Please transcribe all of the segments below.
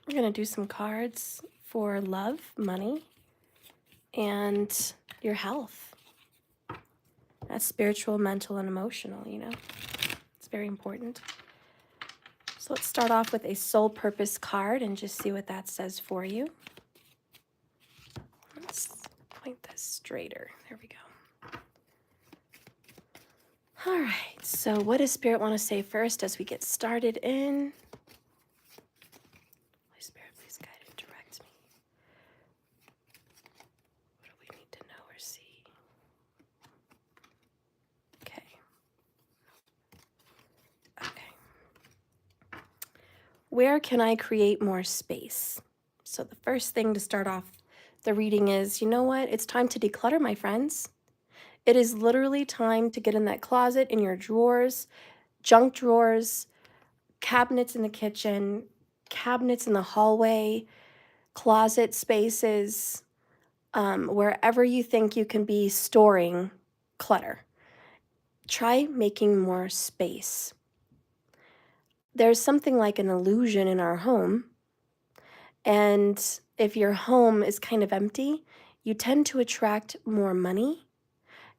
We're going to do some cards for love, money, and your health. That's spiritual, mental, and emotional, you know. It's very important. So let's start off with a soul purpose card and just see what that says for you. Let's point this straighter. There we go. All right, so what does Spirit want to say first as we get started in? Holy Spirit, please guide and direct me. What do we need to know or see? Okay. Okay. Where can I create more space? So the first thing to start off the reading is, you know what? It's time to declutter, my friends. It is literally time to get in that closet, in your drawers, junk drawers, cabinets in the kitchen, cabinets in the hallway, closet spaces, wherever you think you can be storing clutter. Try making more space. There's something like an illusion in our home, and if your home is kind of empty, you tend to attract more money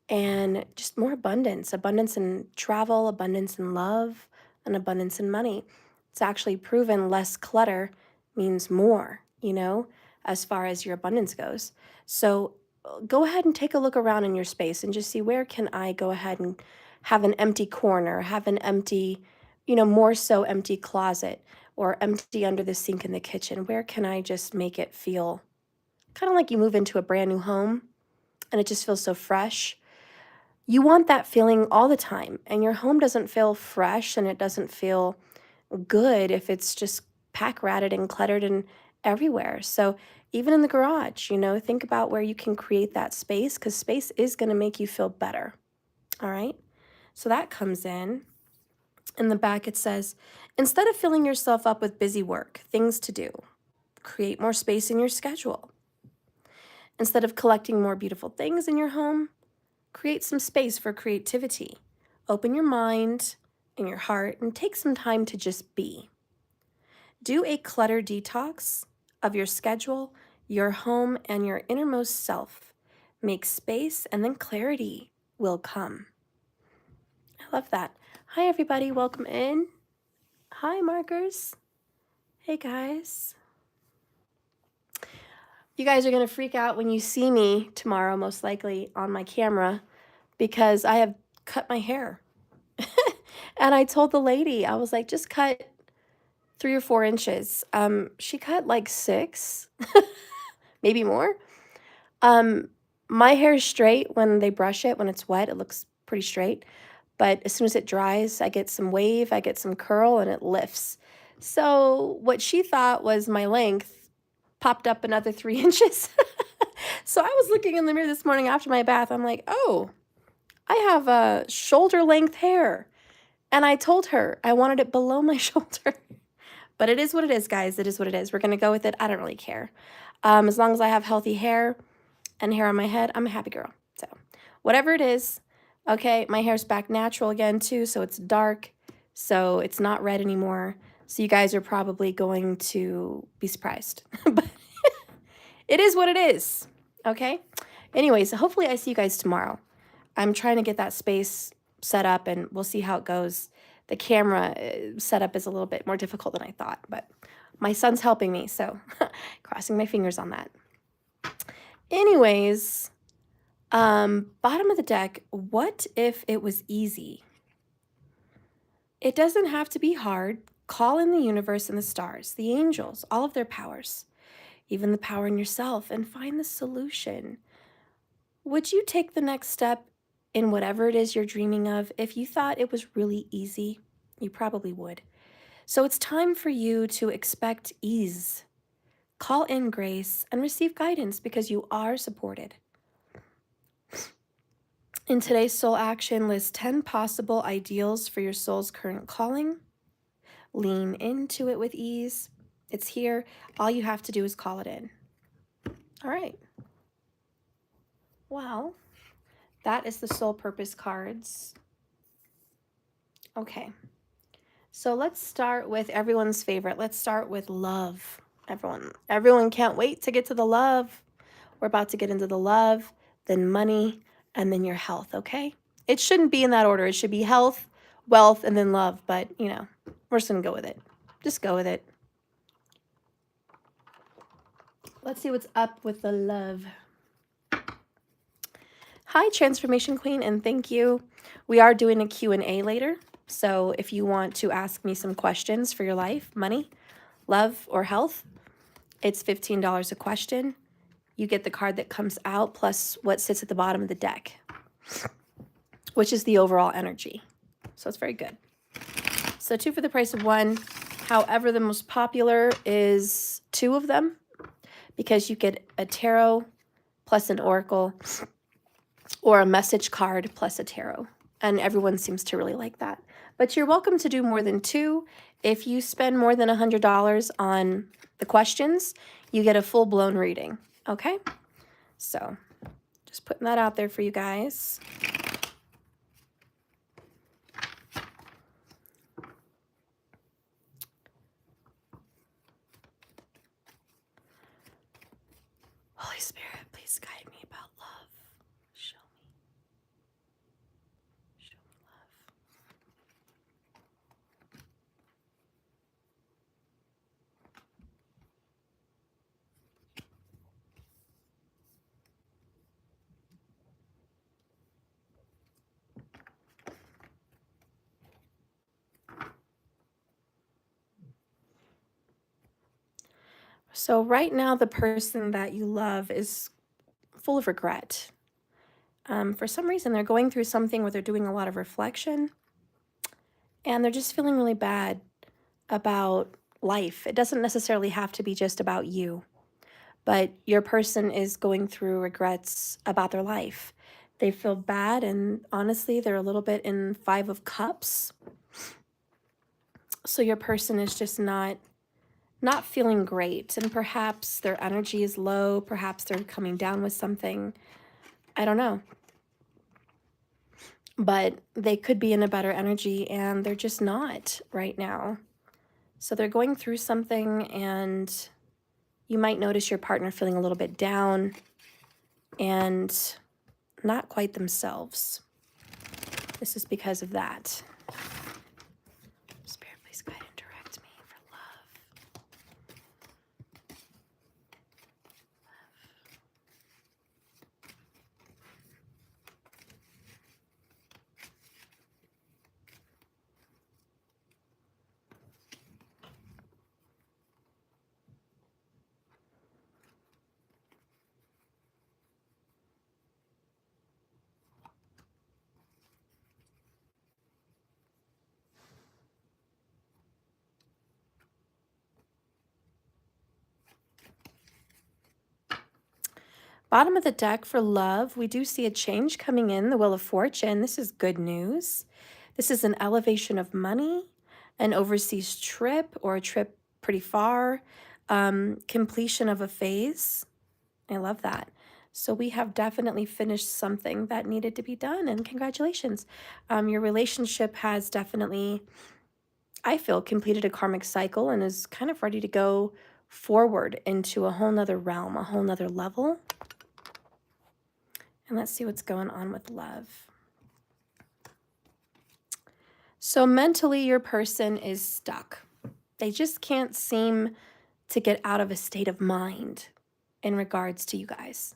and just more abundance in travel, abundance in love, and abundance in money. It's actually proven less clutter means more, you know, as far as your abundance goes. So go ahead and take a look around in your space and just see, where can I go ahead and have an empty corner, have an empty, you know, more so empty closet, or empty under the sink in the kitchen. Where can I just make it feel kind of like you move into a brand new home and it just feels so fresh? You want that feeling all the time, and your home doesn't feel fresh and it doesn't feel good if it's just pack ratted and cluttered and everywhere. So even in the garage, you know, think about where you can create that space, because space is going to make you feel better. All right. So that comes in. In the back, it says, instead of filling yourself up with busy work, things to do, create more space in your schedule. Instead of collecting more beautiful things in your home, create some space for creativity. Open your mind and your heart and take some time to just be. Do a clutter detox of your schedule, your home, and your innermost self. Make space, and then clarity will come. I love that. Hi, everybody. Welcome in. Hi, markers. Hey, guys. You guys are going to freak out when you see me tomorrow, most likely, on my camera, because I have cut my hair. And I told the lady, I was like, just cut 3 or 4 inches. She cut like 6, maybe more. My hair is straight when they brush it. When it's wet, it looks pretty straight. But as soon as it dries, I get some wave, I get some curl, and it lifts. So what she thought was my length popped up another 3 inches. So I was looking in the mirror this morning after my bath. I'm like, oh, I have a shoulder length hair. And I told her I wanted it below my shoulder. But it is what it is, guys. It is what it is. We're going to go with it. I don't really care. As long as I have healthy hair and hair on my head, I'm a happy girl. So whatever it is, okay, my hair's back natural again too, so it's dark, so it's not red anymore. So you guys are probably going to be surprised. But it is what it is, okay? Anyways, hopefully I see you guys tomorrow. I'm trying to get that space set up, and we'll see how it goes. The camera setup is a little bit more difficult than I thought, but my son's helping me, so crossing my fingers on that. Anyways, bottom of the deck, what if it was easy? It doesn't have to be hard. Call in the universe and the stars, the angels, all of their powers, even the power in yourself, and find the solution. Would you take the next step in whatever it is you're dreaming of if you thought it was really easy? You probably would. So it's time for you to expect ease. Call in grace and receive guidance, because you are supported. In today's soul action, list 10 possible ideals for your soul's current calling. Lean into it with ease. It's here. All you have to do is call it in. All right. Well, that is the soul purpose cards. Okay. So let's start with everyone's favorite. Let's start with love. Everyone can't wait to get to the love. We're about to get into the love, then money, and then your health, okay? It shouldn't be in that order. It should be health, wealth, and then love. But, you know, we're just going to go with it. Just go with it. Let's see what's up with the love. Hi, Transformation Queen, and thank you. We are doing a Q&A later. So if you want to ask me some questions for your life, money, love, or health, it's $15 a question. You get the card that comes out plus what sits at the bottom of the deck, which is the overall energy. So it's very good. So 2 for the price of 1. However, the most popular is 2 of them because you get a tarot plus an oracle or a message card plus a tarot. And everyone seems to really like that. But you're welcome to do more than 2. If you spend more than $100 on the questions, you get a full-blown reading, okay? So just putting that out there for you guys. Holy Spirit, please guide me about love. Show me. Show me love. So right now, the person that you love is full of regret. For some reason, they're going through something where they're doing a lot of reflection, and they're just feeling really bad about life. It doesn't necessarily have to be just about you, but your person is going through regrets about their life. They feel bad, and honestly, they're a little bit in 5 of Cups. So your person is just not feeling great, and perhaps their energy is low, perhaps they're coming down with something. I don't know. But they could be in a better energy and they're just not right now. So they're going through something, and you might notice your partner feeling a little bit down and not quite themselves. This is because of that. Spirit, please guide and direct me for love. Bottom of the deck for love, we do see a change coming in, the Wheel of Fortune. This is good news. This is an elevation of money, an overseas trip or a trip pretty far, completion of a phase. I love that. So we have definitely finished something that needed to be done, and congratulations. Your relationship has definitely, I feel, completed a karmic cycle and is kind of ready to go forward into a whole nother realm, a whole nother level. And let's see what's going on with love. So mentally, your person is stuck. They just can't seem to get out of a state of mind in regards to you guys.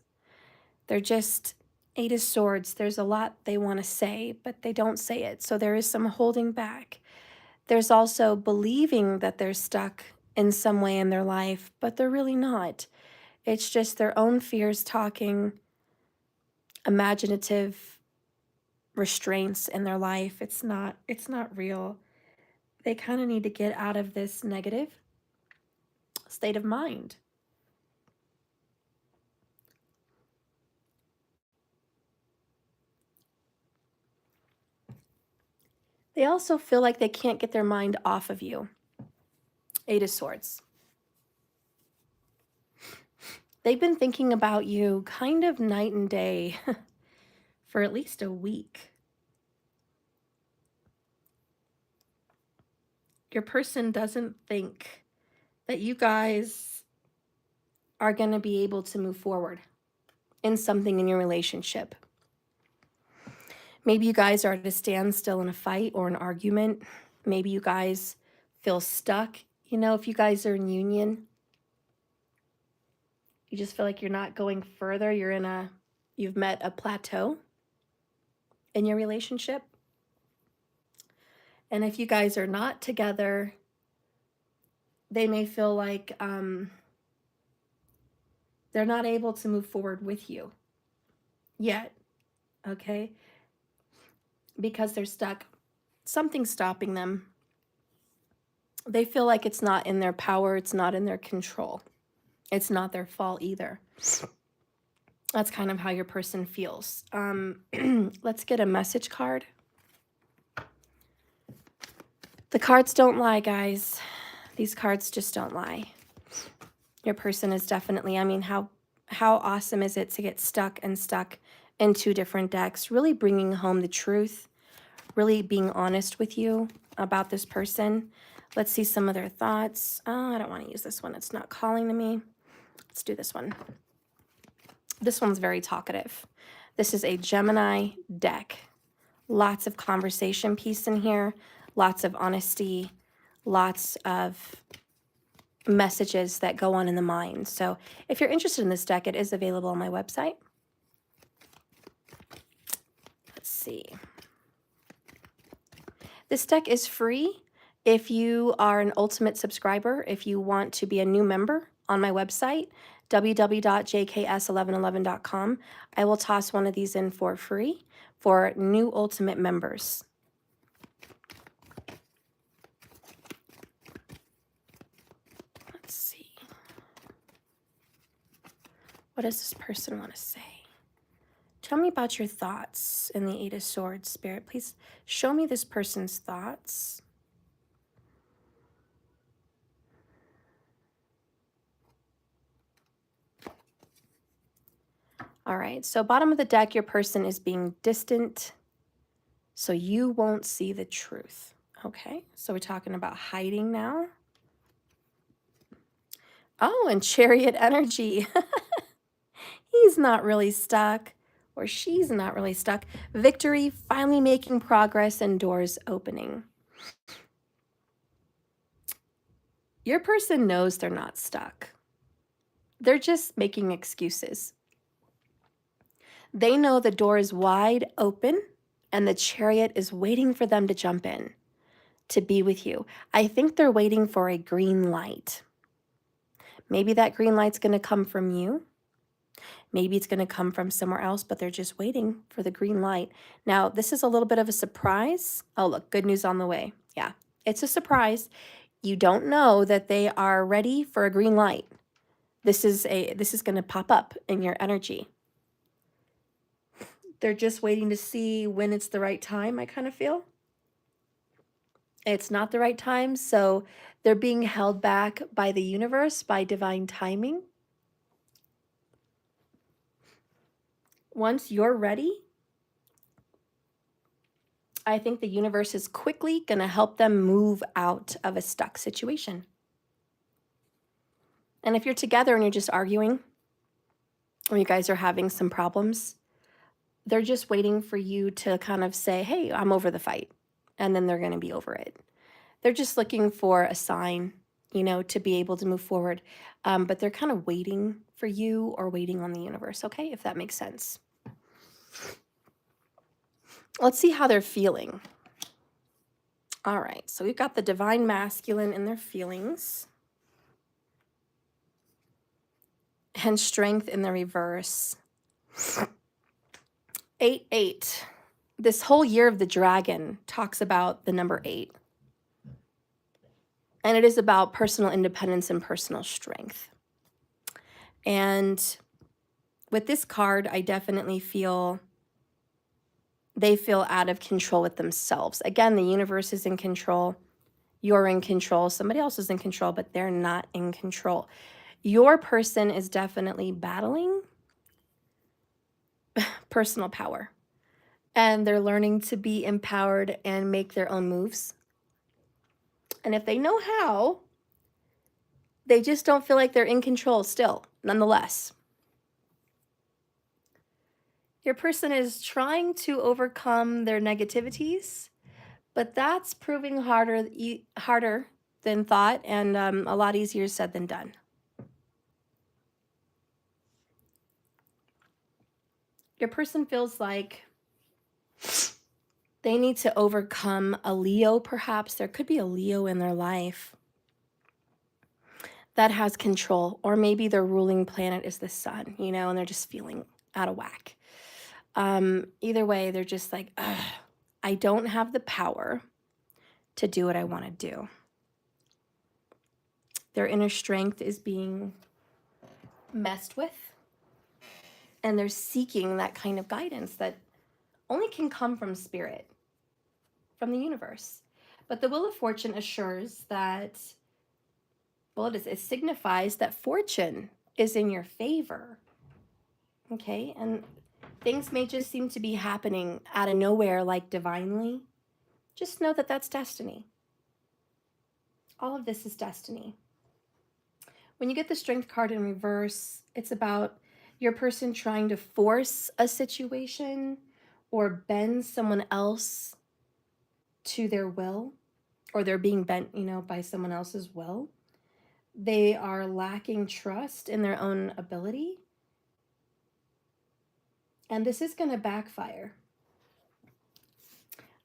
They're just 8 of Swords. There's a lot they want to say, but they don't say it. So there is some holding back. There's also believing that they're stuck in some way in their life, but they're really not. It's just their own fears talking, imaginative restraints in their life. It's not real. They kind of need to get out of this negative state of mind. They also feel like they can't get their mind off of you. 8 of Swords. They've been thinking about you kind of night and day for at least a week. Your person doesn't think that you guys are going to be able to move forward in something in your relationship. Maybe you guys are at a standstill in a fight or an argument. Maybe you guys feel stuck. You know, if you guys are in union, you just feel like you're not going further. You've met a plateau in your relationship. And if you guys are not together, they may feel like they're not able to move forward with you yet, okay? Because they're stuck. Something's stopping them. They feel like it's not in their power, it's not in their control. It's not their fault either. That's kind of how your person feels. Let's get a message card. The cards don't lie, guys. These cards just don't lie. Your person is definitely, I mean, how awesome is it to get stuck in two different decks, really bringing home the truth, really being honest with you about this person. Let's see some of their thoughts. Oh, I don't want to use this one. It's not calling to me. Let's do this one. This one's very talkative. This is a Gemini deck. Lots of conversation piece in here, lots of honesty, lots of messages that go on in the mind. So if you're interested in this deck, it is available on my website. Let's see. This deck is free. If you are an ultimate subscriber, if you want to be a new member on my website, www.jks1111.com, I will toss one of these in for free for new ultimate members. Let's see. What does this person want to say? Tell me about your thoughts in the Eight of Swords, Spirit. Please show me this person's thoughts. All right, so bottom of the deck, your person is being distant, so you won't see the truth. Okay, so we're talking about hiding now. Oh, and Chariot energy. He's not really stuck, or she's not really stuck. Victory, finally making progress, and doors opening. Your person knows they're not stuck. They're just making excuses. They know the door is wide open and the Chariot is waiting for them to jump in, to be with you. I think they're waiting for a green light. Maybe that green light's going to come from you. Maybe it's going to come from somewhere else, but they're just waiting for the green light. Now, this is a little bit of a surprise. Oh, look, good news on the way. Yeah, it's a surprise. You don't know that they are ready for a green light. This is going to pop up in your energy. They're just waiting to see when it's the right time, I kind of feel. It's not the right time, so they're being held back by the universe, by divine timing. Once you're ready, I think the universe is quickly going to help them move out of a stuck situation. And if you're together and you're just arguing, or you guys are having some problems, they're just waiting for you to kind of say, hey, I'm over the fight. And then they're going to be over it. They're just looking for a sign, you know, to be able to move forward. But they're kind of waiting for you or waiting on the universe, okay? If that makes sense. Let's see how they're feeling. All right, so we've got the divine masculine in their feelings. And strength in the reverse. 8-8. This whole year of the dragon talks about the number 8. And it is about personal independence and personal strength. And with this card, I definitely feel they feel out of control with themselves. Again, the universe is in control. You're in control. Somebody else is in control, but they're not in control. Your person is definitely battling personal power. And they're learning to be empowered and make their own moves. And if they know how, They just don't feel like they're in control still, nonetheless. Your person is trying to overcome their negativities, but that's proving harder than thought, and a lot easier said than done. Your person feels like they need to overcome a Leo, perhaps. There could be a Leo in their life that has control, or maybe their ruling planet is the sun, and they're just feeling out of whack. Either way, they're just like, ugh, I don't have the power to do what I want to do. Their inner strength is being messed with, and they're seeking that kind of guidance that only can come from spirit, from the universe. But the Wheel of Fortune assures that, well, it signifies that fortune is in your favor. Okay, and things may just seem to be happening out of nowhere, like divinely. Just know that that's destiny. All of this is destiny. When you get the Strength card in reverse, it's about your person trying to force a situation or bend someone else to their will, or they're being bent, by someone else's will. They are lacking trust in their own ability. And this is going to backfire.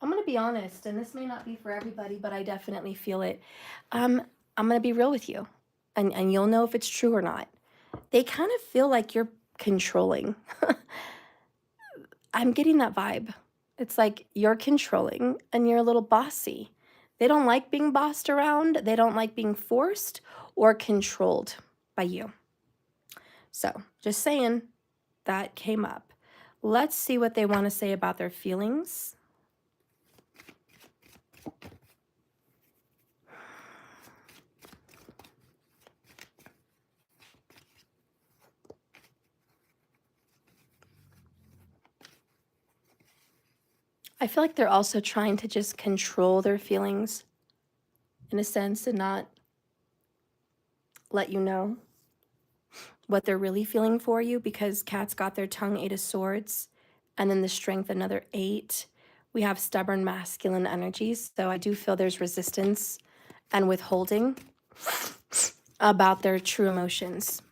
I'm going to be honest, and this may not be for everybody, but I definitely feel it. I'm going to be real with you, and you'll know if it's true or not. They kind of feel like you're controlling. I'm getting that vibe. It's like you're controlling and you're a little bossy. They don't like being bossed around. They don't like being forced or controlled by you. So just saying, that came up. Let's see what they want to say about their feelings. I feel like they're also trying to just control their feelings in a sense and not let you know what they're really feeling for you, because Cat's got their tongue, 8 of Swords, and then the Strength, another 8. We have stubborn masculine energies, so I do feel there's resistance and withholding about their true emotions.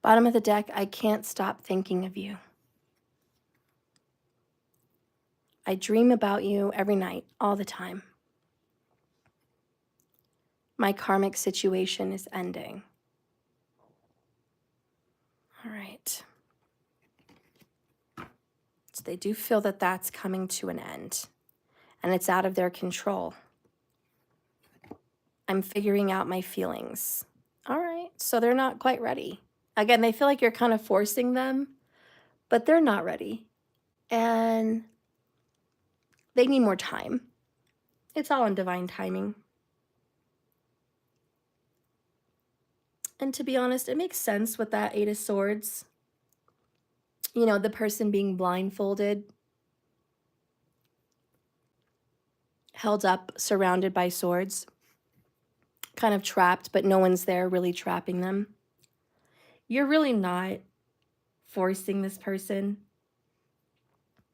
Bottom of the deck, I can't stop thinking of you. I dream about you every night, all the time. My karmic situation is ending. All right. So they do feel that that's coming to an end, and it's out of their control. I'm figuring out my feelings. All right. So they're not quite ready. Again, they feel like you're kind of forcing them, but they're not ready. And they need more time. It's all in divine timing. And to be honest, it makes sense with that 8 of Swords. The person being blindfolded, held up, surrounded by swords, kind of trapped, but no one's there really trapping them. You're really not forcing this person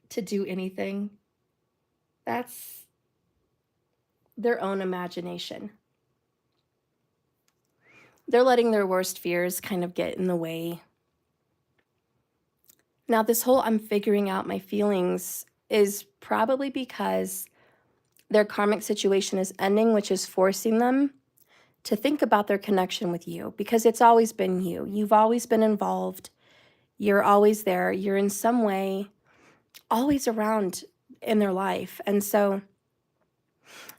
to do anything. That's their own imagination. They're letting their worst fears kind of get in the way. Now, this whole I'm figuring out my feelings is probably because their karmic situation is ending, which is forcing them to think about their connection with you, because it's always been you. You've always been involved. You're always there. You're in some way always around in their life. And so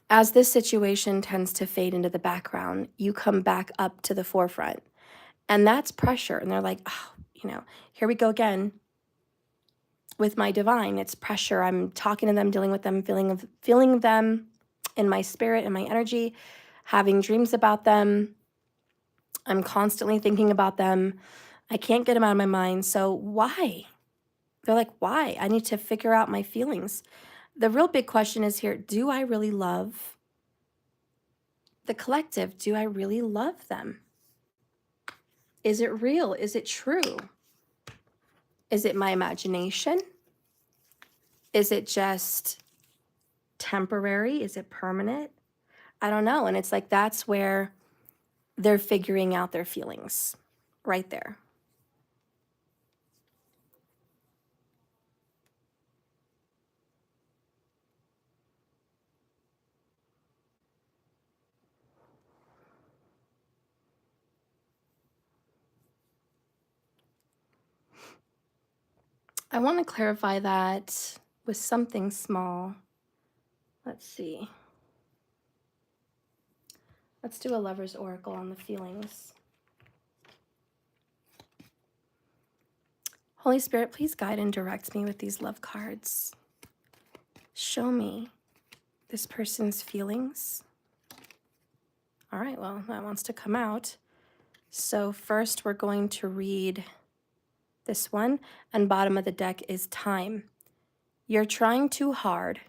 as this situation tends to fade into the background, you come back up to the forefront. And that's pressure. And they're like, oh, here we go again with my divine. It's pressure. I'm talking to them, dealing with them, feeling them in my spirit and my energy, having dreams about them. I'm constantly thinking about them. I can't get them out of my mind. So why? They're like, why? I need to figure out my feelings. The real big question is here, do I really love the collective? Do I really love them? Is it real? Is it true? Is it my imagination? Is it just temporary? Is it permanent? I don't know. And it's like, that's where they're figuring out their feelings right there. I want to clarify that with something small. Let's see. Let's do a lover's oracle on the feelings. Holy Spirit, please guide and direct me with these love cards. Show me this person's feelings. All right, well, that wants to come out. So first we're going to read this one, and bottom of the deck is time. You're trying too hard.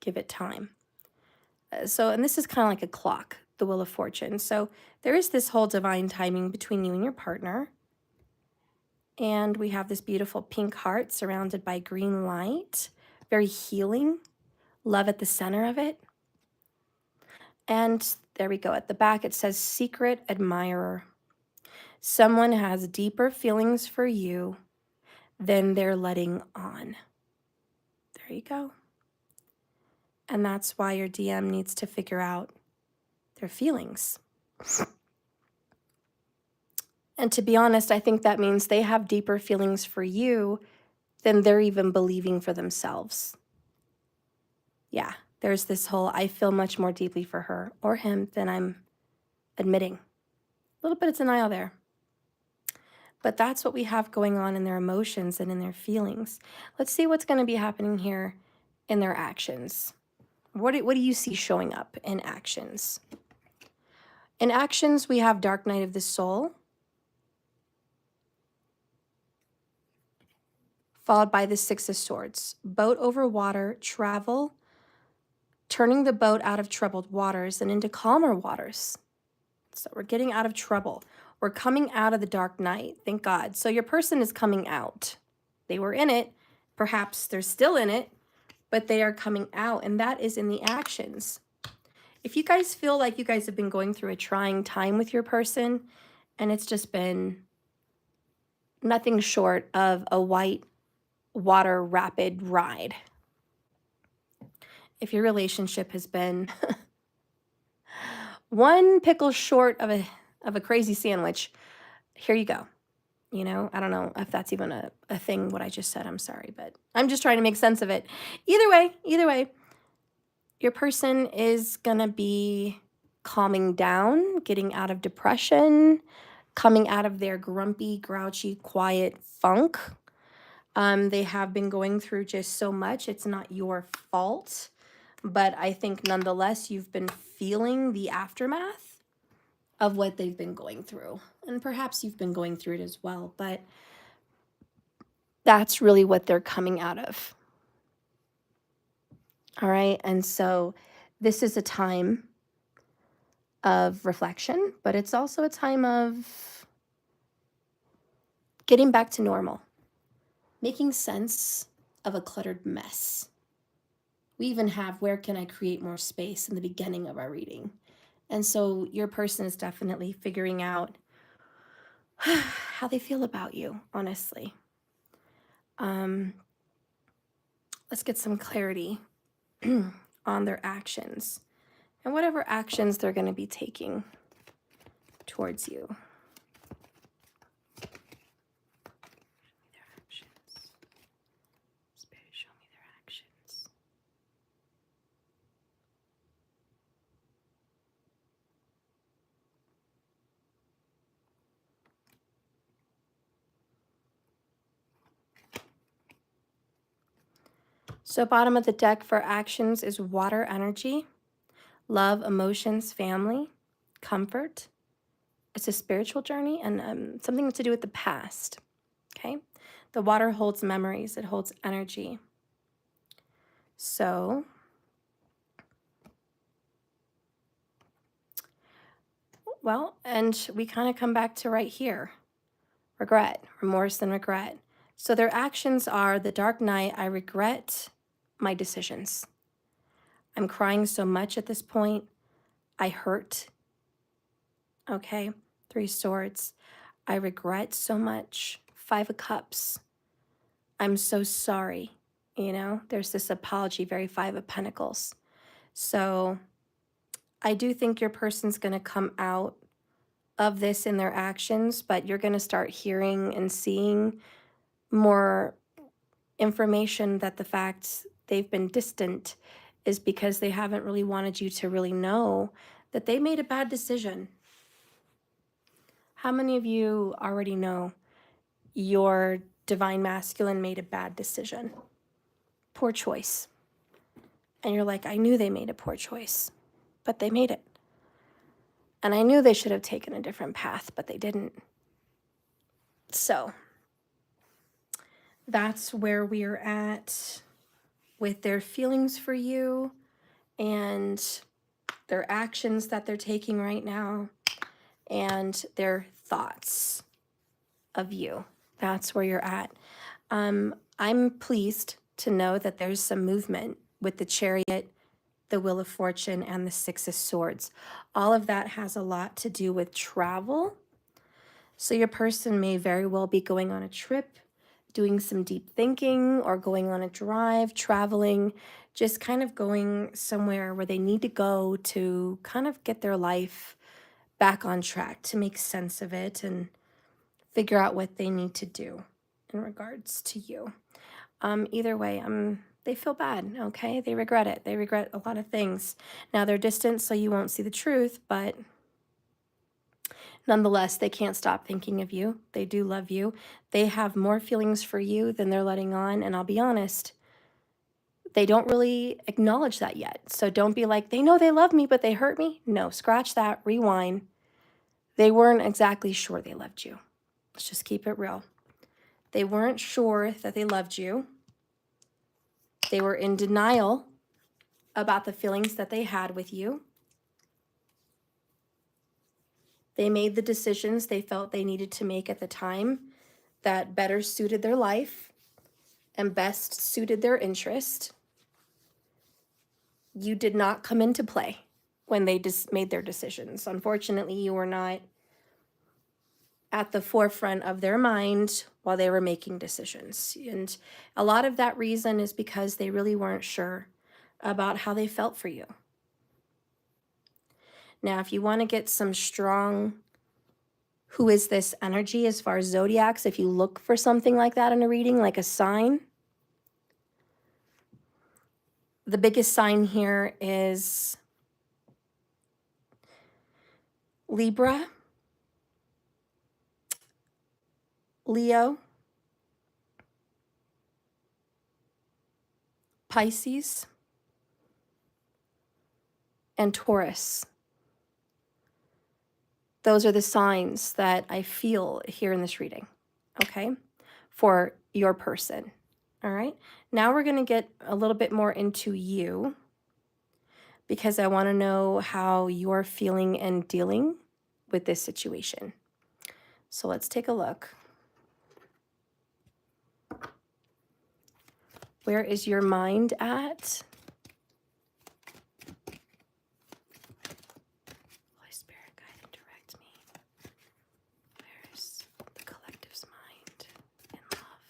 Give it time. And this is kind of like a clock, the Wheel of Fortune. So there is this whole divine timing between you and your partner. And we have this beautiful pink heart surrounded by green light, very healing, love at the center of it. And there we go. At the back, it says secret admirer. Someone has deeper feelings for you than they're letting on. There you go. And that's why your DM needs to figure out their feelings. And to be honest, I think that means they have deeper feelings for you than they're even believing for themselves. Yeah, there's this whole, I feel much more deeply for her or him than I'm admitting. A little bit of denial there. But that's what we have going on in their emotions and in their feelings. Let's see what's going to be happening here in their actions. What do you see showing up in actions? In actions, we have Dark Night of the Soul, followed by the Six of Swords. Boat over water, travel, turning the boat out of troubled waters and into calmer waters. So we're getting out of trouble. We're coming out of the dark night, thank God. So your person is coming out. They were in it. Perhaps they're still in it, but they are coming out, and that is in the actions. If you guys feel like you guys have been going through a trying time with your person, and it's just been nothing short of a white water rapid ride. If your relationship has been one pickle short of a crazy sandwich, here you go. I don't know if that's even a thing, what I just said. I'm sorry, but I'm just trying to make sense of it. Either way, your person is going to be calming down, getting out of depression, coming out of their grumpy, grouchy, quiet funk. They have been going through just so much. It's not your fault, but I think nonetheless, you've been feeling the aftermath of what they've been going through. And perhaps you've been going through it as well, but that's really what they're coming out of. All right. And so this is a time of reflection, but it's also a time of getting back to normal, making sense of a cluttered mess. We even have, where can I create more space in the beginning of our reading? And so your person is definitely figuring out how they feel about you, honestly. Let's get some clarity on their actions and whatever actions they're going to be taking. towards you. Their actions. Spirit, show me their actions. So bottom of the deck for actions is water energy, love, emotions, family, comfort. It's a spiritual journey and something to do with the past, okay? The water holds memories. It holds energy. So, well, and we kind of come back to right here. Regret, remorse, and regret. So their actions are the dark night. I regret my decisions. I'm crying so much at this point. I hurt. Okay. 3 swords. I regret so much. 5 of cups. I'm so sorry. You know, there's this apology, very 5 of pentacles. So I do think your person's going to come out of this in their actions, but you're going to start hearing and seeing more information that the fact they've been distant is because they haven't really wanted you to really know that they made a bad decision. How many of you already know your divine masculine made a bad decision? Poor choice. And you're like, I knew they made a poor choice, but they made it. And I knew they should have taken a different path, but they didn't. So that's where we're at with their feelings for you and their actions that they're taking right now and their thoughts of you. That's where you're at. I'm pleased to know that there's some movement with the Chariot, the Wheel of Fortune, and the 6 of Swords. All of that has a lot to do with travel. So your person may very well be going on a trip, doing some deep thinking, or going on a drive, traveling, just kind of going somewhere where they need to go to kind of get their life back on track, to make sense of it and figure out what they need to do in regards to you. Either way, they feel bad, okay? They regret it. They regret a lot of things. Now, they're distant, so you won't see the truth, but nonetheless, they can't stop thinking of you. They do love you. They have more feelings for you than they're letting on, and I'll be honest, they don't really acknowledge that yet. So don't be like, they know they love me, but they hurt me. No, scratch that, rewind. They weren't exactly sure they loved you. Let's just keep it real. They weren't sure that they loved you. They were in denial about the feelings that they had with you. They made the decisions they felt they needed to make at the time that better suited their life and best suited their interest. You did not come into play when they just made their decisions. Unfortunately, you were not at the forefront of their mind while they were making decisions. And a lot of that reason is because they really weren't sure about how they felt for you. Now, if you want to get some strong, who is this energy as far as zodiacs, if you look for something like that in a reading, like a sign, the biggest sign here is Libra, Leo, Pisces, and Taurus. Those are the signs that I feel here in this reading, okay, for your person, all right? Now we're going to get a little bit more into you because I want to know how you're feeling and dealing with this situation. So let's take a look. Where is your mind at? Holy Spirit, guide and direct me. Where is the collective's mind in love?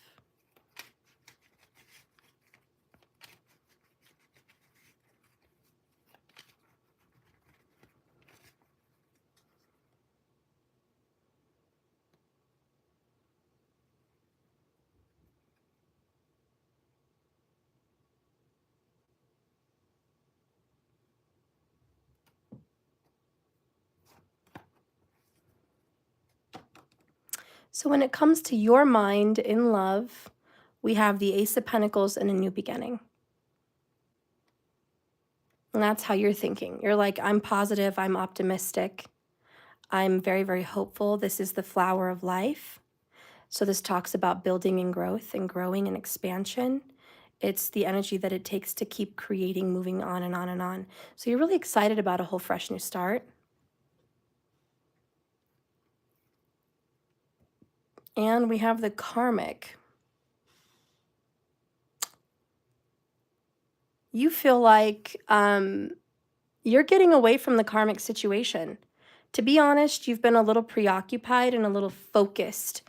So when it comes to your mind in love, we have the Ace of Pentacles and a new beginning. And that's how you're thinking. You're like, I'm positive, I'm optimistic, I'm very, very hopeful. This is the flower of life. So this talks about building and growth and growing and expansion. It's the energy that it takes to keep creating, moving on and on and on. So you're really excited about a whole fresh new start. And we have the karmic. You feel like you're getting away from the karmic situation. To be honest, you've been a little preoccupied and a little focused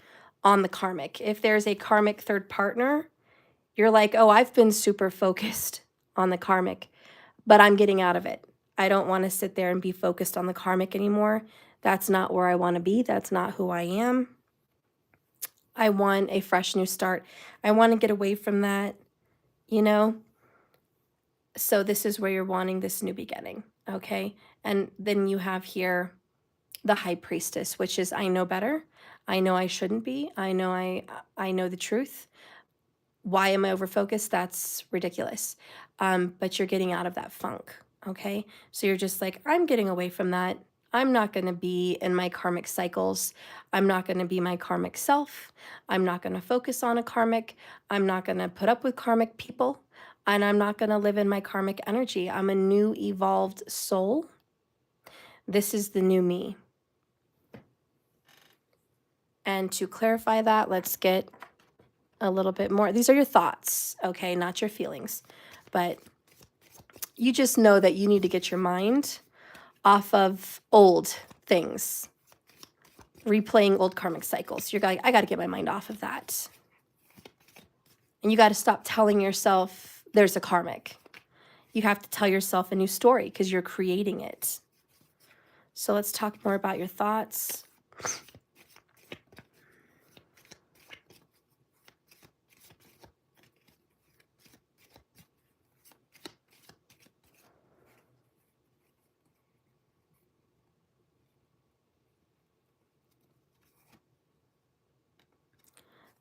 on the karmic. If there's a karmic third partner, you're like, oh, I've been super focused on the karmic, but I'm getting out of it. I don't want to sit there and be focused on the karmic anymore. That's not where I want to be. That's not who I am. I want a fresh new start. I want to get away from that, you know? So this is where you're wanting this new beginning, okay? And then you have here the High Priestess, which is I know better. I know I shouldn't be. I know the truth. Why am I overfocused? That's ridiculous. But you're getting out of that funk, okay? So you're just like, I'm getting away from that. I'm not going to be in my karmic cycles. I'm not going to be my karmic self. I'm not going to focus on a karmic. I'm not going to put up with karmic people. And I'm not going to live in my karmic energy. I'm a new evolved soul. This is the new me. And to clarify that, let's get a little bit more. These are your thoughts, okay? Not your feelings. But you just know that you need to get your mind off of old things, replaying old karmic cycles. You're like, I got to get my mind off of that. And you got to stop telling yourself there's a karmic. You have to tell yourself a new story because you're creating it. So let's talk more about your thoughts.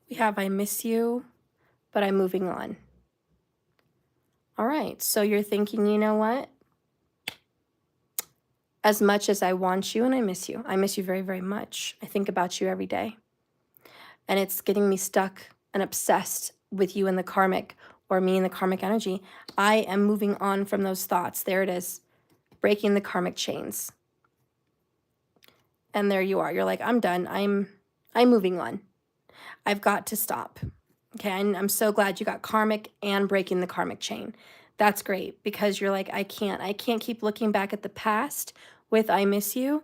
We have I miss you, but I'm moving on. All right, so you're thinking, you know what? As much as I want you and I miss you very, very much. I think about you every day. And it's getting me stuck and obsessed with you and the karmic or me and the karmic energy. I am moving on from those thoughts. There it is, breaking the karmic chains. And there you are. You're like, I'm done. I'm moving on. I've got to stop. Okay, and I'm so glad you got karmic and breaking the karmic chain. That's great because you're like, I can't keep looking back at the past with I miss you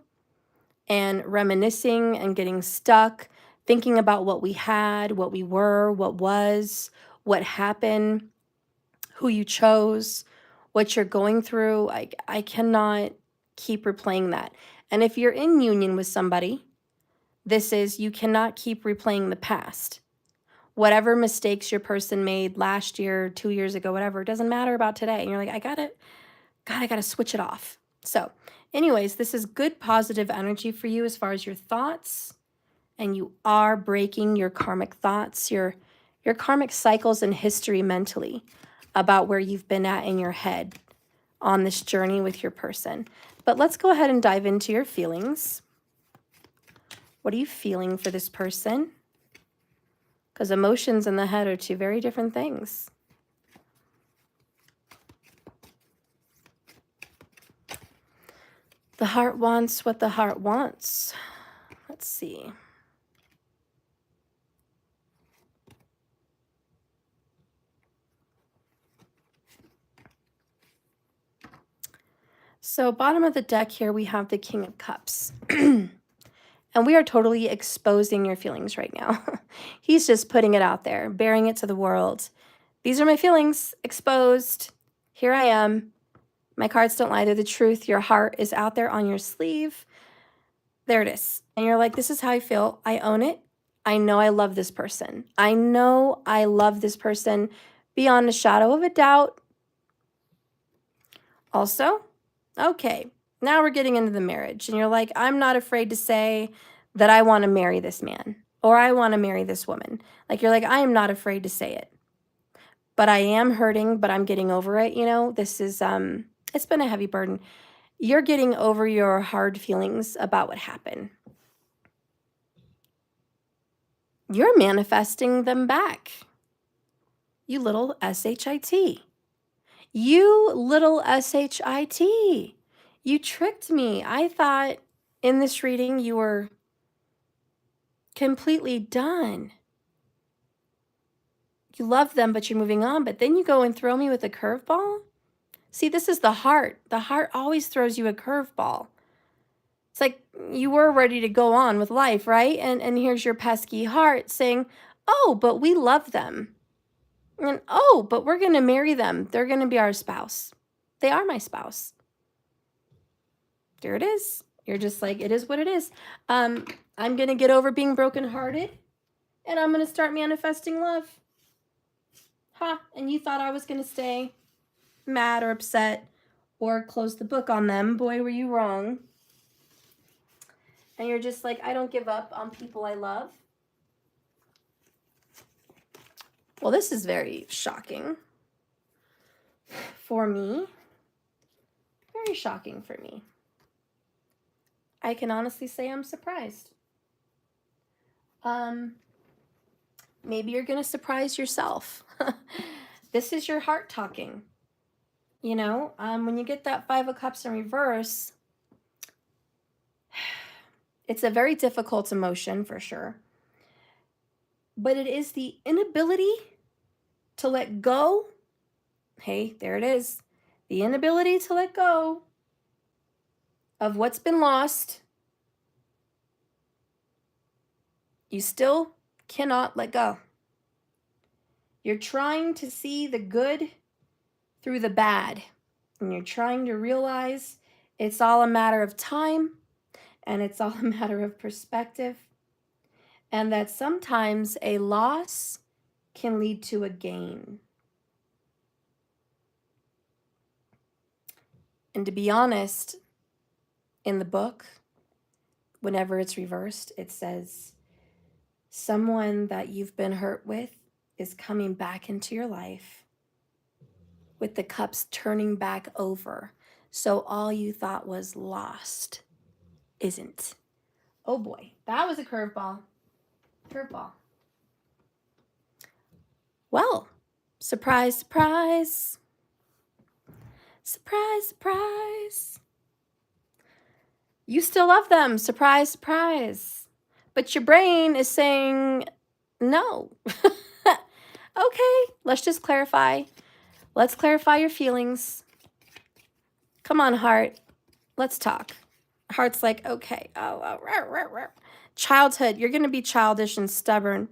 and reminiscing and getting stuck, thinking about what we had, what we were, what was, what happened, who you chose, what you're going through. I cannot keep replaying that. And if you're in union with somebody, this is you cannot keep replaying the past. Whatever mistakes your person made last year, 2 years ago, whatever, it doesn't matter about today. And you're like, I gotta switch it off. So anyways, this is good positive energy for you as far as your thoughts. And you are breaking your karmic thoughts, your karmic cycles and history mentally about where you've been at in your head on this journey with your person. But let's go ahead and dive into your feelings. What are you feeling for this person? Because emotions and the head are two very different things. The heart wants what the heart wants. Let's see. So bottom of the deck here, we have the King of Cups. And we are totally exposing your feelings right now. He's just putting it out there, bearing it to the world. These are my feelings, exposed. Here I am. My cards don't lie, they're the truth. Your heart is out there on your sleeve. There it is. And you're like, this is how I feel. I own it. I know I love this person. I know I love this person beyond a shadow of a doubt. Also, okay, now we're getting into the marriage. And you're like, I'm not afraid to say that I want to marry this man. or I want to marry this woman. Like, you're like, I am not afraid to say it, but I am hurting, but I'm getting over it. This is, it's been a heavy burden. You're getting over your hard feelings about what happened. You're manifesting them back. You little SHIT. You little SHIT. You tricked me. I thought in this reading you were completely done. You love them, but you're moving on. But then you go and throw me with a curveball? See, this is the heart. The heart always throws you a curveball. It's like you were ready to go on with life, right? And here's your pesky heart saying, oh, but we love them. And oh, but we're going to marry them. They're going to be our spouse. They are my spouse. There it is. You're just like, it is what it is. I'm going to get over being brokenhearted, and I'm going to start manifesting love. And you thought I was going to stay mad or upset or close the book on them. Boy, were you wrong. And you're just like, I don't give up on people I love. Well, this is very shocking for me. Very shocking for me. I can honestly say I'm surprised. Maybe you're going to surprise yourself. This is your heart talking. When you get that 5 of Cups in reverse, it's a very difficult emotion for sure. But it is the inability to let go. Hey, there it is. The inability to let go of what's been lost. You still cannot let go. You're trying to see the good through the bad. And you're trying to realize it's all a matter of time, and it's all a matter of perspective. And that sometimes a loss can lead to a gain. And to be honest, in the book, whenever it's reversed, it says someone that you've been hurt with is coming back into your life with the cups turning back over. So all you thought was lost isn't. Oh boy, that was a curveball. Curveball. Well, surprise, surprise. Surprise, surprise. You still love them. Surprise, surprise. But your brain is saying no. Okay, let's just clarify. Let's clarify your feelings. Come on, heart. Let's talk. Heart's like, okay. Childhood, you're going to be childish and stubborn.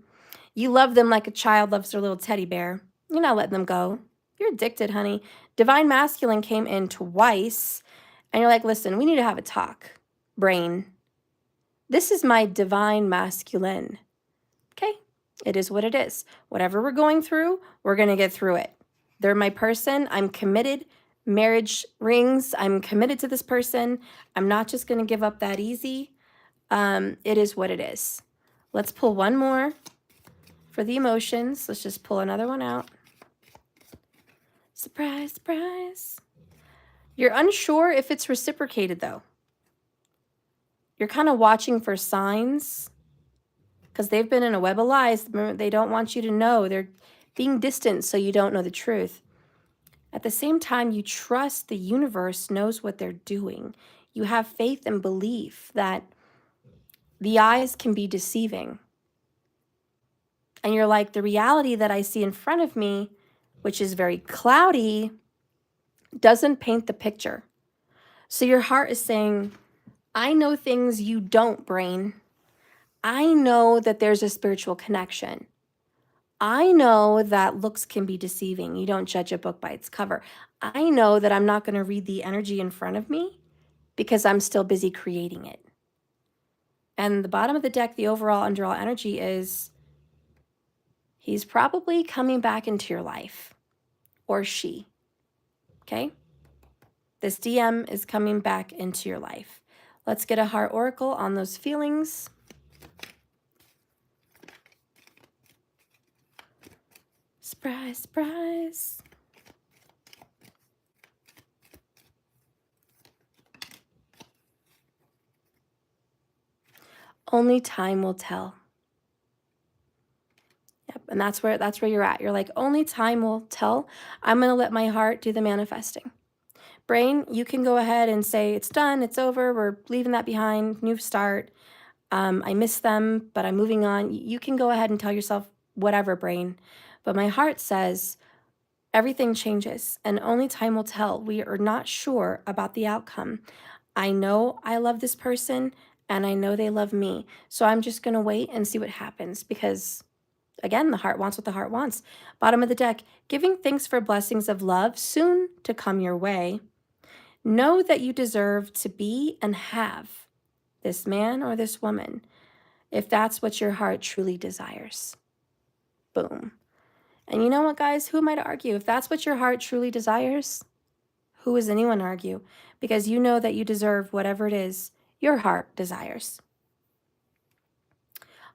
You love them like a child loves their little teddy bear. You're not letting them go. You're addicted, honey. Divine Masculine came in twice, and you're like, listen, we need to have a talk, brain. This is my Divine Masculine. Okay? It is what it is. Whatever we're going through, we're going to get through it. They're my person. I'm committed. Marriage rings. I'm committed to this person. I'm not just going to give up that easy. It is what it is. Let's pull one more for the emotions. Let's just pull another one out. Surprise, surprise. You're unsure if it's reciprocated, though. You're kind of watching for signs because they've been in a web of lies. They don't want you to know. They're being distant so you don't know the truth. At the same time, you trust the universe knows what they're doing. You have faith and belief that the eyes can be deceiving. And you're like, the reality that I see in front of me, which is very cloudy, doesn't paint the picture. So your heart is saying, I know things you don't, brain. I know that there's a spiritual connection. I know that looks can be deceiving. You don't judge a book by its cover. I know that I'm not going to read the energy in front of me because I'm still busy creating it. And the bottom of the deck, the overall underall energy is he's probably coming back into your life, or she. Okay? This DM is coming back into your life. Let's get a heart oracle on those feelings. Surprise, surprise. Only time will tell. Yep, and that's where you're at. You're like, only time will tell. I'm going to let my heart do the manifesting. Brain, you can go ahead and say it's done, it's over, we're leaving that behind, new start. I miss them, but I'm moving on. You can go ahead and tell yourself whatever, brain. But my heart says everything changes and only time will tell. We are not sure about the outcome. I know I love this person and I know they love me. So I'm just going to wait and see what happens because, again, the heart wants what the heart wants. Bottom of the deck, giving thanks for blessings of love soon to come your way. Know that you deserve to be and have this man or this woman if that's what your heart truly desires. Boom. And you know what, guys? Who am I to argue? If that's what your heart truly desires, who is anyone to argue? Because you know that you deserve whatever it is your heart desires.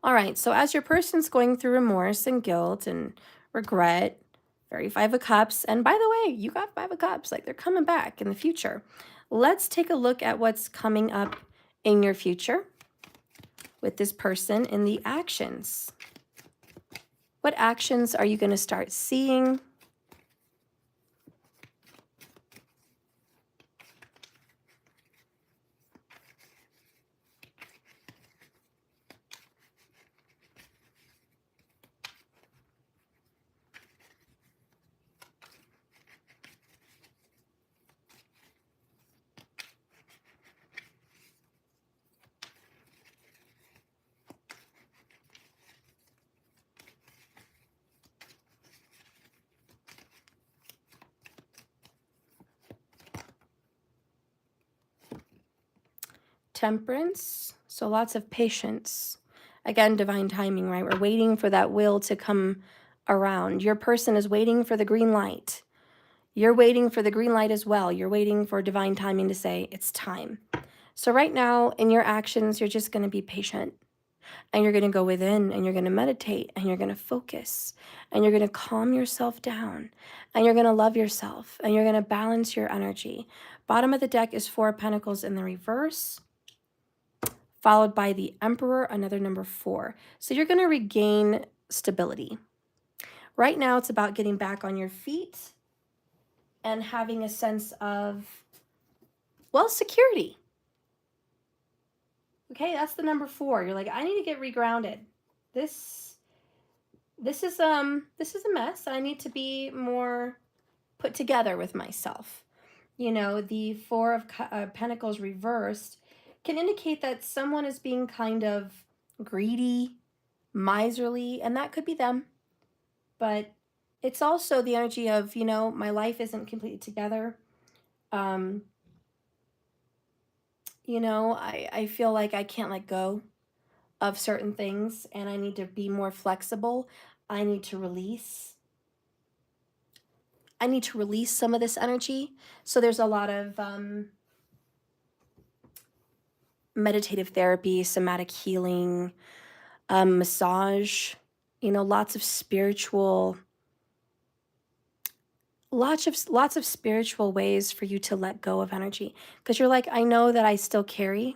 All right, so as your person's going through remorse and guilt and regret, very Five of Cups, and by the way, you got Five of Cups, like they're coming back in the future. Let's take a look at what's coming up in your future with this person in the actions. What actions are you going to start seeing? Temperance, so lots of patience. Again, divine timing, right? We're waiting for that will to come around. Your person is waiting for the green light. You're waiting for the green light as well. You're waiting for divine timing to say it's time. So right now in your actions, you're just going to be patient and you're going to go within and you're going to meditate and you're going to focus and you're going to calm yourself down and you're going to love yourself and you're going to balance your energy. Bottom of the deck is Four of Pentacles in the reverse, followed by the Emperor, another number 4. So you're going to regain stability. Right now, it's about getting back on your feet and having a sense of, well, security. Okay, that's the number 4. You're like, I need to get regrounded. This is a mess. I need to be more put together with myself. You know, the Four of Pentacles reversed can indicate that someone is being kind of greedy, miserly, and that could be them. But it's also the energy of, you know, my life isn't completely together. You know, I feel like I can't let go of certain things and I need to be more flexible. I need to release. I need to release some of this energy. So there's a lot of meditative therapy, somatic healing, massage, you know, lots of spiritual ways for you to let go of energy, because you're like, I know that I still carry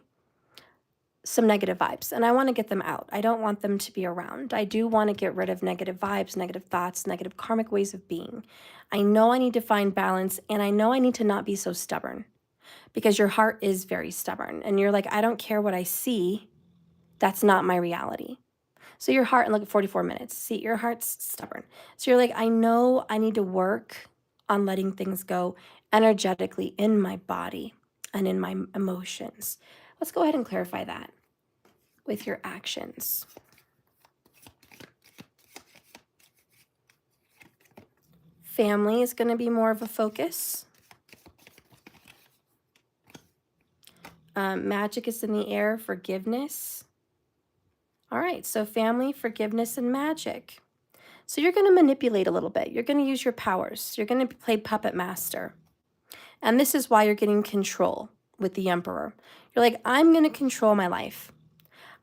some negative vibes and I want to get them out. I don't want them to be around. I do want to get rid of negative vibes, negative thoughts, negative karmic ways of being. I know I need to find balance and I know I need to not be so stubborn, because your heart is very stubborn and you're like, I don't care what I see. That's not my reality. So your heart, and look at 44 minutes. See, your heart's stubborn. So you're like, I know I need to work on letting things go energetically in my body and in my emotions. Let's go ahead and clarify that with your actions. Family is going to be more of a focus. Magic is in the air, forgiveness. All right, so family, forgiveness, and magic. So you're going to manipulate a little bit. You're going to use your powers. You're going to play puppet master. And this is why you're getting control with the Emperor. You're like, I'm going to control my life.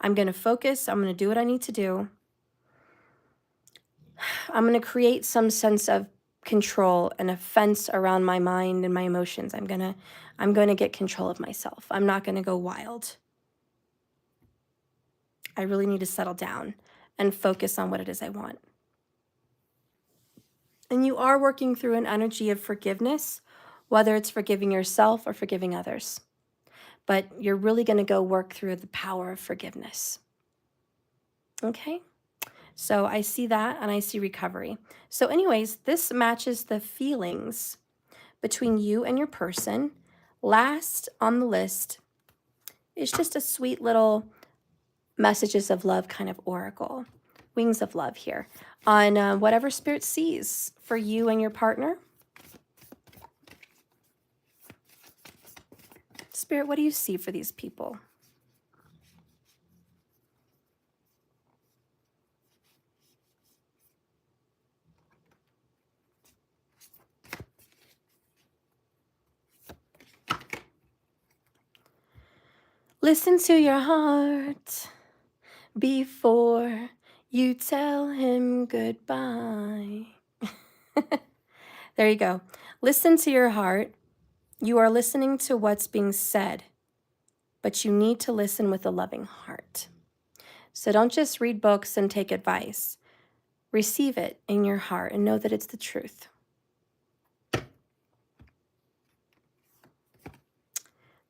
I'm going to focus. I'm going to do what I need to do. I'm going to create some sense of control and a fence around my mind and my emotions. I'm going to get control of myself. I'm not going to go wild. I really need to settle down and focus on what it is I want. And you are working through an energy of forgiveness, whether it's forgiving yourself or forgiving others. But you're really going to go work through the power of forgiveness. Okay? So I see that, and I see recovery. So anyways, this matches the feelings between you and your person. Last on the list is just a sweet little messages of love kind of oracle. Wings of love here on whatever spirit sees for you and your partner. Spirit, what do you see for these people? Listen to your heart before you tell him goodbye. There you go. Listen to your heart. You are listening to what's being said, but you need to listen with a loving heart. So don't just read books and take advice. Receive it in your heart and know that it's the truth.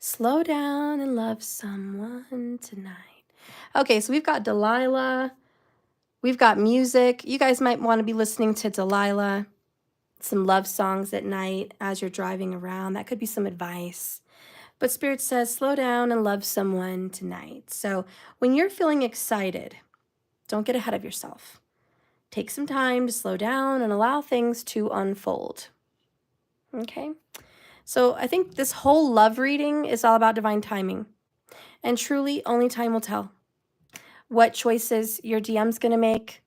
Slow down and love someone tonight. Okay, so we've got Delilah. We've got music. You guys might want to be listening to Delilah, some love songs at night as you're driving around. That could be some advice. But Spirit says, slow down and love someone tonight. So when you're feeling excited, don't get ahead of yourself. Take some time to slow down and allow things to unfold. Okay? So I think this whole love reading is all about divine timing. And truly, only time will tell what choices your DM's going to make,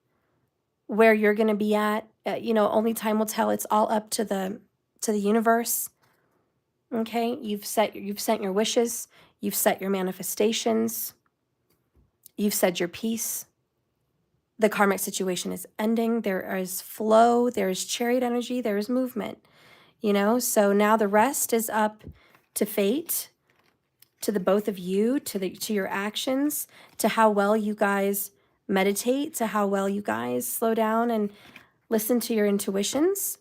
where you're going to be at. Only time will tell. It's all up to the universe. Okay? You've sent your wishes. You've set your manifestations. You've said your piece. The karmic situation is ending. There is flow. There is chariot energy. There is movement. So now the rest is up to fate, to the both of you, to your actions, to how well you guys meditate, to how well you guys slow down and listen to your intuitions.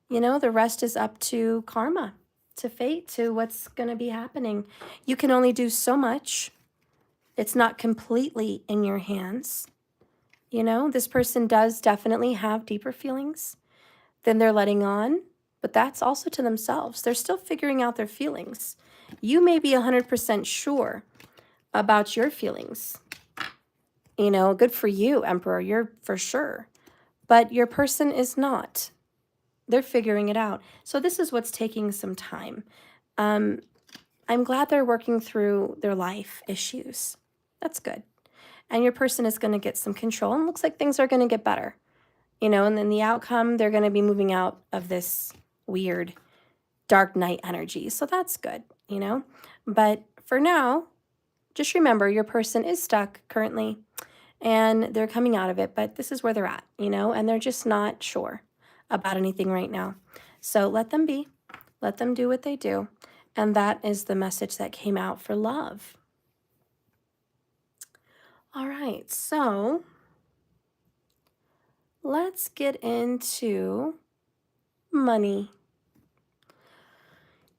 The rest is up to karma, to fate, to what's going to be happening. You can only do so much. It's not completely in your hands. This person does definitely have deeper feelings than they're letting on, but that's also to themselves. They're still figuring out their feelings. You may be 100% sure about your feelings. Good for you, Emperor. You're for sure. But your person is not. They're figuring it out. So this is what's taking some time. I'm glad they're working through their life issues. That's good. And your person is going to get some control. And it looks like things are going to get better. And then the outcome, they're going to be moving out of this weird dark night energy. So that's good, But for now, just remember your person is stuck currently and they're coming out of it, but this is where they're at, and they're just not sure about anything right now. So let them be. Let them do what they do. And that is the message that came out for love. All right, so let's get into money.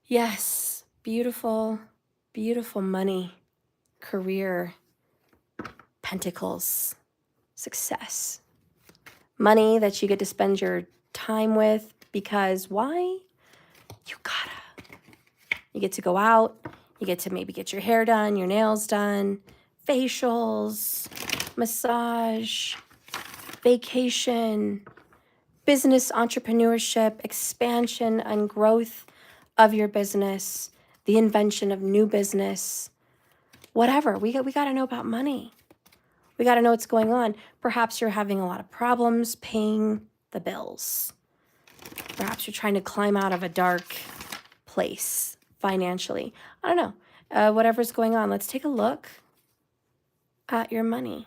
Yes, beautiful, beautiful money, career, pentacles, success. Money that you get to spend your time with because why? You gotta. You get to go out. You get to maybe get your hair done, your nails done, facials, massage, vacation, business entrepreneurship, expansion and growth of your business, the invention of new business, whatever. We got to know about money. We got to know what's going on. Perhaps you're having a lot of problems paying the bills. Perhaps you're trying to climb out of a dark place financially. I don't know. Whatever's going on, let's take a look at your money.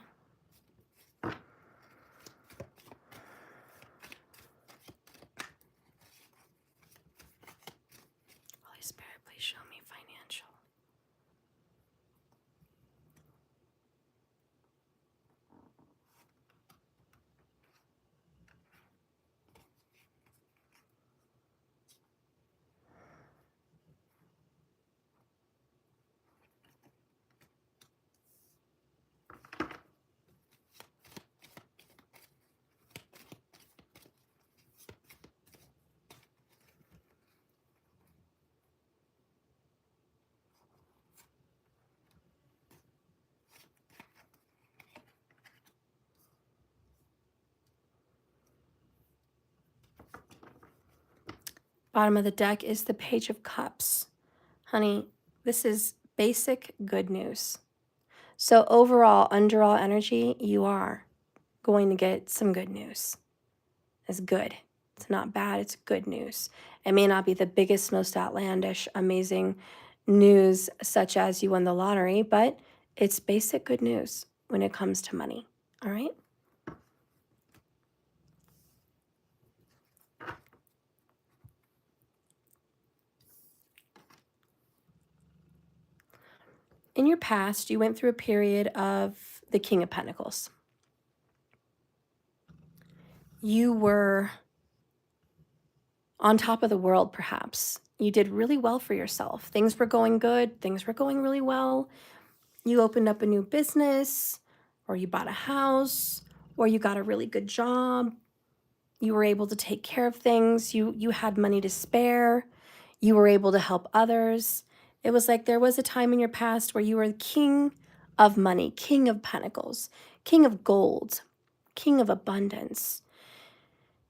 Bottom of the deck is the Page of Cups. Honey, this is basic good news. So overall, under all energy, you are going to get some good news. It's good. It's not bad. It's good news. It may not be the biggest, most outlandish, amazing news, such as you won the lottery, but it's basic good news when it comes to money. All right? In your past, you went through a period of the King of Pentacles. You were on top of the world, perhaps. You did really well for yourself. Things were going good. Things were going really well. You opened up a new business, or you bought a house, or you got a really good job. You were able to take care of things. You had money to spare. You were able to help others. It was like there was a time in your past where you were king of money, king of pentacles, king of gold, king of abundance.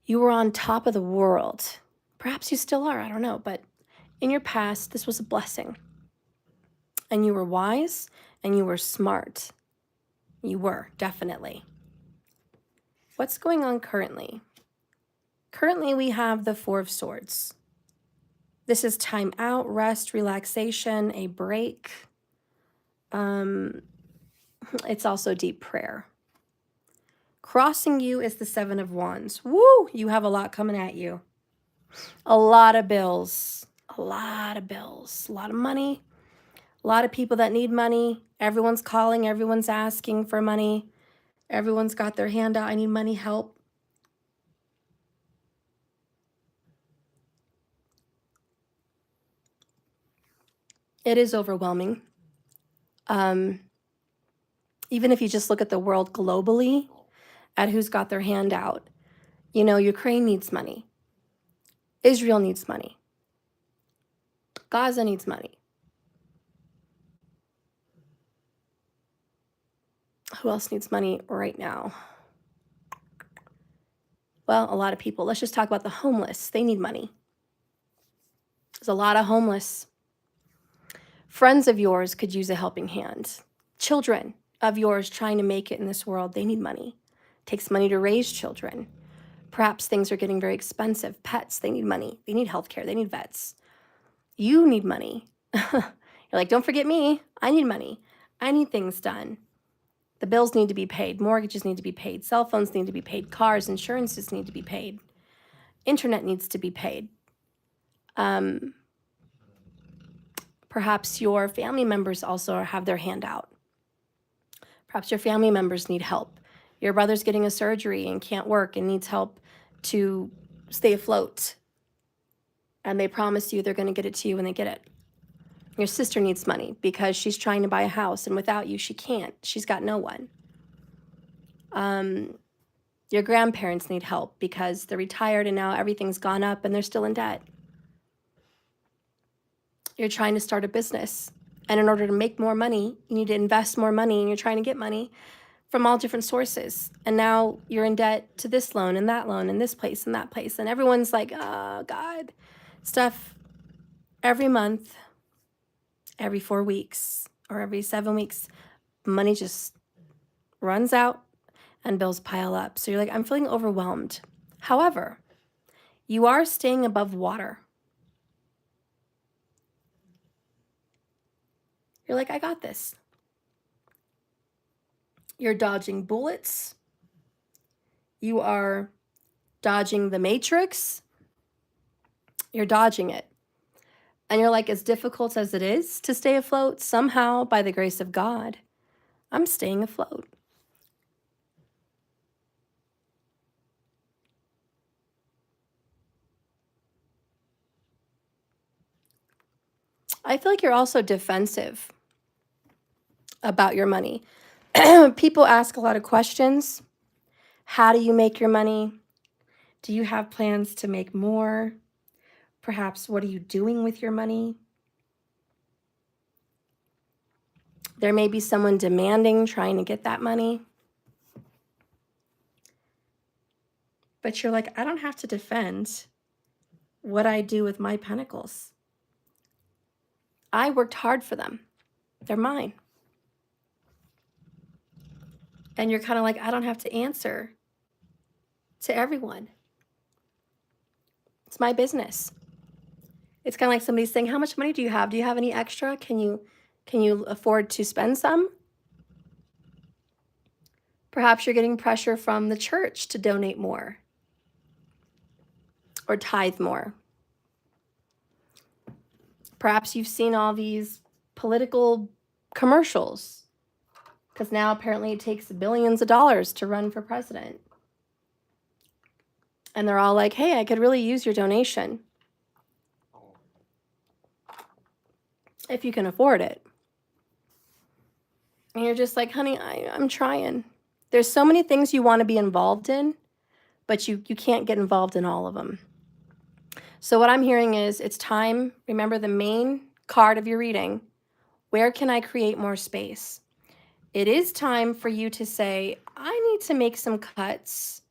You were on top of the world. Perhaps you still are, I don't know, but in your past, this was a blessing. And you were wise and you were smart. You were, definitely. What's going on currently? Currently, we have the Four of Swords. This is time out, rest, relaxation, a break. It's also deep prayer. Crossing you is the Seven of Wands. Woo! You have a lot coming at you. A lot of bills. A lot of bills. A lot of money. A lot of people that need money. Everyone's calling. Everyone's asking for money. Everyone's got their hand out. I need money, help. It is overwhelming. Even if you just look at the world globally, at who's got their hand out. You know, Ukraine needs money. Israel needs money. Gaza needs money. Who else needs money right now? Well, a lot of people. Let's just talk about the homeless. They need money. There's a lot of homeless. Friends of yours could use a helping hand. Children of yours trying to make it in this world, they need money. It takes money to raise children. Perhaps things are getting very expensive. Pets, they need money. They need healthcare. They need vets. You need money. You're like, don't forget me. I need money. I need things done. The bills need to be paid. Mortgages need to be paid. Cell phones need to be paid. Cars, insurances need to be paid. Internet needs to be paid. Perhaps your family members also have their hand out. Perhaps your family members need help. Your brother's getting a surgery and can't work and needs help to stay afloat. And they promise you they're going to get it to you when they get it. Your sister needs money because she's trying to buy a house, and without you, she can't. She's got no one. Your grandparents need help because they're retired and now everything's gone up and they're still in debt. You're trying to start a business, and in order to make more money, you need to invest more money, and you're trying to get money from all different sources. And now you're in debt to this loan and that loan and this place and that place. And everyone's like, oh, God. Stuff every month, every 4 weeks, or every 7 weeks, money just runs out and bills pile up. So you're like, I'm feeling overwhelmed. However, you are staying above water. You're like, I got this. You're dodging bullets. You are dodging the matrix. You're dodging it. And you're like, as difficult as it is to stay afloat, somehow, by the grace of God, I'm staying afloat. I feel like you're also defensive about your money. People ask a lot of questions. How do you make your money? Do you have plans to make more? Perhaps, what are you doing with your money? There may be someone demanding, trying to get that money. But you're like, I don't have to defend. what I do with my pentacles. I worked hard for them. They're mine. And you're kind of like, I don't have to answer to everyone. It's my business. It's kind of like somebody saying, how much money do you have? Do you have any extra? Can you afford to spend some? Perhaps you're getting pressure from the church to donate more or tithe more. Perhaps you've seen all these political commercials, because now apparently it takes billions of dollars to run for president. And they're all like, hey, I could really use your donation if you can afford it. And you're just like, honey, I'm trying. There's so many things you want to be involved in, but you can't get involved in all of them. So what I'm hearing is it's time, remember the main card of your reading, where can I create more space? It is time for you to say, I need to make some cuts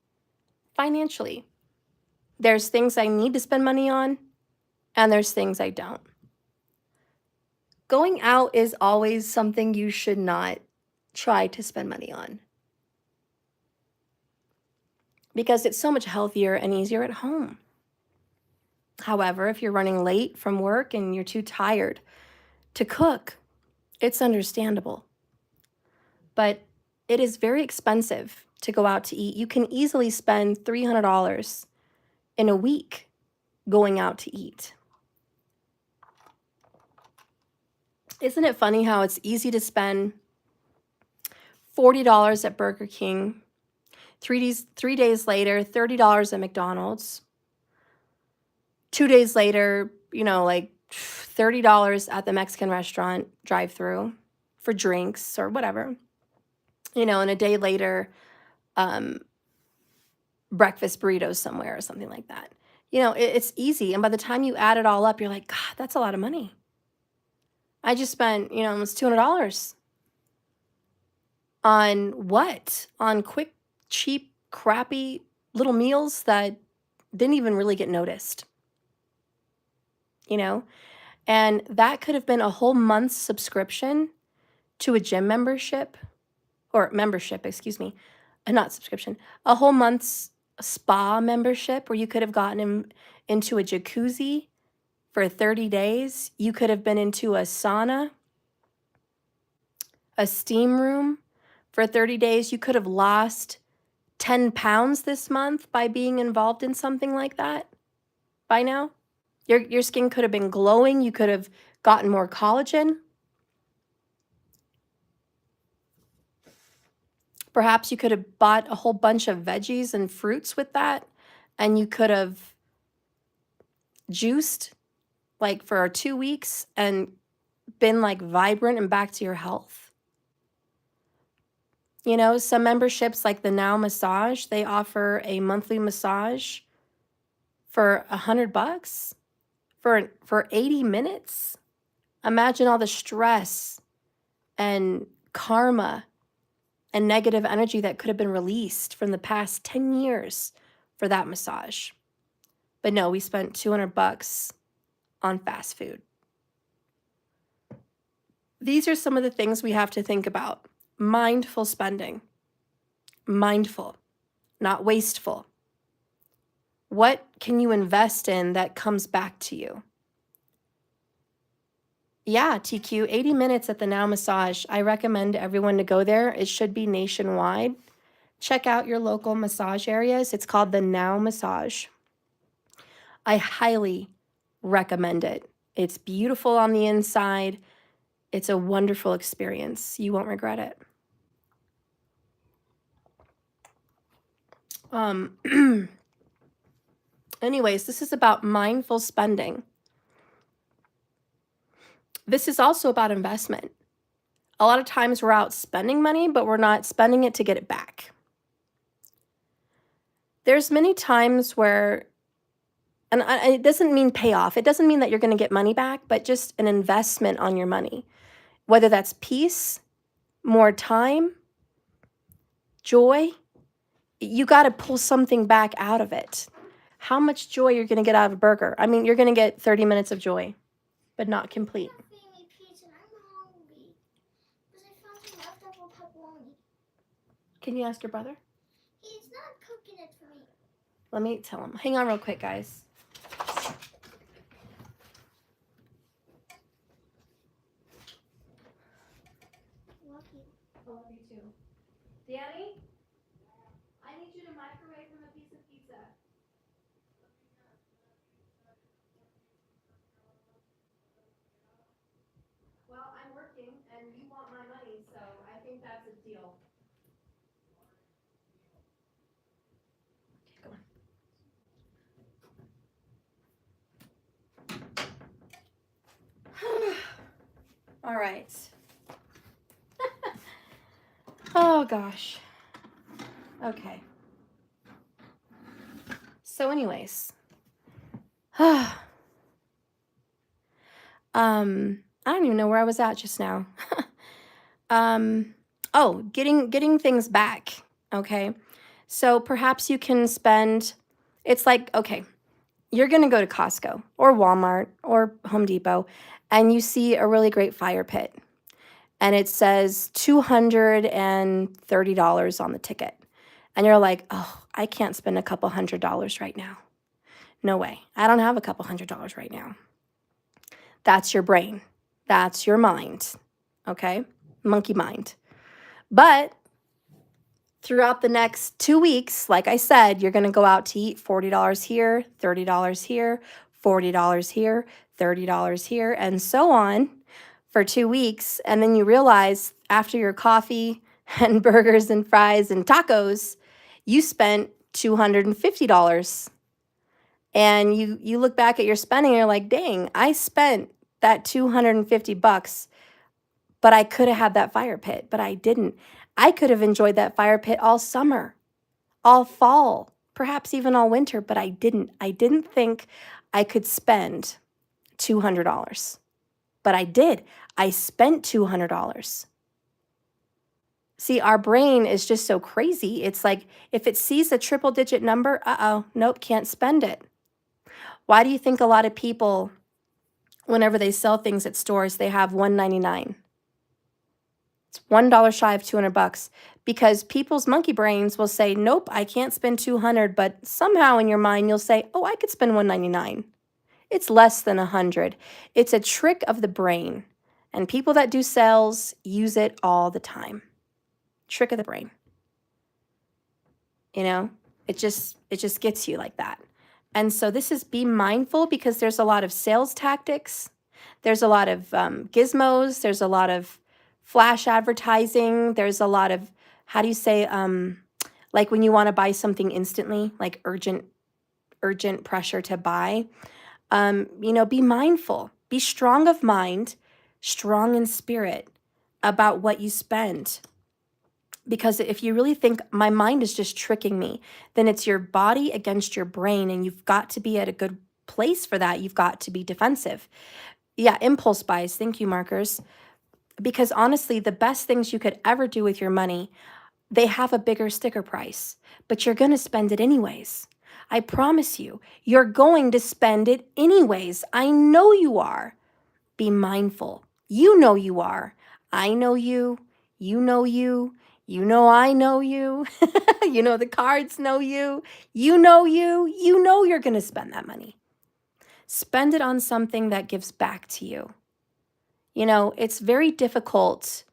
financially. There's things I need to spend money on, and there's things I don't. Going out is always something you should not try to spend money on, because it's so much healthier and easier at home. However, if you're running late from work and you're too tired to cook, it's understandable. But it is very expensive to go out to eat. You can easily spend $300 in a week going out to eat. Isn't it funny how it's easy to spend $40 at Burger King, 3 days later, $30 at McDonald's, 2 days later, like $30 at the Mexican restaurant drive-through for drinks or whatever, and a day later, breakfast burritos somewhere or something like that. It's easy. And by the time you add it all up, you're like, God, that's a lot of money. I just spent, almost $200 on what? On quick, cheap, crappy little meals that didn't even really get noticed. And that could have been a whole month's subscription to a gym membership, or membership, excuse me, not subscription, a whole month's spa membership where you could have gotten into a jacuzzi for 30 days. You could have been into a sauna, a steam room for 30 days. You could have lost 10 pounds this month by being involved in something like that by now. Your skin could have been glowing. You could have gotten more collagen. Perhaps you could have bought a whole bunch of veggies and fruits with that, and you could have juiced like for 2 weeks and been like vibrant and back to your health. Some memberships like the Now Massage, they offer a monthly massage for $100 for 80 minutes. Imagine all the stress and karma and negative energy that could have been released from the past 10 years for that massage. But no, we spent $200 on fast food. These are some of the things we have to think about. Mindful spending. Mindful, not wasteful. What can you invest in that comes back to you? Yeah, TQ, 80 minutes at the Now Massage. I recommend everyone to go there. It should be nationwide. Check out your local massage areas. It's called the Now Massage. I highly recommend it. It's beautiful on the inside. It's a wonderful experience. You won't regret it. Anyways, this is about mindful spending. This is also about investment. A lot of times we're out spending money, but we're not spending it to get it back. There's many times where, and it doesn't mean payoff. It doesn't mean that you're going to get money back, but just an investment on your money. Whether that's peace, more time, joy, you got to pull something back out of it. how much joy you're going to get out of a burger. I mean, you're going to get 30 minutes of joy, but not complete. Can you ask your brother? He's not cooking it for me. Let me tell him. Hang on real quick, guys. Love you. I love you too. Danny, I need you to microwave him a piece of pizza. Well, I'm working and you want my money, so I think that's a deal. Okay, go on. All right. Oh gosh. Okay. So anyways. I don't even know where I was at just now. Oh, getting things back. Okay. So perhaps you can spend, it's like, okay, you're going to go to Costco or Walmart or Home Depot and you see a really great fire pit and it says $230 on the ticket. And you're like, oh, I can't spend a couple $100 right now. No way. I don't have a couple $100 right now. That's your brain. That's your mind. Okay? Monkey mind. But throughout the next 2 weeks, like I said, you're going to go out to eat $40 here, $30 here, $40 here, $30 here, and so on for 2 weeks. And then you realize after your coffee and burgers and fries and tacos, you spent $250. And you look back at your spending and you're like, dang, I spent that $250, but I could have had that fire pit, but I didn't. I could have enjoyed that fire pit all summer, all fall, perhaps even all winter, but I didn't. I didn't think I could spend $200, but I did. I spent $200. See, our brain is just so crazy. It's like if it sees a triple digit number, nope, can't spend it. Why do you think a lot of people, whenever they sell things at stores, they have $1.99? It's $1 shy of $200 because people's monkey brains will say, nope, I can't spend $200, but somehow in your mind you'll say, oh, I could spend $199. It's less than $100. It's a trick of the brain, and people that do sales use it all the time. Trick of the brain. You know, it just gets you like that. And so this is be mindful because there's a lot of sales tactics. There's a lot of gizmos. There's a lot of flash advertising. There's a lot of, how do you say, like when you want to buy something instantly, like urgent pressure to buy. Be mindful, be strong of mind, strong in spirit about what you spend. Because if you really think my mind is just tricking me, then it's your body against your brain, and you've got to be at a good place for that. You've got to be defensive. Yeah, impulse buys. Thank you, markers. Because honestly, the best things you could ever do with your money, they have a bigger sticker price, but you're going to spend it anyways. I promise you, you're going to spend it anyways. I know you are. Be mindful. You know you are. I know you. You know you. You know I know you. You know the cards know you. You know you. You know you're going to spend that money. Spend it on something that gives back to you. You know, it's very difficult,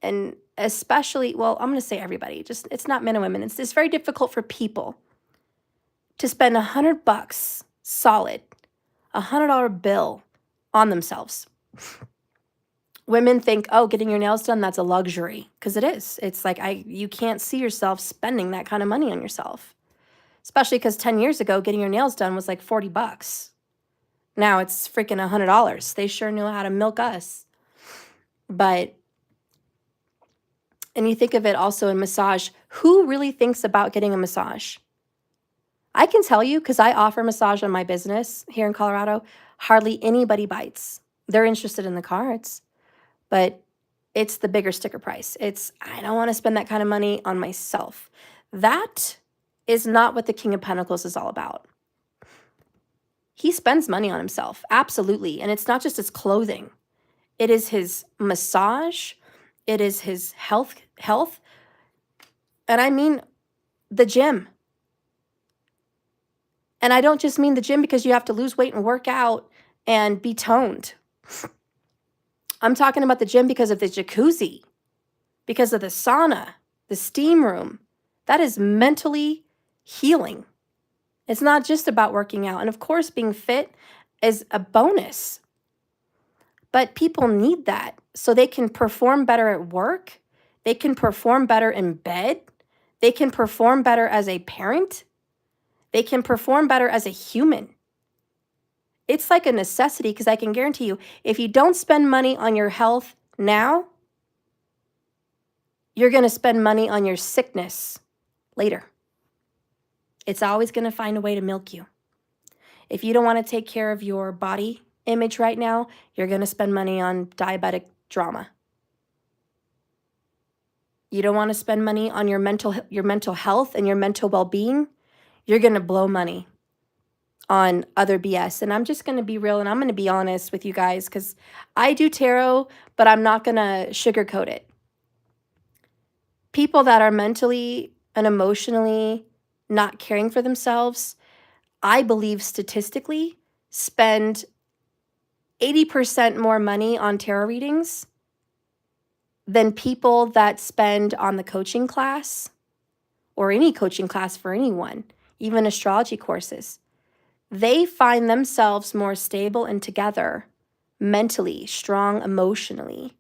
and especially, well, I'm going to say everybody, just it's not men and women. It's very difficult for people to spend $100 solid, $100 bill on themselves. Women think, oh, getting your nails done, that's a luxury, because it is. It's like you can't see yourself spending that kind of money on yourself, especially because 10 years ago, getting your nails done was like $40. Now it's freaking $100. They sure knew how to milk us. But, and you think of it also in massage, who really thinks about getting a massage? I can tell you, because I offer massage on my business here in Colorado, hardly anybody bites. They're interested in the cards, but it's the bigger sticker price. I don't want to spend that kind of money on myself. That is not what the King of Pentacles is all about. He spends money on himself, absolutely. And it's not just his clothing. It is his massage, it is his health, and I mean the gym. And I don't just mean the gym because you have to lose weight and work out and be toned. I'm talking about the gym because of the jacuzzi, because of the sauna, the steam room. That is mentally healing. It's not just about working out. And of course, being fit is a bonus. But people need that so they can perform better at work. They can perform better in bed. They can perform better as a parent. They can perform better as a human. It's like a necessity because I can guarantee you, if you don't spend money on your health now, you're going to spend money on your sickness later. It's always going to find a way to milk you. If you don't want to take care of your body image right now, you're going to spend money on diabetic drama. You don't want to spend money on your mental health and your mental well-being, you're going to blow money on other BS. And I'm just going to be real and I'm going to be honest with you guys because I do tarot, but I'm not going to sugarcoat it. People that are mentally and emotionally not caring for themselves, I believe statistically, spend 80% more money on tarot readings than people that spend on the coaching class or any coaching class for anyone, even astrology courses. They find themselves more stable and together mentally, strong emotionally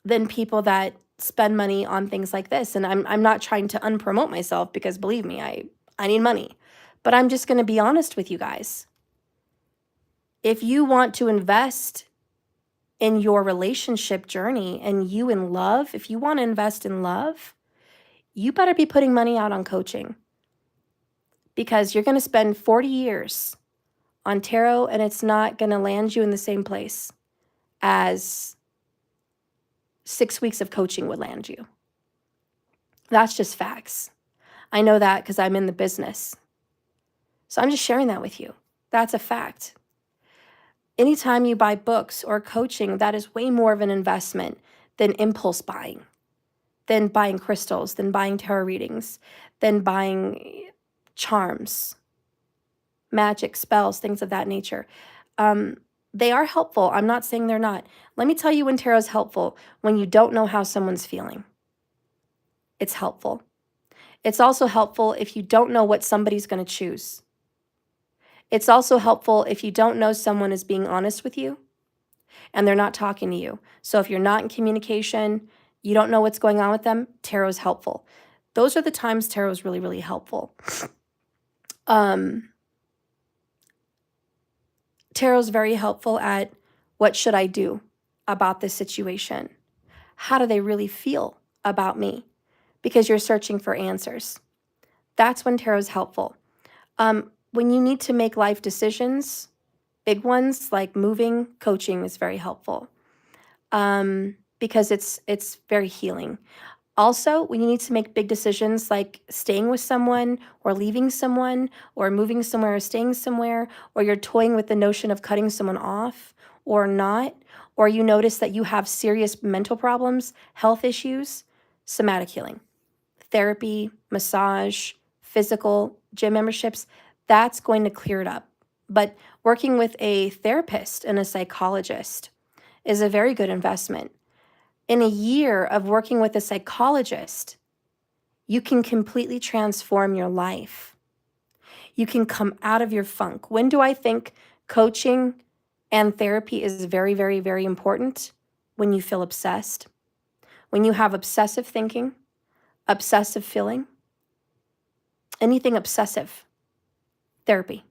than people that spend money on things like this. And I'm not trying to unpromote myself because believe me, I need money. But I'm just going to be honest with you guys. If you want to invest in your relationship journey and you in love, if you want to invest in love, you better be putting money out on coaching because you're going to spend 40 years on tarot and it's not going to land you in the same place as 6 weeks of coaching would land you. That's just facts. I know that because I'm in the business. So I'm just sharing that with you. That's a fact. Anytime you buy books or coaching, that is way more of an investment than impulse buying, than buying crystals, than buying tarot readings, than buying charms, magic, spells, things of that nature. They are helpful. I'm not saying they're not. Let me tell you when tarot is helpful, when you don't know how someone's feeling. It's helpful. It's also helpful if you don't know what somebody's going to choose. It's also helpful if you don't know someone is being honest with you and they're not talking to you. So if you're not in communication, you don't know what's going on with them, tarot is helpful. Those are the times tarot is really, really helpful. Tarot is very helpful at what should I do about this situation? How do they really feel about me? Because you're searching for answers. That's when tarot is helpful. When you need to make life decisions, big ones like moving, coaching is very helpful because it's very healing. Also, when you need to make big decisions like staying with someone or leaving someone or moving somewhere or staying somewhere, or you're toying with the notion of cutting someone off or not, or you notice that you have serious mental problems, health issues, somatic healing, therapy, massage, physical, gym memberships, that's going to clear it up. But working with a therapist and a psychologist is a very good investment. In a year of working with a psychologist, you can completely transform your life. You can come out of your funk. When do I think coaching and therapy is very, very, very important? When you feel obsessed, when you have obsessive thinking, obsessive feeling, anything obsessive, therapy.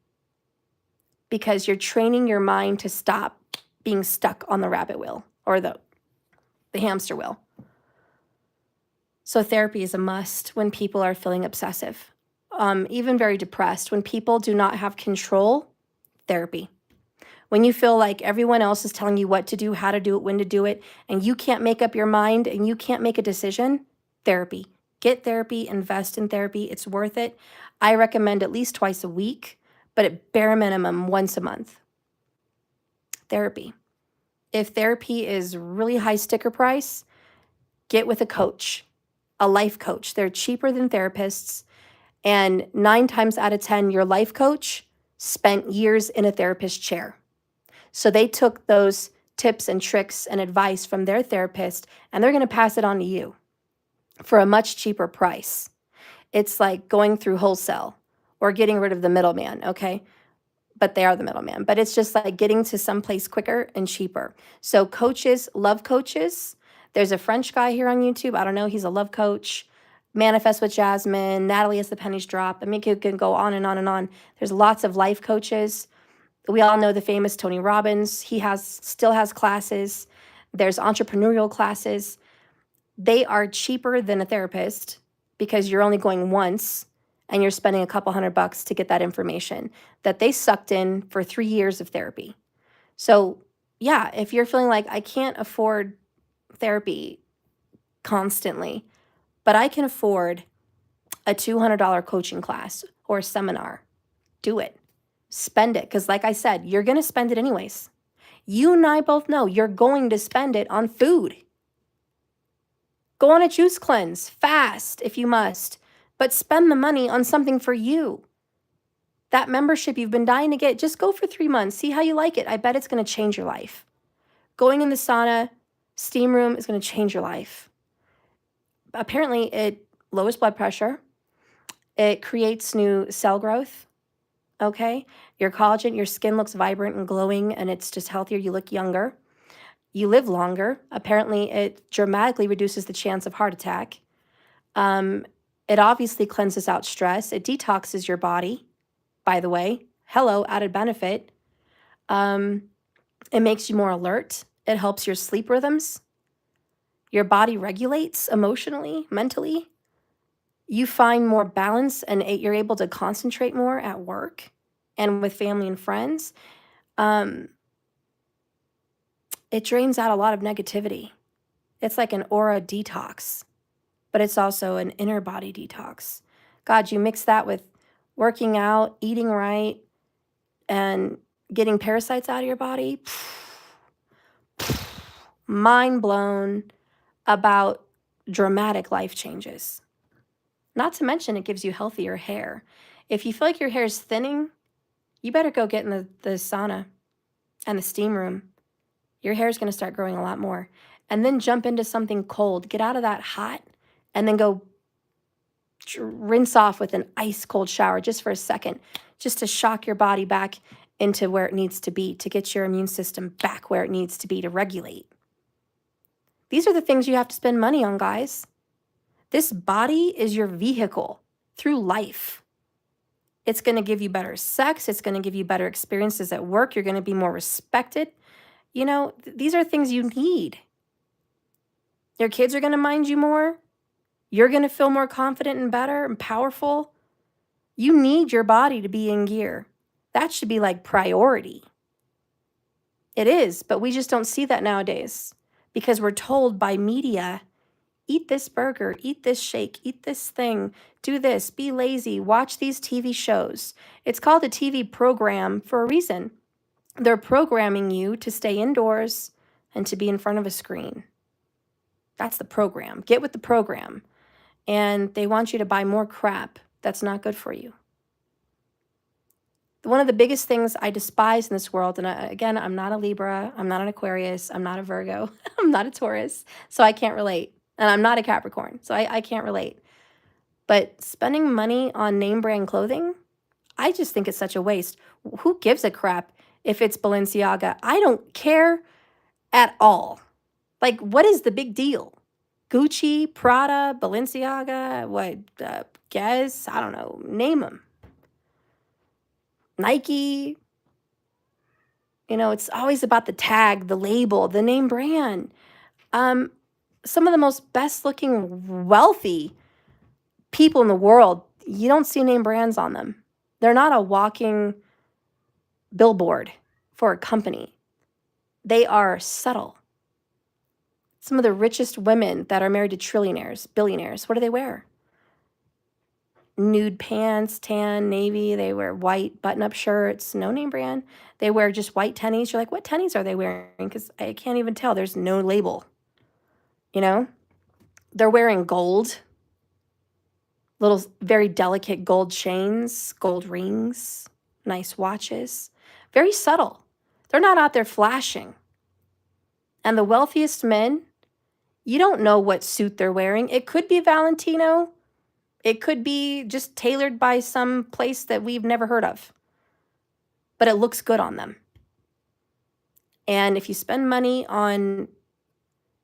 Because you're training your mind to stop being stuck on the rabbit wheel or the hamster wheel. So therapy is a must when people are feeling obsessive, even very depressed. When people do not have control, therapy. When you feel like everyone else is telling you what to do, how to do it, when to do it, and you can't make up your mind and you can't make a decision, therapy. Get therapy, invest in therapy. It's worth it. I recommend at least twice a week, but at bare minimum, once a month. Therapy. If therapy is really high sticker price, get with a coach, a life coach. They're cheaper than therapists. And 9 times out of 10, your life coach spent years in a therapist chair. So they took those tips and tricks and advice from their therapist, and they're going to pass it on to you for a much cheaper price. It's like going through wholesale or getting rid of the middleman, okay? But they are the middleman. But it's just like getting to someplace quicker and cheaper. So coaches, love coaches. There's a French guy here on YouTube. I don't know. He's a love coach. Manifest with Jasmine. Natalie has the pennies drop. I mean, you can go on and on and on. There's lots of life coaches. We all know the famous Tony Robbins. He still has classes. There's entrepreneurial classes. They are cheaper than a therapist because you're only going once and you're spending a couple $100 to get that information that they sucked in for 3 years of therapy. So yeah, if you're feeling like I can't afford therapy constantly, but I can afford a $200 coaching class or a seminar, do it. Spend it. Because like I said, you're going to spend it anyways. You and I both know you're going to spend it on food. Go on a juice cleanse, fast if you must, but spend the money on something for you. That membership you've been dying to get, just go for 3 months. See how you like it. I bet it's going to change your life. Going in the sauna, steam room is going to change your life. Apparently, it lowers blood pressure. It creates new cell growth. Okay? Your collagen, your skin looks vibrant and glowing, and it's just healthier. You look younger. You live longer. Apparently, it dramatically reduces the chance of heart attack. It obviously cleanses out stress. It detoxes your body, by the way. Hello, added benefit. It makes you more alert. It helps your sleep rhythms. Your body regulates emotionally, mentally. You find more balance and you're able to concentrate more at work and with family and friends. It drains out a lot of negativity. It's like an aura detox, but it's also an inner body detox. God, you mix that with working out, eating right, and getting parasites out of your body. Mind blown about dramatic life changes. Not to mention, it gives you healthier hair. If you feel like your hair is thinning, you better go get in the sauna and the steam room. Your hair is going to start growing a lot more. And then jump into something cold. Get out of that hot and then go rinse off with an ice cold shower just for a second, just to shock your body back into where it needs to be, to get your immune system back where it needs to be to regulate. These are the things you have to spend money on, guys. This body is your vehicle through life. It's going to give you better sex. It's going to give you better experiences at work. You're going to be more respected. You know, these are things you need. Your kids are going to mind you more. You're going to feel more confident and better and powerful. You need your body to be in gear. That should be like priority. It is, but we just don't see that nowadays because we're told by media, eat this burger, eat this shake, eat this thing, do this, be lazy, watch these TV shows. It's called a TV program for a reason. They're programming you to stay indoors and to be in front of a screen. That's the program. Get with the program. And they want you to buy more crap that's not good for you. One of the biggest things I despise in this world, and again, I'm not a Libra, I'm not an Aquarius, I'm not a Virgo, I'm not a Taurus, so I can't relate. And I'm not a Capricorn, so I can't relate. But spending money on name brand clothing, I just think it's such a waste. Who gives a crap if it's Balenciaga? I don't care at all. Like, what is the big deal? Gucci, Prada, Balenciaga, Guess, I don't know, name them. Nike, you know, it's always about the tag, the label, the name brand. Some of the most best looking, wealthy people in the world, you don't see name brands on them. They're not a walking billboard for a company. They are subtle. Some of the richest women that are married to trillionaires, billionaires, what do they wear? nude pants, tan, navy. They wear white button-up shirts, no name brand. They wear just white tennies. You're like, what tennies are they wearing? Because I can't even tell. There's no label, you know? They're wearing gold, little very delicate gold chains, gold rings, nice watches. Very subtle. They're not out there flashing. And the wealthiest men, you don't know what suit they're wearing. It could be Valentino. It could be just tailored by some place that we've never heard of. But it looks good on them. And if you spend money on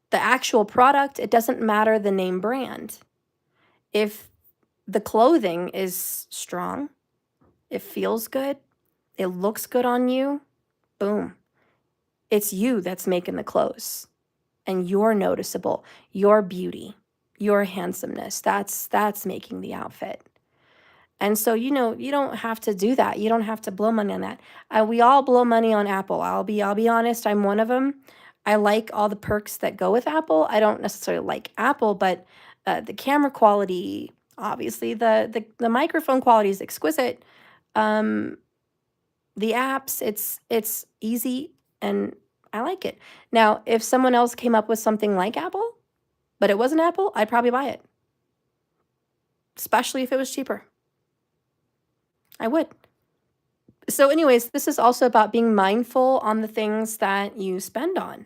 the actual product, it doesn't matter the name brand. If the clothing is strong, it feels good, it looks good on you, boom. It's you that's making the clothes. And you're noticeable, your beauty, your handsomeness, that's making the outfit. And so, you don't have to do that. You don't have to blow money on that. We all blow money on Apple. I'll be honest, I'm one of them. I like all the perks that go with Apple. I don't necessarily like Apple, but the camera quality, obviously, the microphone quality is exquisite. The apps, it's easy and I like it. Now, if someone else came up with something like Apple, but it wasn't Apple, I'd probably buy it, especially if it was cheaper. I would. So anyways, this is also about being mindful on the things that you spend on.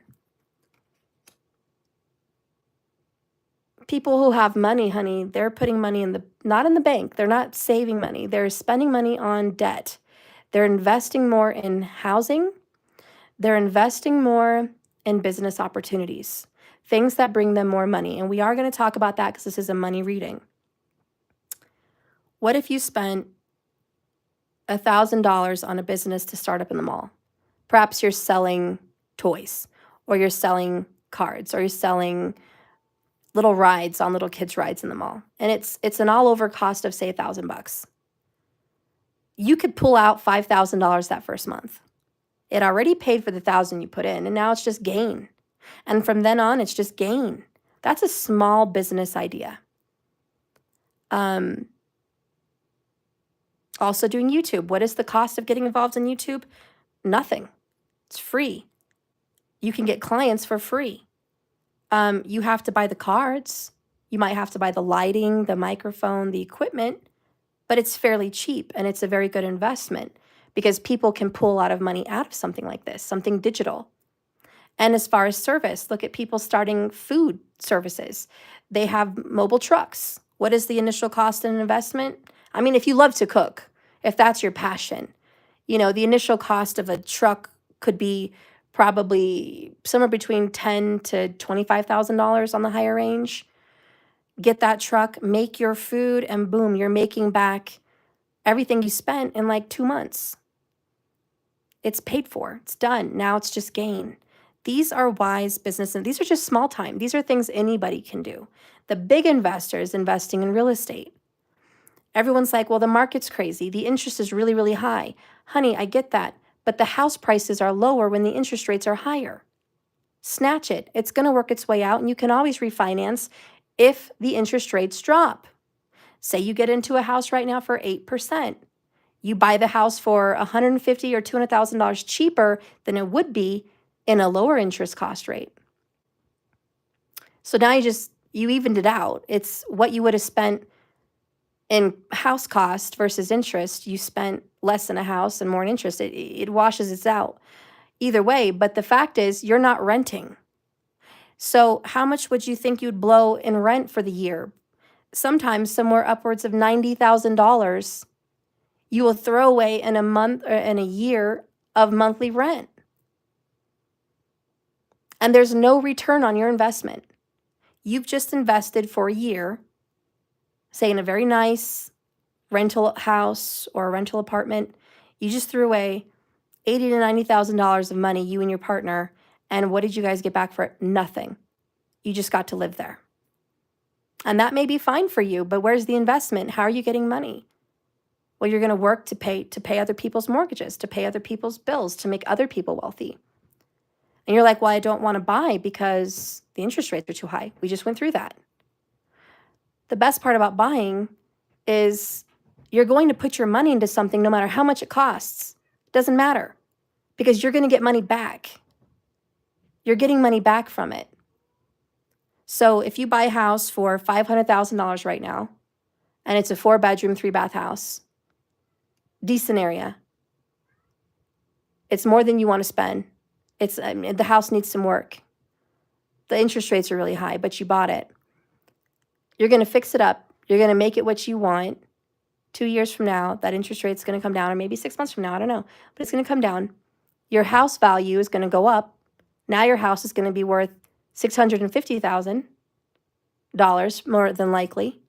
People who have money, honey, they're putting money not in the bank. They're not saving money. They're spending money on debt. They're investing more in housing. They're investing more in business opportunities, things that bring them more money. And we are going to talk about that because this is a money reading. What if you spent $1,000 on a business to start up in the mall? Perhaps you're selling toys, or you're selling cards, or you're selling little rides on little kids' rides in the mall. And it's an all-over cost of, say, $1,000. You could pull out $5,000 that first month. It already paid for the $1,000 you put in, and now it's just gain. And from then on, it's just gain. That's a small business idea. Also doing YouTube. What is the cost of getting involved in YouTube? Nothing. It's free. You can get clients for free. You have to buy the cards. You might have to buy the lighting, the microphone, the equipment, but it's fairly cheap and it's a very good investment because people can pull a lot of money out of something like this, something digital. And as far as service, look at people starting food services. They have mobile trucks. What is the initial cost and investment? I mean, if you love to cook, if that's your passion, the initial cost of a truck could be probably somewhere between $10,000 to $25,000 on the higher range. Get that truck, make your food, and boom, you're making back everything you spent in like 2 months. It's paid for. It's done. Now it's just gain. These are wise businesses. These are just small time. These are things anybody can do. The big investors investing in real estate. Everyone's like, well, the market's crazy. The interest is really, really high. Honey, I get that. But the house prices are lower when the interest rates are higher. Snatch it. It's going to work its way out, and you can always refinance if the interest rates drop. Say you get into a house right now for 8%. You buy the house for $150,000 or $200,000 cheaper than it would be in a lower interest cost rate. So now you evened it out. It's what you would have spent in house cost versus interest. You spent less in a house and more in interest. It washes it out either way. But the fact is, you're not renting. So how much would you think you'd blow in rent for the year? Sometimes somewhere upwards of $90,000 you will throw away in a month or in a year of monthly rent. And there's no return on your investment. You've just invested for a year, say in a very nice rental house or a rental apartment. You just threw away $80,000 to $90,000 of money, you and your partner. And what did you guys get back for it? Nothing. You just got to live there. And that may be fine for you, but where's the investment? How are you getting money? Well, you're going to work to pay other people's mortgages, to pay other people's bills, to make other people wealthy. And you're like, well, I don't want to buy because the interest rates are too high. We just went through that. The best part about buying is you're going to put your money into something no matter how much it costs. It doesn't matter because you're going to get money back. You're getting money back from it. So if you buy a house for $500,000 right now, and it's a 4-bedroom, 3-bath house, decent area, it's more than you want to spend. The house needs some work. The interest rates are really high, but you bought it. You're going to fix it up. You're going to make it what you want. 2 years from now, that interest rate's going to come down, or maybe 6 months from now, I don't know, but it's going to come down. Your house value is going to go up. Now your house is going to be worth $650,000, more than likely.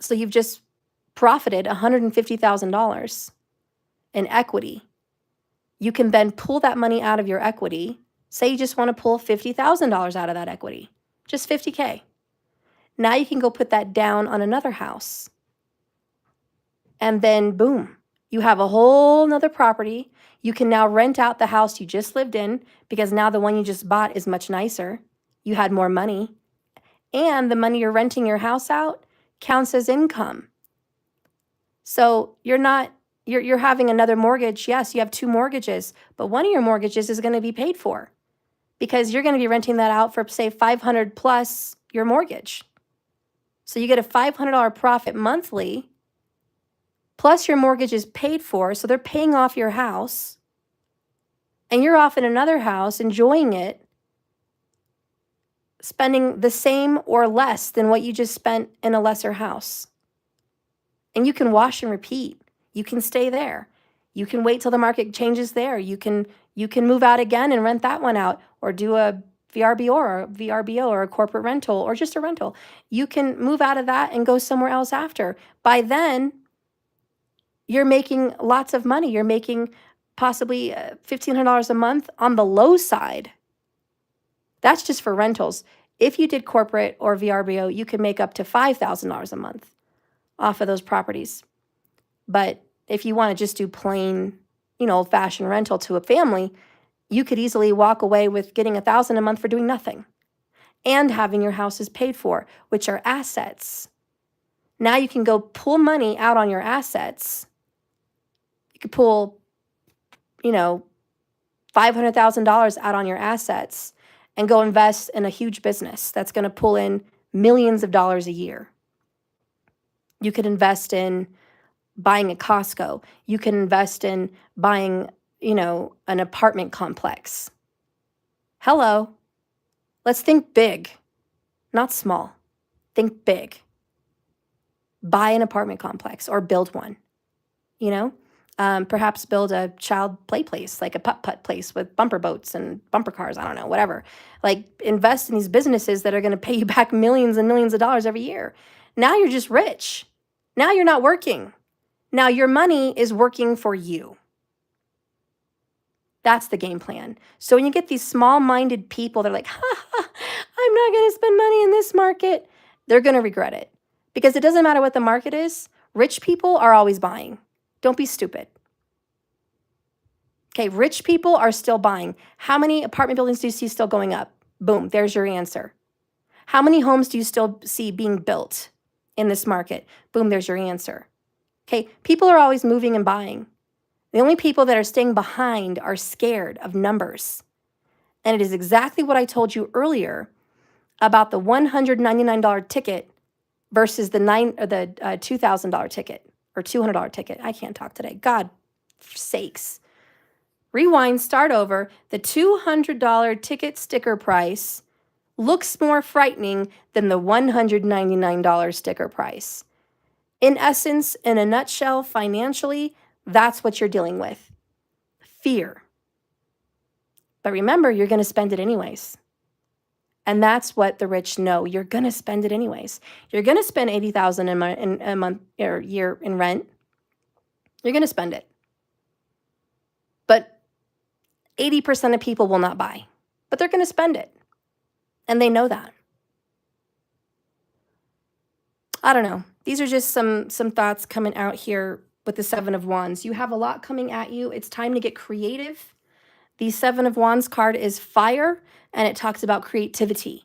So you've just profited $150,000 in equity. You can then pull that money out of your equity. Say you just want to pull $50,000 out of that equity, just $50K. Now you can go put that down on another house. And then boom, you have a whole nother property. You can now rent out the house you just lived in because now the one you just bought is much nicer. You had more money. And the money you're renting your house out counts as income. So you're having another mortgage. Yes, you have 2 mortgages, but one of your mortgages is going to be paid for because you're going to be renting that out for, say, $500 plus your mortgage. So you get a $500 profit monthly, plus your mortgage is paid for, so they're paying off your house, and you're off in another house enjoying it, spending the same or less than what you just spent in a lesser house. And you can wash and repeat. You can stay there. You can wait till the market changes there. You can move out again and rent that one out, or do a VRBO or a corporate rental, or just a rental. You can move out of that and go somewhere else after. By then, you're making lots of money. You're making possibly $1,500 a month on the low side. That's just for rentals. If you did corporate or VRBO, you could make up to $5,000 a month off of those properties. But if you want to just do plain, old-fashioned rental to a family, you could easily walk away with getting $1,000 a month for doing nothing and having your houses paid for, which are assets. Now you can go pull money out on your assets. You could pull, $500,000 out on your assets and go invest in a huge business that's going to pull in millions of dollars a year. You could invest in buying a Costco. You can invest in buying, an apartment complex. Hello. Let's think big, not small. Think big. Buy an apartment complex or build one, perhaps build a child play place, like a putt-putt place with bumper boats and bumper cars, I don't know, whatever. Like, invest in these businesses that are going to pay you back millions and millions of dollars every year. Now you're just rich. Now you're not working. Now your money is working for you. That's the game plan. So when you get these small-minded people that are like, I'm not going to spend money in this market, they're going to regret it. Because it doesn't matter what the market is. Rich people are always buying. Don't be stupid. Okay, rich people are still buying. How many apartment buildings do you see still going up? Boom, there's your answer. How many homes do you still see being built in this market? Boom, there's your answer. Okay, people are always moving and buying. The only people that are staying behind are scared of numbers. And it is exactly what I told you earlier about the $199 ticket versus the $2,000 ticket or $200 ticket. I can't talk today. God sakes. Rewind, start over. The $200 ticket sticker price looks more frightening than the $199 sticker price. In essence, in a nutshell, financially, that's what you're dealing with. Fear. But remember, you're going to spend it anyways. And that's what the rich know. You're going to spend it anyways. You're going to spend $80,000 in a month or year in rent. You're going to spend it. But 80% of people will not buy. But they're going to spend it. And they know that. I don't know. These are just some thoughts coming out here with the 7 of Wands. You have a lot coming at you. It's time to get creative. The 7 of Wands card is fire, and it talks about creativity.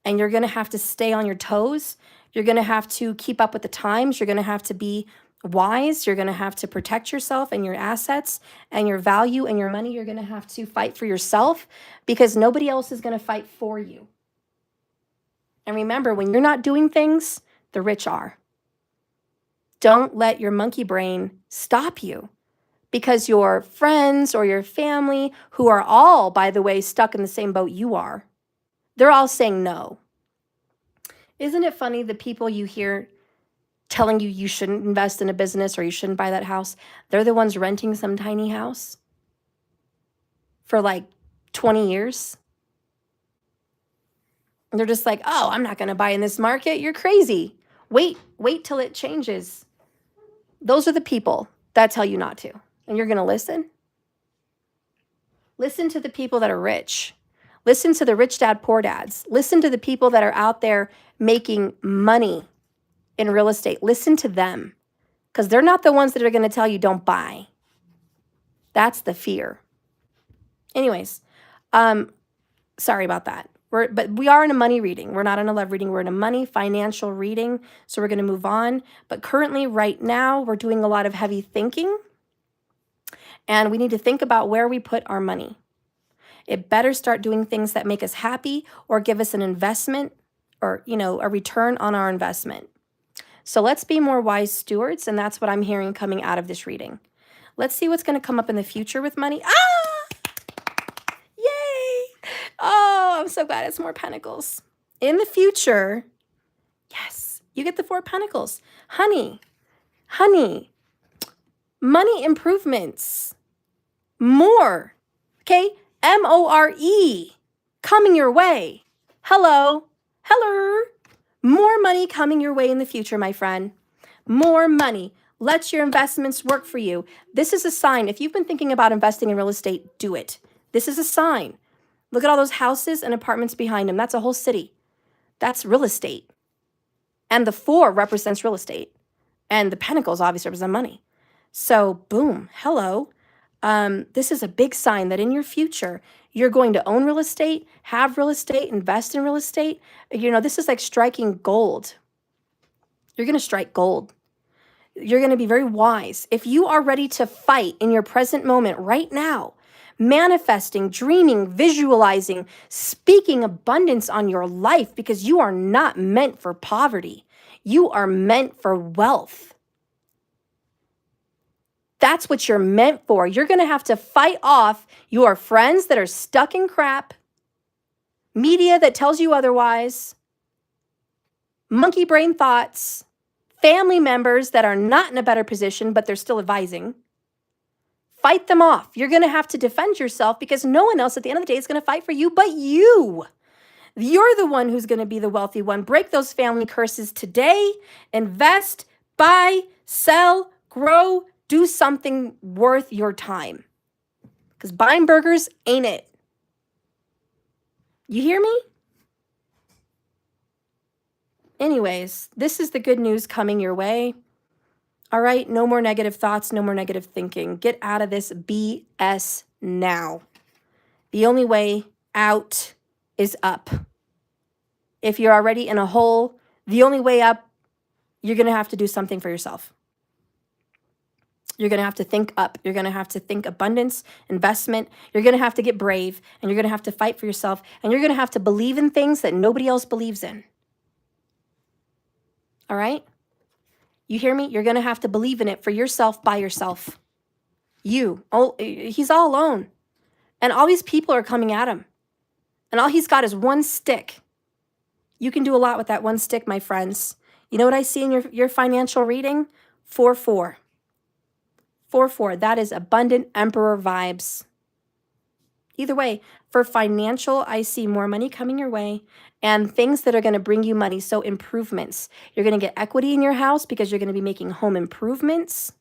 And you're going to have to stay on your toes You're going to have to keep up with the times. You're going to have to be wise. You're going to have to protect yourself and your assets and your value and your money. You're going to have to fight for yourself because nobody else is going to fight for you. And remember, when you're not doing things, the rich are. Don't let your monkey brain stop you because your friends or your family, who are all, by the way, stuck in the same boat you are, they're all saying no. Isn't it funny the people you hear telling you you shouldn't invest in a business or you shouldn't buy that house, they're the ones renting some tiny house for like 20 years? And they're just like, oh, I'm not going to buy in this market. You're crazy. Wait till it changes. Those are the people that tell you not to. And you're going to listen? Listen to the people that are rich. Listen to the rich dad, poor dads. Listen to the people that are out there making money in real estate. Listen to them because they're not the ones that are going to tell you don't buy. That's the fear. Anyways, sorry about that. But we are in a money reading. We're not in a love reading. We're in a money financial reading. So we're going to move on. But currently, right now, we're doing a lot of heavy thinking. And we need to think about where we put our money. It better start doing things that make us happy or give us an investment or, a return on our investment. So let's be more wise stewards. And that's what I'm hearing coming out of this reading. Let's see what's going to come up in the future with money. Yay! Oh, I'm so glad it's more pentacles. In the future, yes, you get the 4 pentacles. Honey, money improvements, more, okay? M-O-R-E, coming your way. Hello. More money coming your way in the future, my friend. More money. Let your investments work for you. This is a sign. If you've been thinking about investing in real estate, do it. This is a sign. Look at all those houses and apartments behind them. That's a whole city. That's real estate. And the 4 represents real estate. And the pentacles obviously represent money. So boom, hello. This is a big sign that in your future, you're going to own real estate, have real estate, invest in real estate. This is like striking gold. You're going to strike gold. You're going to be very wise. If you are ready to fight in your present moment right now, manifesting, dreaming, visualizing, speaking abundance on your life because you are not meant for poverty. You are meant for wealth. That's what you're meant for. You're going to have to fight off your friends that are stuck in crap, media that tells you otherwise, monkey brain thoughts, family members that are not in a better position, but they're still advising. Fight them off. You're going to have to defend yourself because no one else at the end of the day is going to fight for you but you. You're the one who's going to be the wealthy one. Break those family curses today. Invest, buy, sell, grow, do something worth your time. Because buying burgers ain't it. You hear me? Anyways, this is the good news coming your way. All right, no more negative thoughts, no more negative thinking. Get out of this BS now. The only way out is up. If you're already in a hole, the only way up, you're going to have to do something for yourself. You're going to have to think up. You're going to have to think abundance, investment. You're going to have to get brave, and you're going to have to fight for yourself, and you're going to have to believe in things that nobody else believes in. All right? You hear me? You're going to have to believe in it for yourself, by yourself. You. Oh, he's all alone. And all these people are coming at him. And all he's got is one stick. You can do a lot with that one stick, my friends. You know what I see in your financial reading? 4-4. 4-4. That is abundant emperor vibes. Either way, for financial, I see more money coming your way and things that are going to bring you money. So improvements. You're going to get equity in your house because you're going to be making home improvements.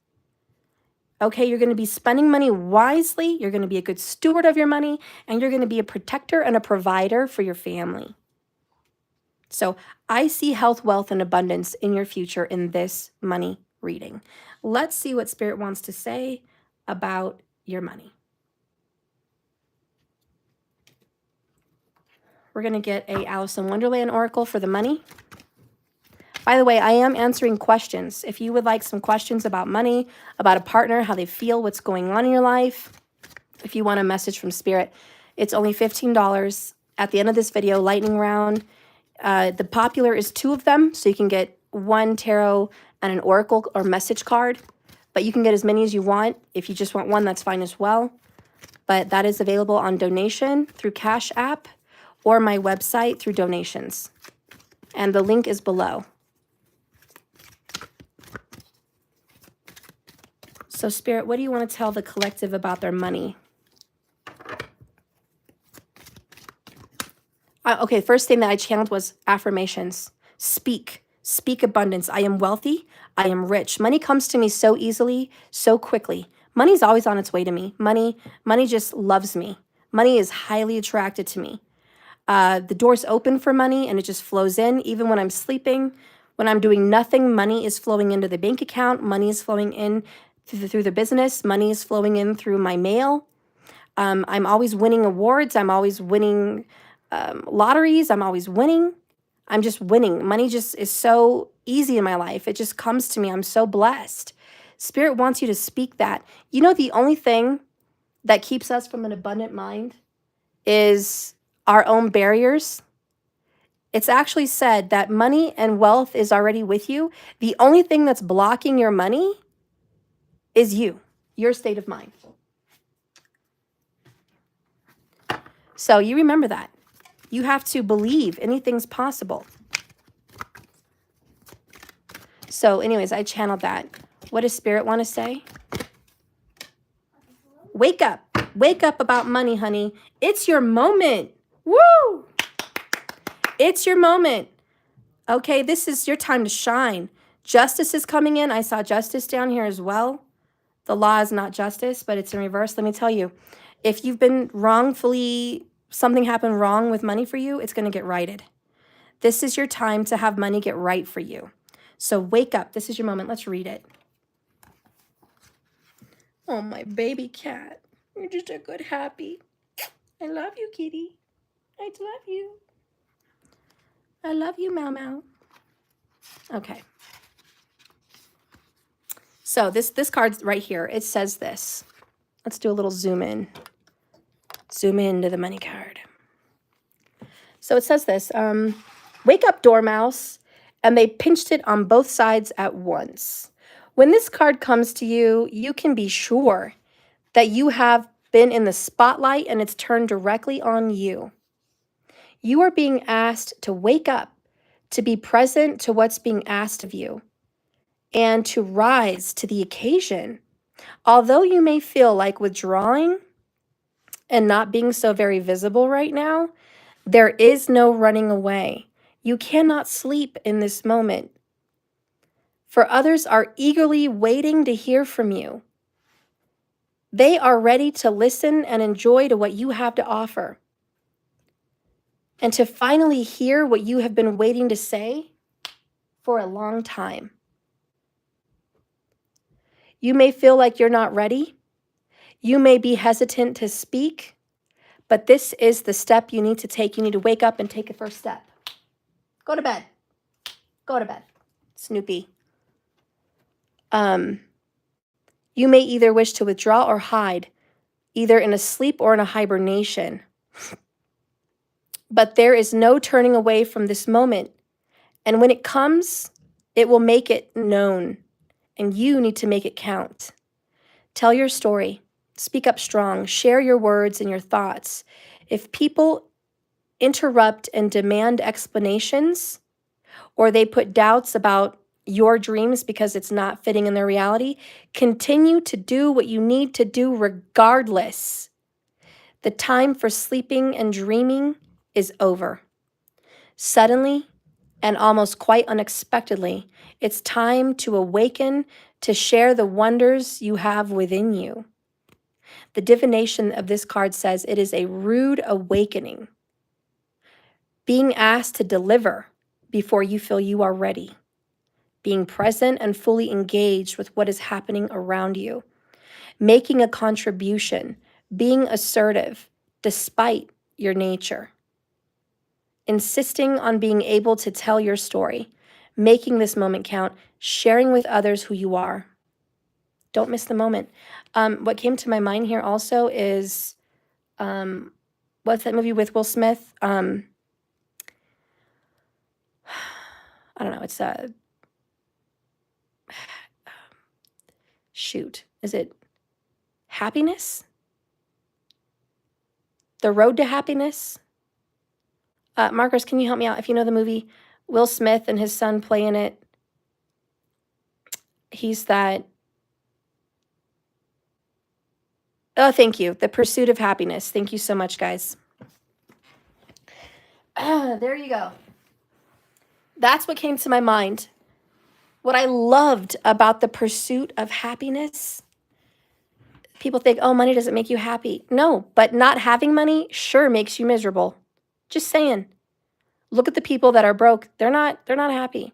Okay, you're going to be spending money wisely. You're going to be a good steward of your money, and you're going to be a protector and a provider for your family. So I see health, wealth, and abundance in your future in this money reading. Let's see what Spirit wants to say about your money. We're going to get a Alice in Wonderland oracle for the money. By the way, I am answering questions. If you would like some questions about money, about a partner, how they feel, what's going on in your life, if you want a message from Spirit, it's only $15. At the end of this video, lightning round. The popular is 2 of them, so you can get 1 tarot and an oracle or message card. But you can get as many as you want. If you just want 1, that's fine as well. But that is available on donation through Cash App or my website through donations. And the link is below. So Spirit, what do you want to tell the collective about their money? Okay, first thing that I channeled was affirmations. Speak. Speak abundance. I am wealthy. I am rich. Money comes to me so easily, so quickly. Money's always on its way to me. Money just loves me. Money is highly attracted to me. The door's open for money and it just flows in. Even when I'm sleeping, when I'm doing nothing, money is flowing into the bank account. Money is flowing in through the business. Money is flowing in through my mail. I'm always winning awards. I'm always winning lotteries. I'm always winning. I'm just winning. Money just is so easy in my life. It just comes to me. I'm so blessed. Spirit wants you to speak that. You know, the only thing that keeps us from an abundant mind is our own barriers. It's actually said that money and wealth is already with you. The only thing that's blocking your money is you, your state of mind. So you remember that. You have to believe anything's possible. So anyways, I channeled that. What does Spirit want to say? Wake up. Wake up about money, honey. It's your moment. Woo! It's your moment. Okay, this is your time to shine. Justice is coming in. I saw justice down here as well. The law is not justice, but it's in reverse. Let me tell you, if you've been wrongfully, something happened wrong with money for you, it's going to get righted. This is your time to have money get right for you. So wake up. This is your moment. Let's read it. Oh, my baby cat. You're just a good happy. I love you, kitty. I love you. I love you, Mau Mau. Okay. So this card's right here. It says this. Let's do a little zoom in. Zoom into the money card. So it says this. Wake up, Dormouse. And they pinched it on both sides at once. When this card comes to you, you can be sure that you have been in the spotlight and it's turned directly on you. You are being asked to wake up, to be present to what's being asked of you, and to rise to the occasion. Although you may feel like withdrawing and not being so very visible right now, there is no running away. You cannot sleep in this moment. For others are eagerly waiting to hear from you. They are ready to listen and enjoy to what you have to offer, and to finally hear what you have been waiting to say for a long time. You may feel like you're not ready. You may be hesitant to speak, but this is the step you need to take. You need to wake up and take a first step. Go to bed. Go to bed, Snoopy. You may either wish to withdraw or hide, either in a sleep or in a hibernation. But there is no turning away from this moment. And when it comes, it will make it known. And you need to make it count. Tell your story. Speak up strong. Share your words and your thoughts. If people interrupt and demand explanations, or they put doubts about your dreams because it's not fitting in their reality, continue to do what you need to do regardless. The time for sleeping and dreaming is over. Suddenly, and almost quite unexpectedly, it's time to awaken, to share the wonders you have within you. The divination of this card says it is a rude awakening, being asked to deliver before you feel you are ready, being present and fully engaged with what is happening around you, making a contribution, being assertive despite your nature, insisting on being able to tell your story, making this moment count, sharing with others who you are. Don't miss the moment. What came to my mind here also is, what's that movie with Will Smith? I don't know. It's shoot. Is it Happiness? The Road to Happiness? Marcus, can you help me out? If you know the movie, Will Smith and his son play in it. He's that. Oh, thank you. The Pursuit of Happiness. Thank you so much, guys. There you go. That's what came to my mind. What I loved about the pursuit of happiness. People think, oh, money doesn't make you happy. No, but not having money sure makes you miserable. Just saying. Look at the people that are broke. They're not happy.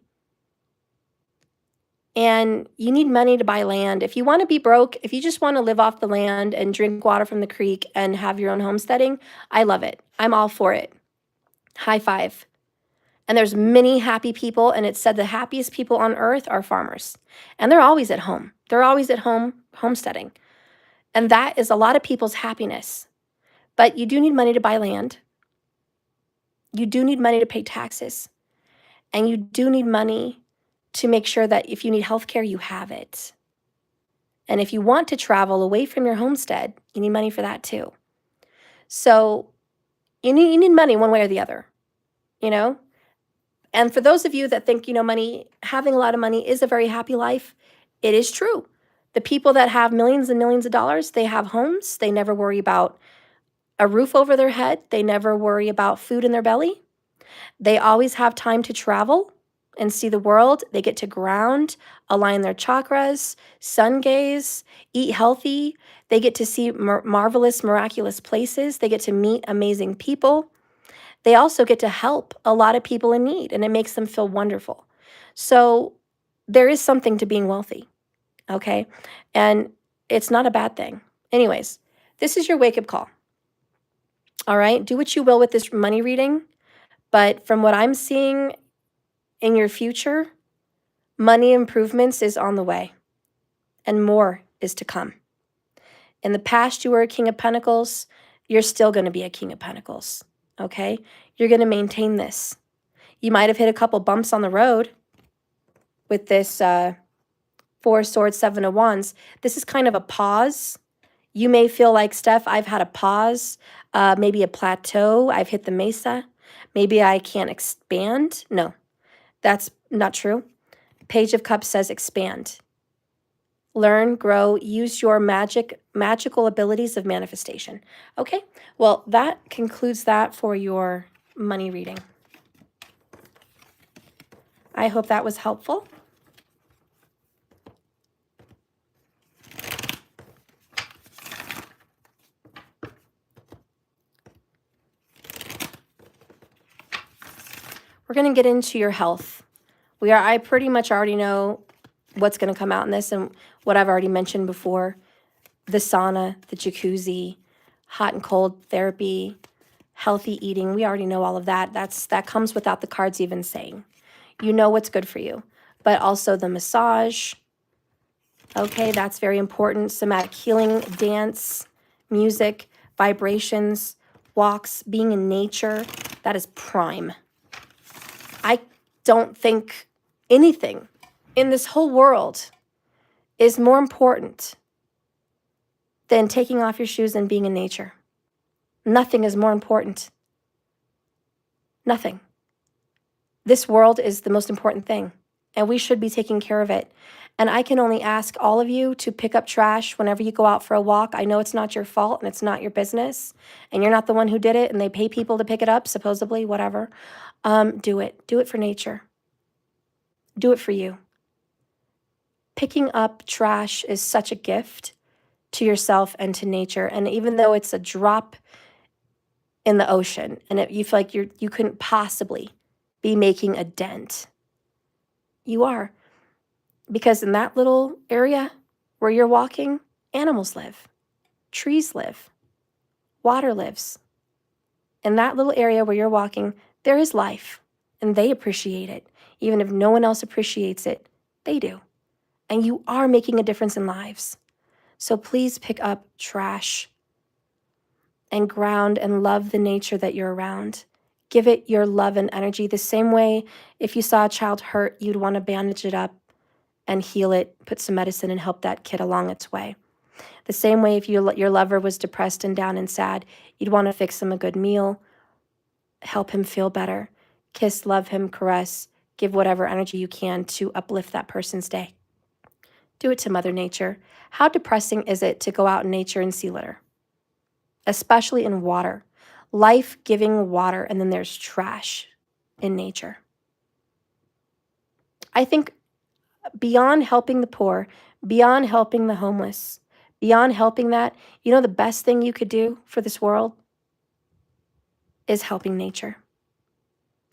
And you need money to buy land. If you want to be broke, if you just want to live off the land and drink water from the creek and have your own homesteading, I love it. I'm all for it. High five. And there's many happy people, and it's said the happiest people on earth are farmers. And they're always at home. They're always at home homesteading. And that is a lot of people's happiness. But you do need money to buy land. You do need money to pay taxes. And you do need money to make sure that if you need health care, you have it. And if you want to travel away from your homestead, you need money for that too. So you need money one way or the other, you know? And for those of you that think, money, having a lot of money is a very happy life, it is true. The people that have millions and millions of dollars, they have homes. They never worry about a roof over their head. They never worry about food in their belly. They always have time to travel and see the world. They get to ground, align their chakras, sun gaze, eat healthy. They get to see marvelous, miraculous places. They get to meet amazing people. They also get to help a lot of people in need, and it makes them feel wonderful. So there is something to being wealthy, okay? And it's not a bad thing. Anyways, this is your wake-up call, all right? Do what you will with this money reading, but from what I'm seeing in your future, money improvements is on the way, and more is to come. In the past, you were a King of Pentacles. You're still going to be a King of Pentacles. Okay? You're going to maintain this. You might have hit a couple bumps on the road with this 4 of Swords, 7 of Wands. This is kind of a pause. You may feel like, Steph, I've had a pause, maybe a plateau. I've hit the mesa. Maybe I can't expand. No, that's not true. Page of Cups says expand. Learn, grow, use your magical abilities of manifestation. Okay, well, that concludes that for your money reading. I hope that was helpful. We're going to get into your health. I pretty much already know what's going to come out in this and what I've already mentioned before. The sauna, the jacuzzi, hot and cold therapy, healthy eating. We already know all of that. That comes without the cards even saying. You know what's good for you. But also the massage. Okay, that's very important. Somatic healing, dance, music, vibrations, walks, being in nature. That is prime. I don't think anything in this whole world is more important than taking off your shoes and being in nature. Nothing is more important. Nothing. This world is the most important thing, and we should be taking care of it. And I can only ask all of you to pick up trash whenever you go out for a walk. I know it's not your fault and it's not your business, and you're not the one who did it, and they pay people to pick it up, supposedly, whatever. Do it. Do it for nature. Do it for you. Picking up trash is such a gift to yourself and to nature. And even though it's a drop in the ocean and you feel like you couldn't possibly be making a dent, you are. Because in that little area where you're walking, animals live, trees live, water lives. In that little area where you're walking, there is life, and they appreciate it. Even if no one else appreciates it, they do. And you are making a difference in lives. So please pick up trash and ground and love the nature that you're around. Give it your love and energy. The same way if you saw a child hurt, you'd want to bandage it up and heal it, put some medicine and help that kid along its way. The same way if your lover was depressed and down and sad, you'd want to fix him a good meal, help him feel better, kiss, love him, caress, give whatever energy you can to uplift that person's day. Do it to Mother Nature. How depressing is it to go out in nature and see litter? Especially in water, life-giving water, and then there's trash in nature. I think beyond helping the poor, beyond helping the homeless, beyond helping that, you know the best thing you could do for this world is helping nature.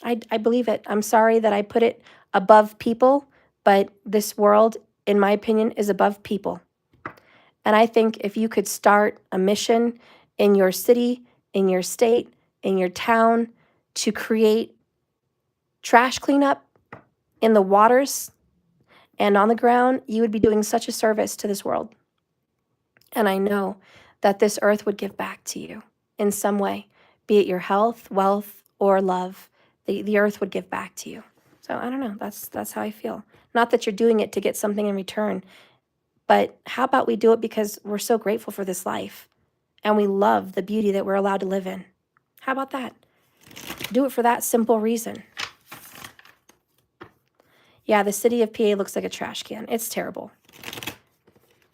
I believe it. I'm sorry that I put it above people, but this world, in my opinion, is above people. And I think if you could start a mission in your city, in your state, in your town to create trash cleanup in the waters and on the ground, you would be doing such a service to this world. And I know that this earth would give back to you in some way, be it your health, wealth, or love. The earth would give back to you. So I don't know. That's how I feel. Not that you're doing it to get something in return, but how about we do it because we're so grateful for this life and we love the beauty that we're allowed to live in. How about that? Do it for that simple reason. Yeah, the city of PA looks like a trash can. It's terrible.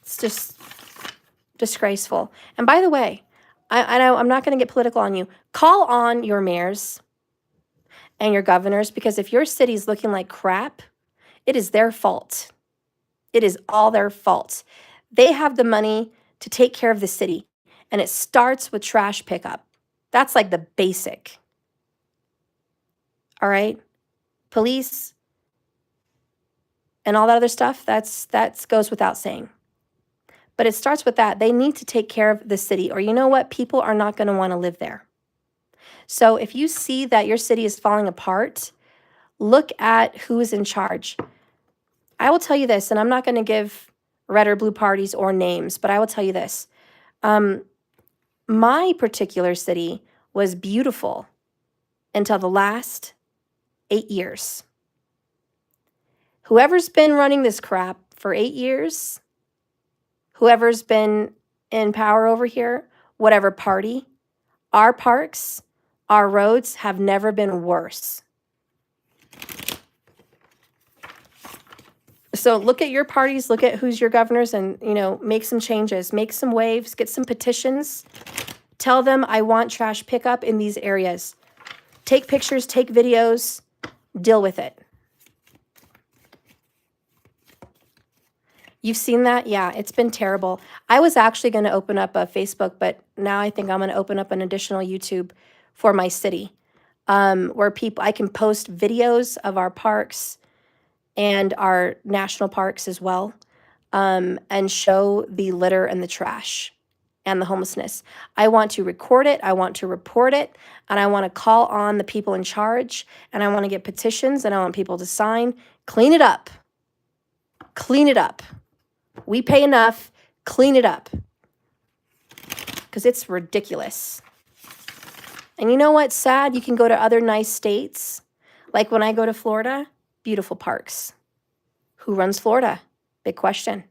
It's just disgraceful. And by the way, I know I'm not going to get political on you. Call on your mayors and your governors, because if your city's looking like crap, it is their fault. It is all their fault. They have the money to take care of the city, and it starts with trash pickup. That's like the basic. All right? Police and all that other stuff, that goes without saying. But it starts with that. They need to take care of the city, or you know what? People are not going to want to live there. So if you see that your city is falling apart, look at who is in charge. I will tell you this, and I'm not going to give red or blue parties or names, but I will tell you this. My particular city was beautiful until the last 8 years. Whoever's been running this crap for 8 years, whoever's been in power over here, whatever party, our parks, our roads have never been worse. So look at your parties, look at who's your governors, and, make some changes, make some waves, get some petitions. Tell them I want trash pickup in these areas. Take pictures, take videos, deal with it. You've seen that? Yeah, it's been terrible. I was actually going to open up a Facebook, but now I think I'm going to open up an additional YouTube for my city, where I can post videos of our parks and our national parks as well, and show the litter and the trash and the homelessness. I want to record it, I want to report it, and I want to call on the people in charge, and I want to get petitions, and I want people to sign. Clean it up. Clean it up. We pay enough. Clean it up. Because it's ridiculous. And you know what's sad? You can go to other nice states. Like when I go to Florida, beautiful parks. Who runs Florida? Big question.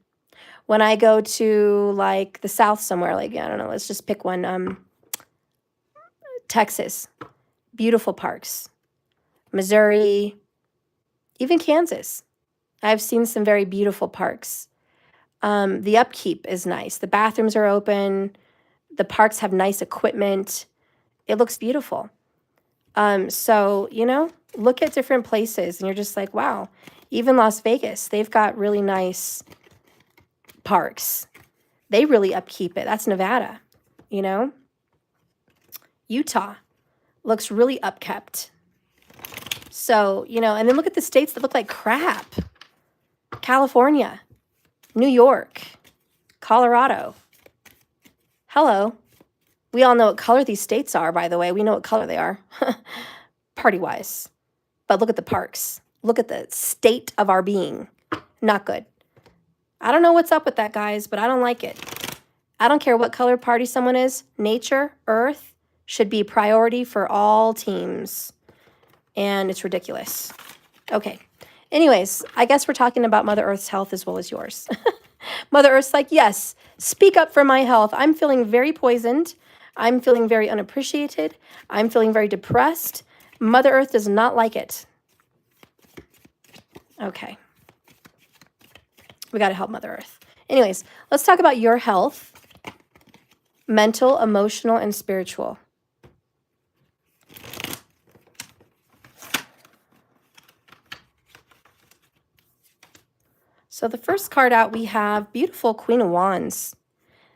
When I go to like the South somewhere, like, I don't know, let's just pick one. Texas, beautiful parks. Missouri, even Kansas. I've seen some very beautiful parks. The upkeep is nice. The bathrooms are open. The parks have nice equipment. It looks beautiful. So, look at different places and you're just like, wow. Even Las Vegas, they've got really nice parks. They really upkeep it. That's Nevada, Utah looks really upkept. So, and then look at the states that look like crap. California, New York, Colorado. Hello. We all know what color these states are, by the way. We know what color they are, party-wise. But look at the parks. look at the state of our being. Not good. I don't know what's up with that, guys, but I don't like it. I don't care what color party someone is. Nature, earth, should be priority for all teams. And it's ridiculous. Okay. Anyways, I guess we're talking about Mother Earth's health as well as yours. Mother Earth's like, yes, speak up for my health. I'm feeling very poisoned. I'm feeling very unappreciated. I'm feeling very depressed. Mother Earth does not like it. Okay. We got to help Mother Earth. Anyways, let's talk about your health. Mental, emotional, and spiritual. So the first card out, we have beautiful Queen of Wands.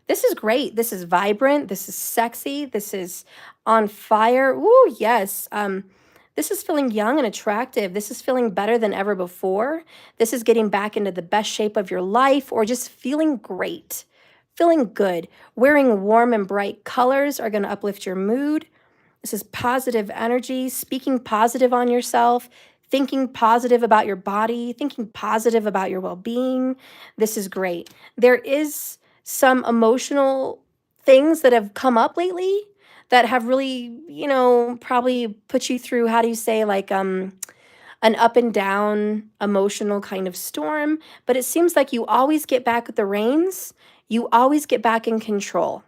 This is great. This is vibrant. This is sexy. This is on fire. Ooh, yes. This is feeling young and attractive. This is feeling better than ever before. This is getting back into the best shape of your life or just feeling great, feeling good. Wearing warm and bright colors are going to uplift your mood. This is positive energy, speaking positive on yourself, thinking positive about your body, thinking positive about your well-being. This is great. There is some emotional things that have come up lately that have really, probably put you through, how do you say, like an up and down emotional kind of storm. But it seems like you always get back at the reins. You always get back in control.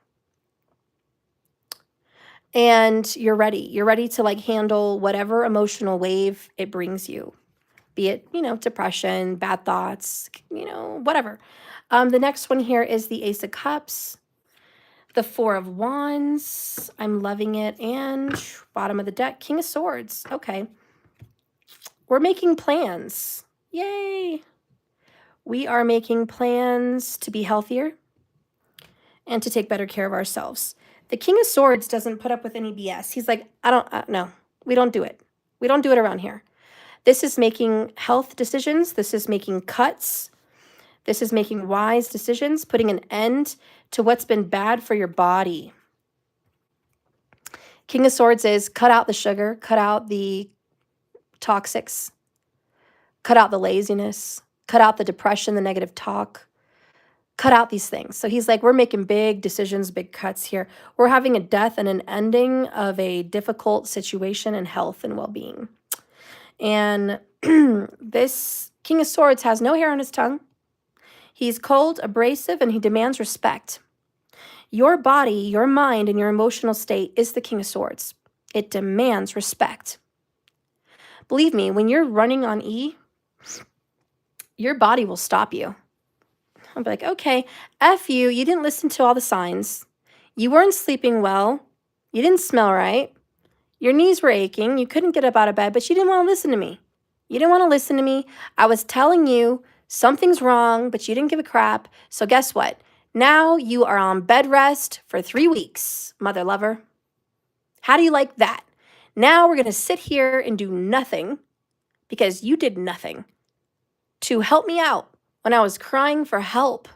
And you're ready. You're ready to like handle whatever emotional wave it brings you, be it, depression, bad thoughts, whatever. The next one here is the Ace of Cups, the Four of Wands. I'm loving it. And bottom of the deck, King of Swords. Okay. We're making plans. Yay. We are making plans to be healthier and to take better care of ourselves. The King of Swords doesn't put up with any BS. He's like, no, we don't do it. We don't do it around here. This is making health decisions. This is making cuts. This is making wise decisions, putting an end to what's been bad for your body. King of Swords is cut out the sugar, cut out the toxics, cut out the laziness, cut out the depression, the negative talk. Cut out these things. So he's like, we're making big decisions, big cuts here. We're having a death and an ending of a difficult situation in health and well-being. And this King of Swords has no hair on his tongue. He's cold, abrasive, and he demands respect. Your body, your mind, and your emotional state is the King of Swords. It demands respect. Believe me, when you're running on E, your body will stop you. I'll be like, okay, F you, you didn't listen to all the signs. You weren't sleeping well. You didn't smell right. Your knees were aching. You couldn't get up out of bed, but you didn't want to listen to me. You didn't want to listen to me. I was telling you something's wrong, but you didn't give a crap. So guess what? Now you are on bed rest for 3 weeks, mother lover. How do you like that? Now we're going to sit here and do nothing because you did nothing to help me out when I was crying for help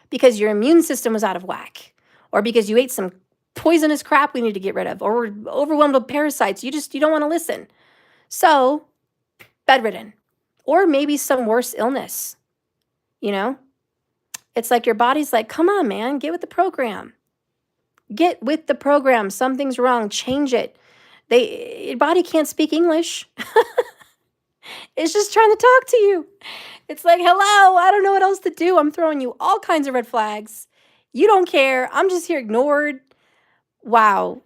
because your immune system was out of whack or because you ate some poisonous crap we need to get rid of or were overwhelmed with parasites. You don't want to listen. So bedridden or maybe some worse illness, It's like your body's like, come on, man, get with the program. Get with the program. Something's wrong. Change it. Your body can't speak English. It's just trying to talk to you. It's like, hello, I don't know what else to do. I'm throwing you all kinds of red flags. You don't care. I'm just here ignored. Wow.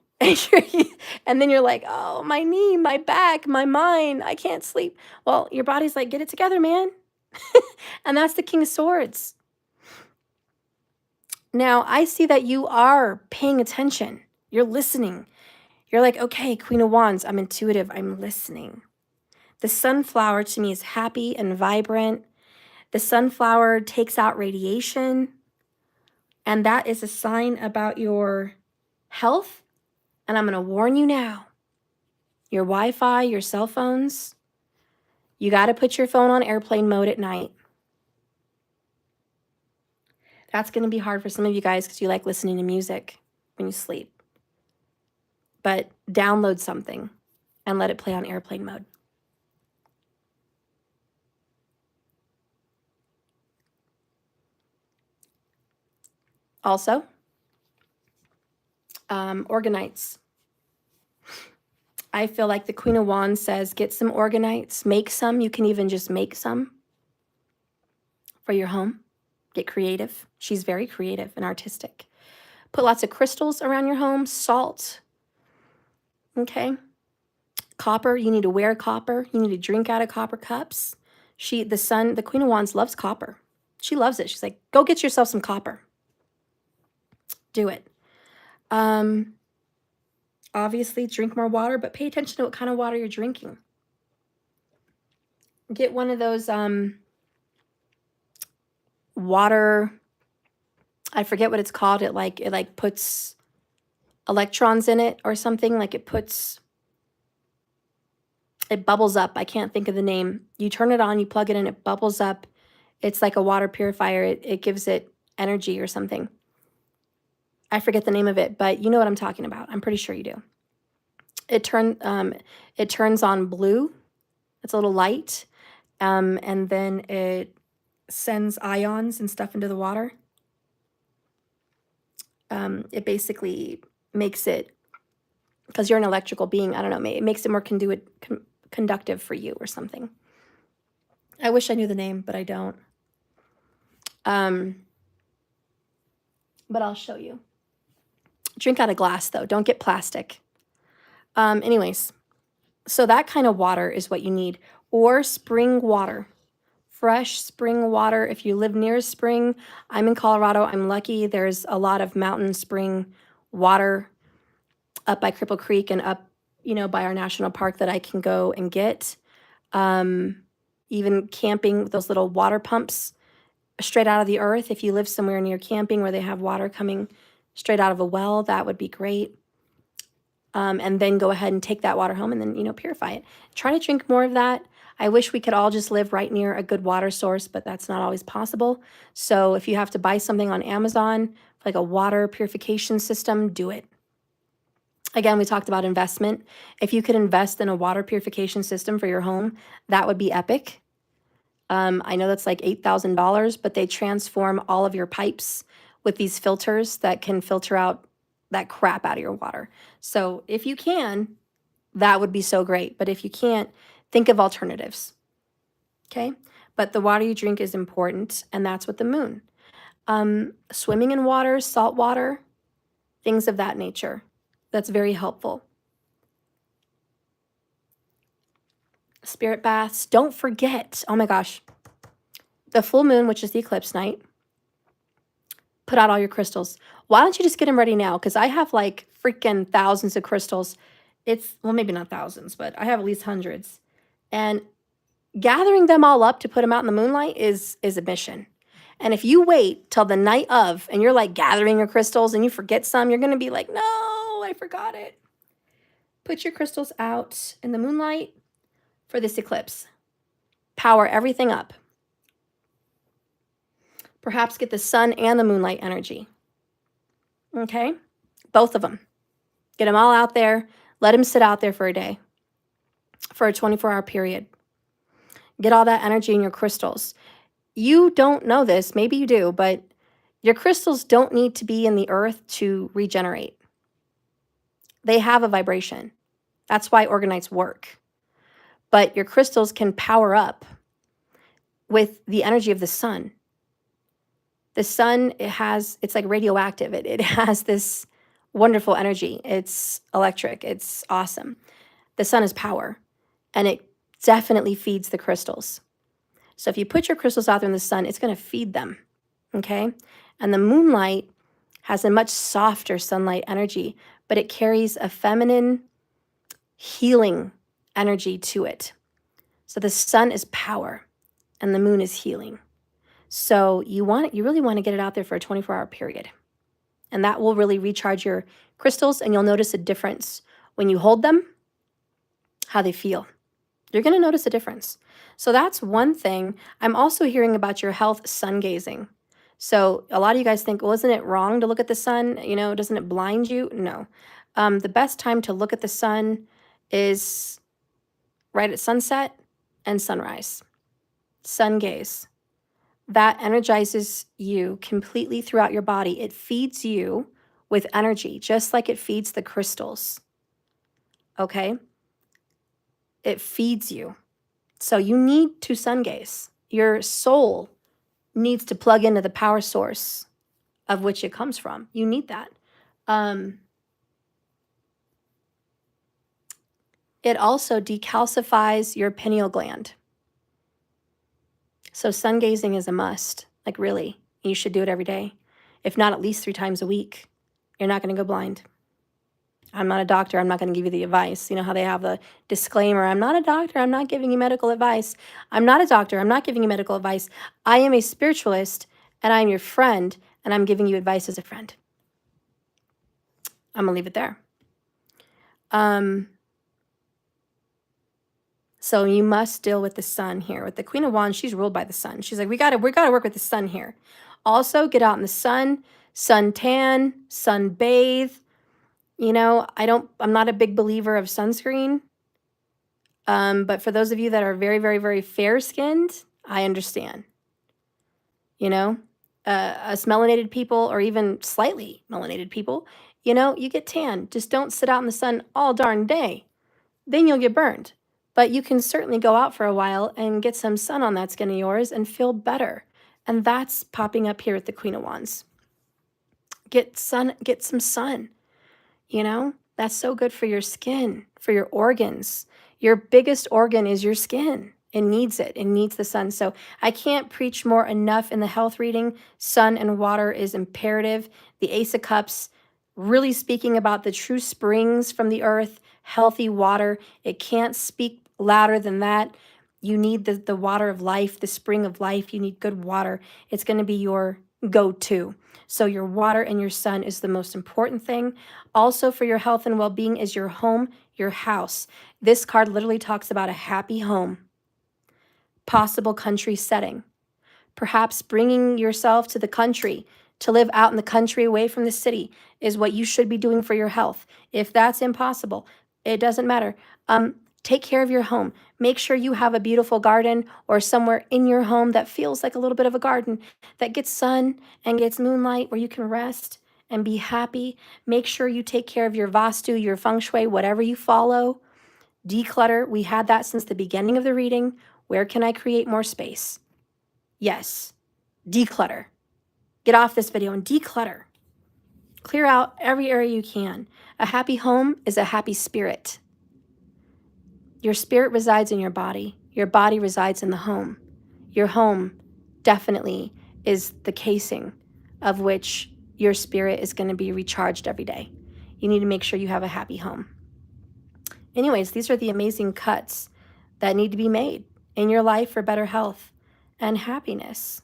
And then you're like, oh, my knee, my back, my mind, I can't sleep. Well, your body's like, get it together, man. And that's the King of Swords. Now, I see that you are paying attention. You're listening. You're like, okay, Queen of Wands, I'm intuitive. I'm listening. The sunflower to me is happy and vibrant. The sunflower takes out radiation. And that is a sign about your health. And I'm going to warn you now. Your Wi-Fi, your cell phones, you got to put your phone on airplane mode at night. That's going to be hard for some of you guys because you like listening to music when you sleep. But download something and let it play on airplane mode. Also, organites. I feel like the Queen of Wands says get some organites, make some. You can even just make some for your home. Get creative. She's very creative and artistic. Put lots of crystals around your home, salt. Okay. Copper, you need to wear copper. You need to drink out of copper cups. The Queen of Wands loves copper. She loves it. She's like, go get yourself some copper. Do it. Obviously, drink more water, but pay attention to what kind of water you're drinking. Get one of those water, I forget what it's called. It puts electrons in it or something. Like it bubbles up. I can't think of the name. You turn it on, you plug it in, it bubbles up. It's like a water purifier. It gives it energy or something. I forget the name of it, but you know what I'm talking about. I'm pretty sure you do. It turns on blue. It's a little light. And then it sends ions and stuff into the water. It basically makes it, because you're an electrical being, I don't know, it makes it more conductive for you or something. I wish I knew the name, but I don't. But I'll show you. Drink out of glass, though. Don't get plastic. Anyways, so that kind of water is what you need. Or spring water. Fresh spring water. If you live near a spring, I'm in Colorado. I'm lucky. There's a lot of mountain spring water up by Cripple Creek and up, by our national park that I can go and get. Even camping, those little water pumps straight out of the earth. If you live somewhere near camping where they have water coming straight out of a well, that would be great. And then go ahead and take that water home and then, purify it. Try to drink more of that. I wish we could all just live right near a good water source, but that's not always possible. So if you have to buy something on Amazon, like a water purification system, do it. Again, we talked about investment. If you could invest in a water purification system for your home, that would be epic. I know that's like $8,000, but they transform all of your pipes with these filters that can filter out that crap out of your water. So if you can, that would be so great. But if you can't, think of alternatives. Okay? But the water you drink is important, and that's with the moon. Swimming in water, salt water, things of that nature. That's very helpful. Spirit baths. Don't forget, oh my gosh, the full moon, which is the eclipse night. Put out all your crystals. Why don't you just get them ready now? Because I have like freaking thousands of crystals. Well, maybe not thousands, but I have at least hundreds. And gathering them all up to put them out in the moonlight is a mission. And if you wait till the night of and you're like gathering your crystals and you forget some, you're going to be like, no, I forgot it. Put your crystals out in the moonlight for this eclipse. Power everything up. Perhaps get the sun and the moonlight energy. Okay? Both of them. Get them all out there. Let them sit out there for a day, for a 24-hour period. Get all that energy in your crystals. You don't know this, maybe you do, but your crystals don't need to be in the earth to regenerate. They have a vibration. That's why organites work. But your crystals can power up with the energy of the sun. The sun, it's like radioactive. It has this wonderful energy. It's electric. It's awesome. The sun is power, and it definitely feeds the crystals. So if you put your crystals out there in the sun, it's going to feed them, okay? And the moonlight has a much softer sunlight energy, but it carries a feminine healing energy to it. So the sun is power, and the moon is healing. So you really want to get it out there for a 24-hour period. And that will really recharge your crystals, and you'll notice a difference when you hold them, how they feel. You're going to notice a difference. So that's one thing. I'm also hearing about your health sun gazing. So a lot of you guys think, well, isn't it wrong to look at the sun? Doesn't it blind you? No. The best time to look at the sun is right at sunset and sunrise. Sun gaze. that energizes you completely throughout your body. It feeds you with energy, just like it feeds the crystals. Okay? It feeds you. So you need to sun gaze. Your soul needs to plug into the power source of which it comes from. You need that. It also decalcifies your pineal gland. So sun gazing is a must. Like, really, you should do it every day. If not, at least 3 times a week. You're not going to go blind. I'm not a doctor. I'm not going to give you the advice. You know how they have the disclaimer, I'm not a doctor. I'm not giving you medical advice. I'm not a doctor. I'm not giving you medical advice. I am a spiritualist, and I'm your friend, and I'm giving you advice as a friend. I'm going to leave it there. So you must deal with the sun here. With the Queen of Wands, she's ruled by the sun. She's like, we gotta work with the sun here. Also, get out in the sun, suntan, sunbathe. You know, I'm not a big believer of sunscreen. But for those of you that are very, very, very fair-skinned, I understand. You know, us melanated people, or even slightly melanated people, you know, you get tan. Just don't sit out in the sun all darn day. Then you'll get burned. But you can certainly go out for a while and get some sun on that skin of yours and feel better. And that's popping up here with the Queen of Wands. Get some sun, you know? That's so good for your skin, for your organs. Your biggest organ is your skin. It needs it. It needs the sun. So I can't preach more enough in the health reading. Sun and water is imperative. The Ace of Cups, really speaking about the true springs from the earth, healthy water. It can't speak louder than that. You need the water of life, the spring of life. You need good water. It's going to be your go-to. So your water and your sun is the most important thing. Also for your health and well-being is your home, your house. This card literally talks about a happy home, possible country setting. Perhaps bringing yourself to the country, to live out in the country away from the city is what you should be doing for your health. If that's impossible, it doesn't matter. Take care of your home. Make sure you have a beautiful garden or somewhere in your home that feels like a little bit of a garden, that gets sun and gets moonlight, where you can rest and be happy. Make sure you take care of your Vastu, your Feng Shui, whatever you follow. Declutter. We had that since the beginning of the reading. Where can I create more space? Yes, declutter. Get off this video and declutter. Clear out every area you can. A happy home is a happy spirit. Your spirit resides in your body. Your body resides in the home. Your home definitely is the casing of which your spirit is going to be recharged every day. You need to make sure you have a happy home. Anyways, these are the amazing cuts that need to be made in your life for better health and happiness.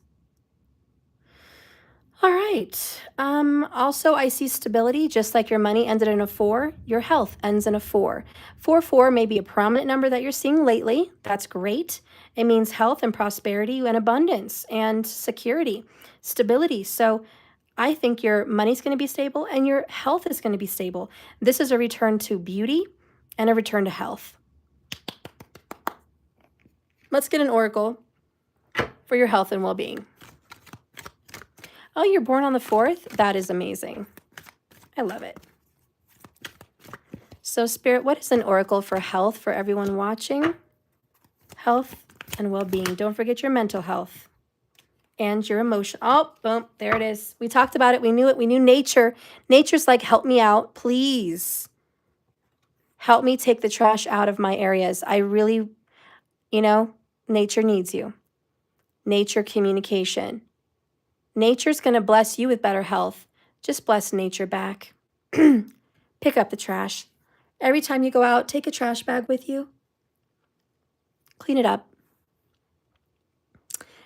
All right. Also, I see stability. Just like your money ended in a 4, your health ends in a 4. 4 may be a prominent number that you're seeing lately. That's great. It means health and prosperity and abundance and security, stability. So I think your money's going to be stable and your health is going to be stable. This is a return to beauty and a return to health. Let's get an oracle for your health and well-being. Oh, you're born on the 4th? That is amazing. I love it. So, Spirit, what is an oracle for health for everyone watching? Health and well-being. Don't forget your mental health and your emotion. Oh, boom, there it is. We talked about it. We knew it. We knew nature. Nature's like, help me out, please. Help me take the trash out of my areas. I really, you know, nature needs you. Nature communication. Nature's going to bless you with better health. Just bless nature back. Pick up the trash. Every time you go out, take a trash bag with you. Clean it up.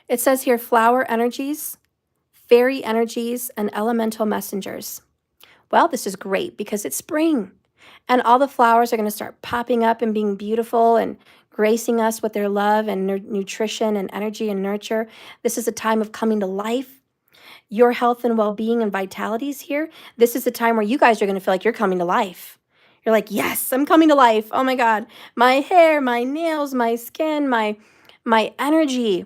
It says here, flower energies, fairy energies, and elemental messengers. Well, this is great because it's spring. And all the flowers are going to start popping up and being beautiful and gracing us with their love and nutrition and energy and nurture. This is a time of coming to life. Your health and well-being and vitality is here. This is a time where you guys are going to feel like you're coming to life. You're like, yes, I'm coming to life. Oh my God. My hair, my nails, my skin, my energy.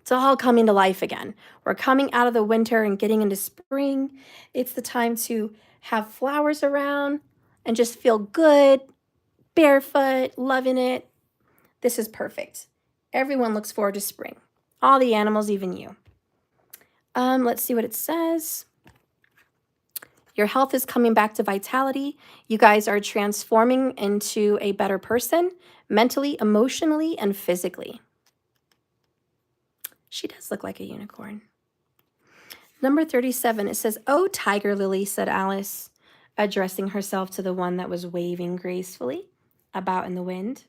It's all coming to life again. We're coming out of the winter and getting into spring. It's the time to have flowers around and just feel good, barefoot, loving it. This is perfect. Everyone looks forward to spring. All the animals, even you. Let's see what it says. Your health is coming back to vitality. You guys are transforming into a better person, mentally, emotionally, and physically. She does look like a unicorn. Number 37, it says, "Oh, Tiger Lily," said Alice, addressing herself to the one that was waving gracefully about in the wind.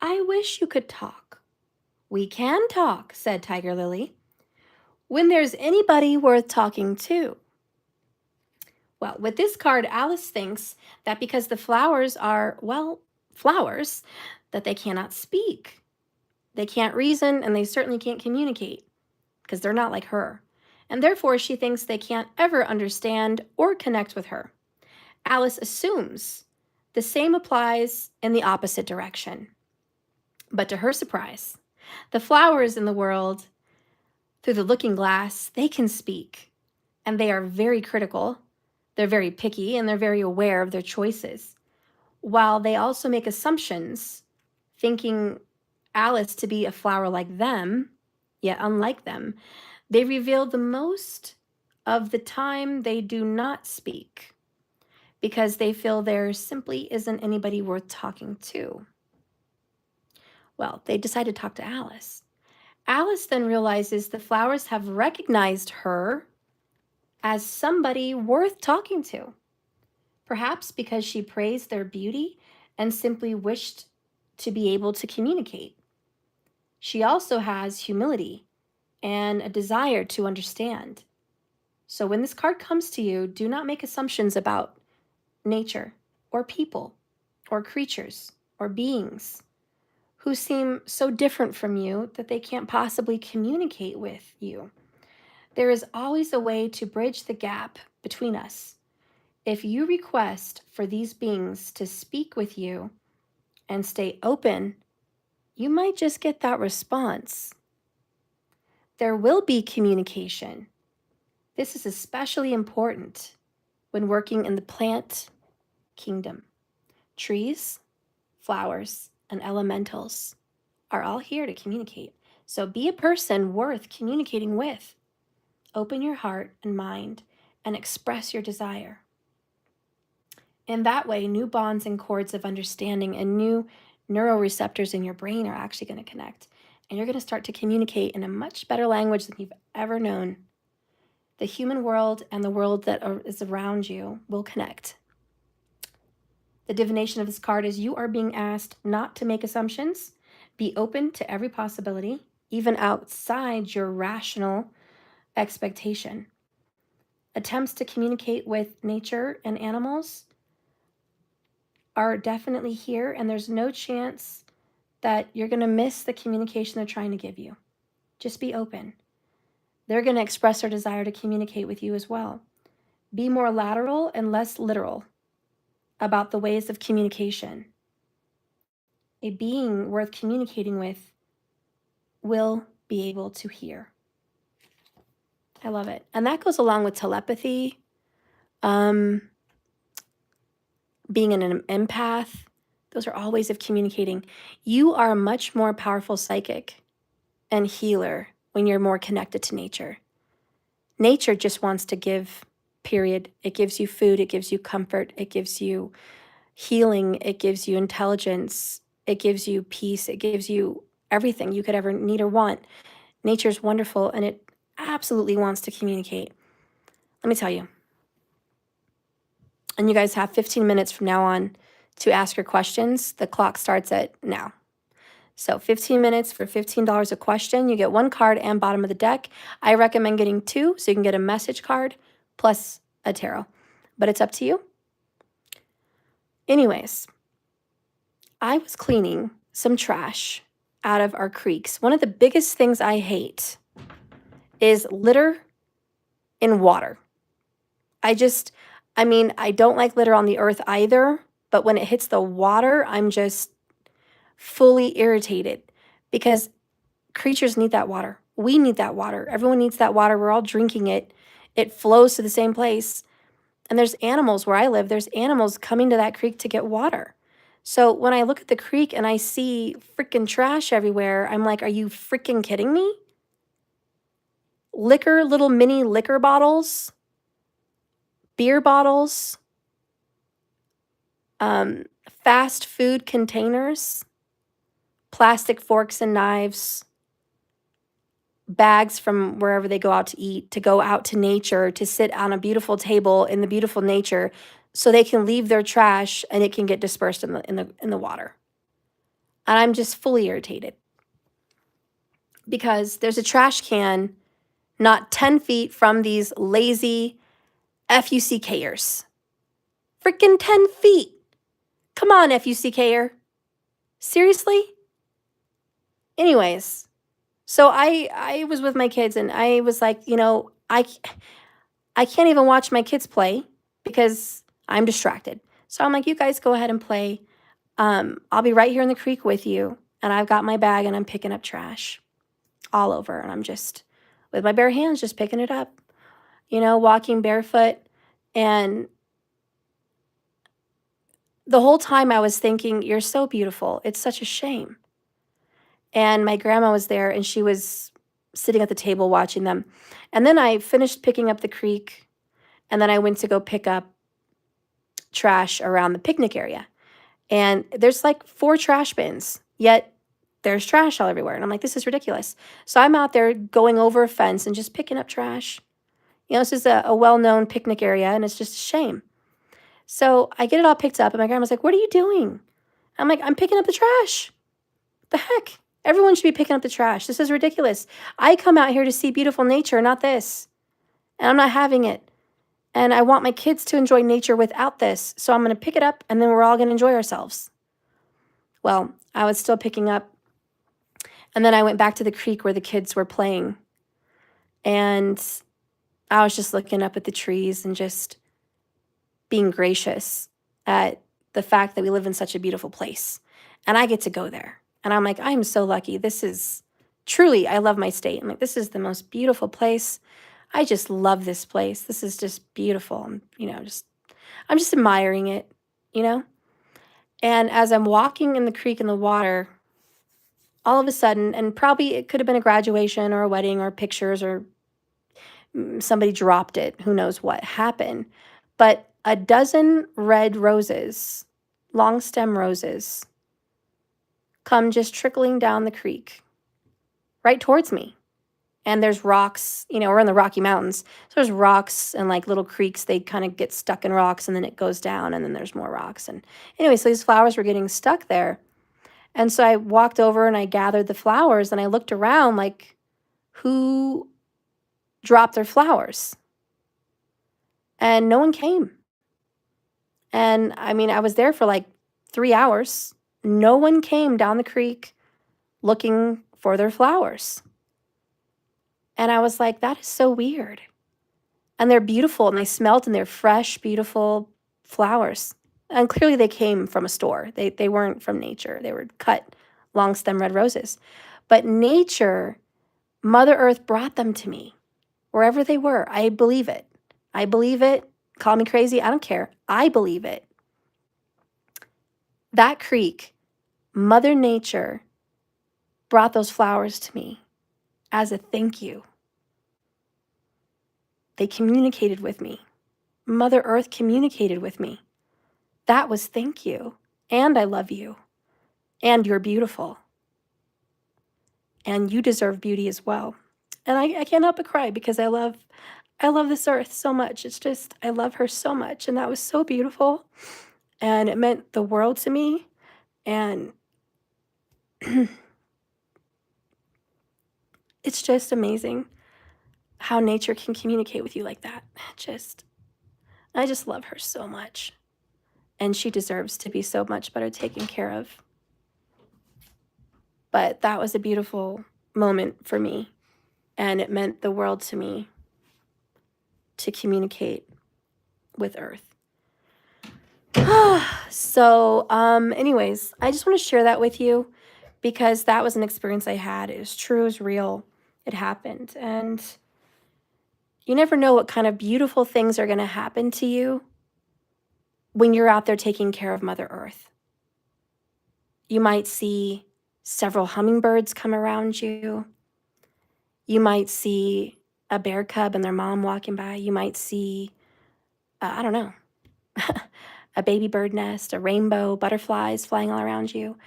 "I wish you could talk." "We can talk," said Tiger Lily, "when there's anybody worth talking to." Well, with this card, Alice thinks that because the flowers are, well, flowers, that they cannot speak. They can't reason, and they certainly can't communicate because they're not like her. And therefore, she thinks they can't ever understand or connect with her. Alice assumes the same applies in the opposite direction. But to her surprise, the flowers in the world, through the looking glass, they can speak. And they are very critical. They're very picky, and they're very aware of their choices. While they also make assumptions, thinking Alice to be a flower like them, yet unlike them, they reveal the most of the time they do not speak because they feel there simply isn't anybody worth talking to. Well, they decide to talk to Alice. Alice then realizes the flowers have recognized her as somebody worth talking to, perhaps because she praised their beauty and simply wished to be able to communicate. She also has humility and a desire to understand. So when this card comes to you, do not make assumptions about nature or people or creatures or beings who seem so different from you that they can't possibly communicate with you. There is always a way to bridge the gap between us. If you request for these beings to speak with you and stay open, you might just get that response. There will be communication. This is especially important when working in the plant kingdom. Trees, flowers, and elementals are all here to communicate. So be a person worth communicating with. Open your heart and mind and express your desire. In that way, new bonds and cords of understanding and new neuroreceptors in your brain are actually going to connect. And you're going to start to communicate in a much better language than you've ever known. The human world and the world that is around you will connect. The divination of this card is you are being asked not to make assumptions, be open to every possibility, even outside your rational expectation. Attempts to communicate with nature and animals are definitely here, and there's no chance that you're going to miss the communication they're trying to give you. Just be open. They're going to express their desire to communicate with you as well. Be more lateral and less literal about the ways of communication. A being worth communicating with will be able to hear. I love it. And that goes along with telepathy, being an empath. Those are all ways of communicating. You are a much more powerful psychic and healer when you're more connected to nature. Nature just wants to give, period. It gives you food, it gives you comfort, it gives you healing, it gives you intelligence, it gives you peace, it gives you everything you could ever need or want. Nature's wonderful, and it absolutely wants to communicate. Let me tell you. And you guys have 15 minutes from now on to ask your questions. The clock starts at now. So 15 minutes for $15 a question. You get one card and bottom of the deck. I recommend getting two so you can get a message card plus a tarot. But it's up to you. Anyways, I was cleaning some trash out of our creeks. One of the biggest things I hate is litter in water. I don't like litter on the earth either, but when it hits the water, I'm just fully irritated because creatures need that water. We need that water. Everyone needs that water. We're all drinking it. It flows to the same place. And there's animals where I live, there's animals coming to that creek to get water. So when I look at the creek and I see freaking trash everywhere, I'm like, are you freaking kidding me? Liquor, little mini liquor bottles, beer bottles, fast food containers, plastic forks and knives, bags from wherever they go out to eat, to go out to nature, to sit on a beautiful table in the beautiful nature so they can leave their trash and it can get dispersed in the water. And I'm just fully irritated because there's a trash can not 10 feet from these lazy FUCKers. Freaking 10 feet. Come on, FUCKer. Seriously? Anyways, so I was with my kids and I was like, I can't even watch my kids play because I'm distracted. So I'm like, you guys go ahead and play. I'll be right here in the creek with you. And I've got my bag and I'm picking up trash all over. And I'm just, with my bare hands, just picking it up, walking barefoot. And the whole time I was thinking, you're so beautiful. It's such a shame. And my grandma was there and she was sitting at the table watching them. And then I finished picking up the creek and then I went to go pick up trash around the picnic area. And there's like 4 trash bins, yet there's trash all everywhere. And I'm like, this is ridiculous. So I'm out there going over a fence and just picking up trash. This is a well-known picnic area and it's just a shame. So I get it all picked up and my grandma's like, what are you doing? I'm like, I'm picking up the trash. The heck? Everyone should be picking up the trash. This is ridiculous. I come out here to see beautiful nature, not this. And I'm not having it. And I want my kids to enjoy nature without this. So I'm going to pick it up and then we're all going to enjoy ourselves. Well, I was still picking up. And then I went back to the creek where the kids were playing. And I was just looking up at the trees and just being gracious at the fact that we live in such a beautiful place. And I get to go there. And I'm like, I'm so lucky. This is truly, I love my state. I'm like, this is the most beautiful place. I just love this place. This is just beautiful. I'm just admiring it, And as I'm walking in the creek in the water, all of a sudden, and probably it could have been a graduation or a wedding or pictures or somebody dropped it, who knows what happened. But a dozen red roses, long stem roses, come just trickling down the creek right towards me. And there's rocks, we're in the Rocky Mountains. So there's rocks and like little creeks. They kind of get stuck in rocks and then it goes down and then there's more rocks. And anyway, so these flowers were getting stuck there. And so I walked over and I gathered the flowers and I looked around like, who dropped their flowers? And no one came. And I was there for like 3 hours. No one came down the creek looking for their flowers. And I was like, that is so weird. And they're beautiful and they smelled and they're fresh, beautiful flowers. And clearly they came from a store. They weren't from nature. They were cut long stem red roses. But nature, Mother Earth brought them to me wherever they were. I believe it. I believe it. Call me crazy. I don't care. I believe it. That creek, Mother Nature brought those flowers to me as a thank you. They communicated with me. Mother Earth communicated with me. That was thank you. And I love you. And you're beautiful. And you deserve beauty as well. And I can't help but cry because I love this earth so much. It's just, I love her so much. And that was so beautiful. And it meant the world to me. And it's just amazing how nature can communicate with you like that. I just love her so much. And she deserves to be so much better taken care of. But that was a beautiful moment for me. And it meant the world to me to communicate with Earth. So, anyways, I just want to share that with you because that was an experience I had. It was true, it was real. It happened. And you never know what kind of beautiful things are going to happen to you when you're out there taking care of Mother Earth. You might see several hummingbirds come around you. You might see a bear cub and their mom walking by. You might see, I don't know, a baby bird nest, a rainbow, butterflies flying all around you.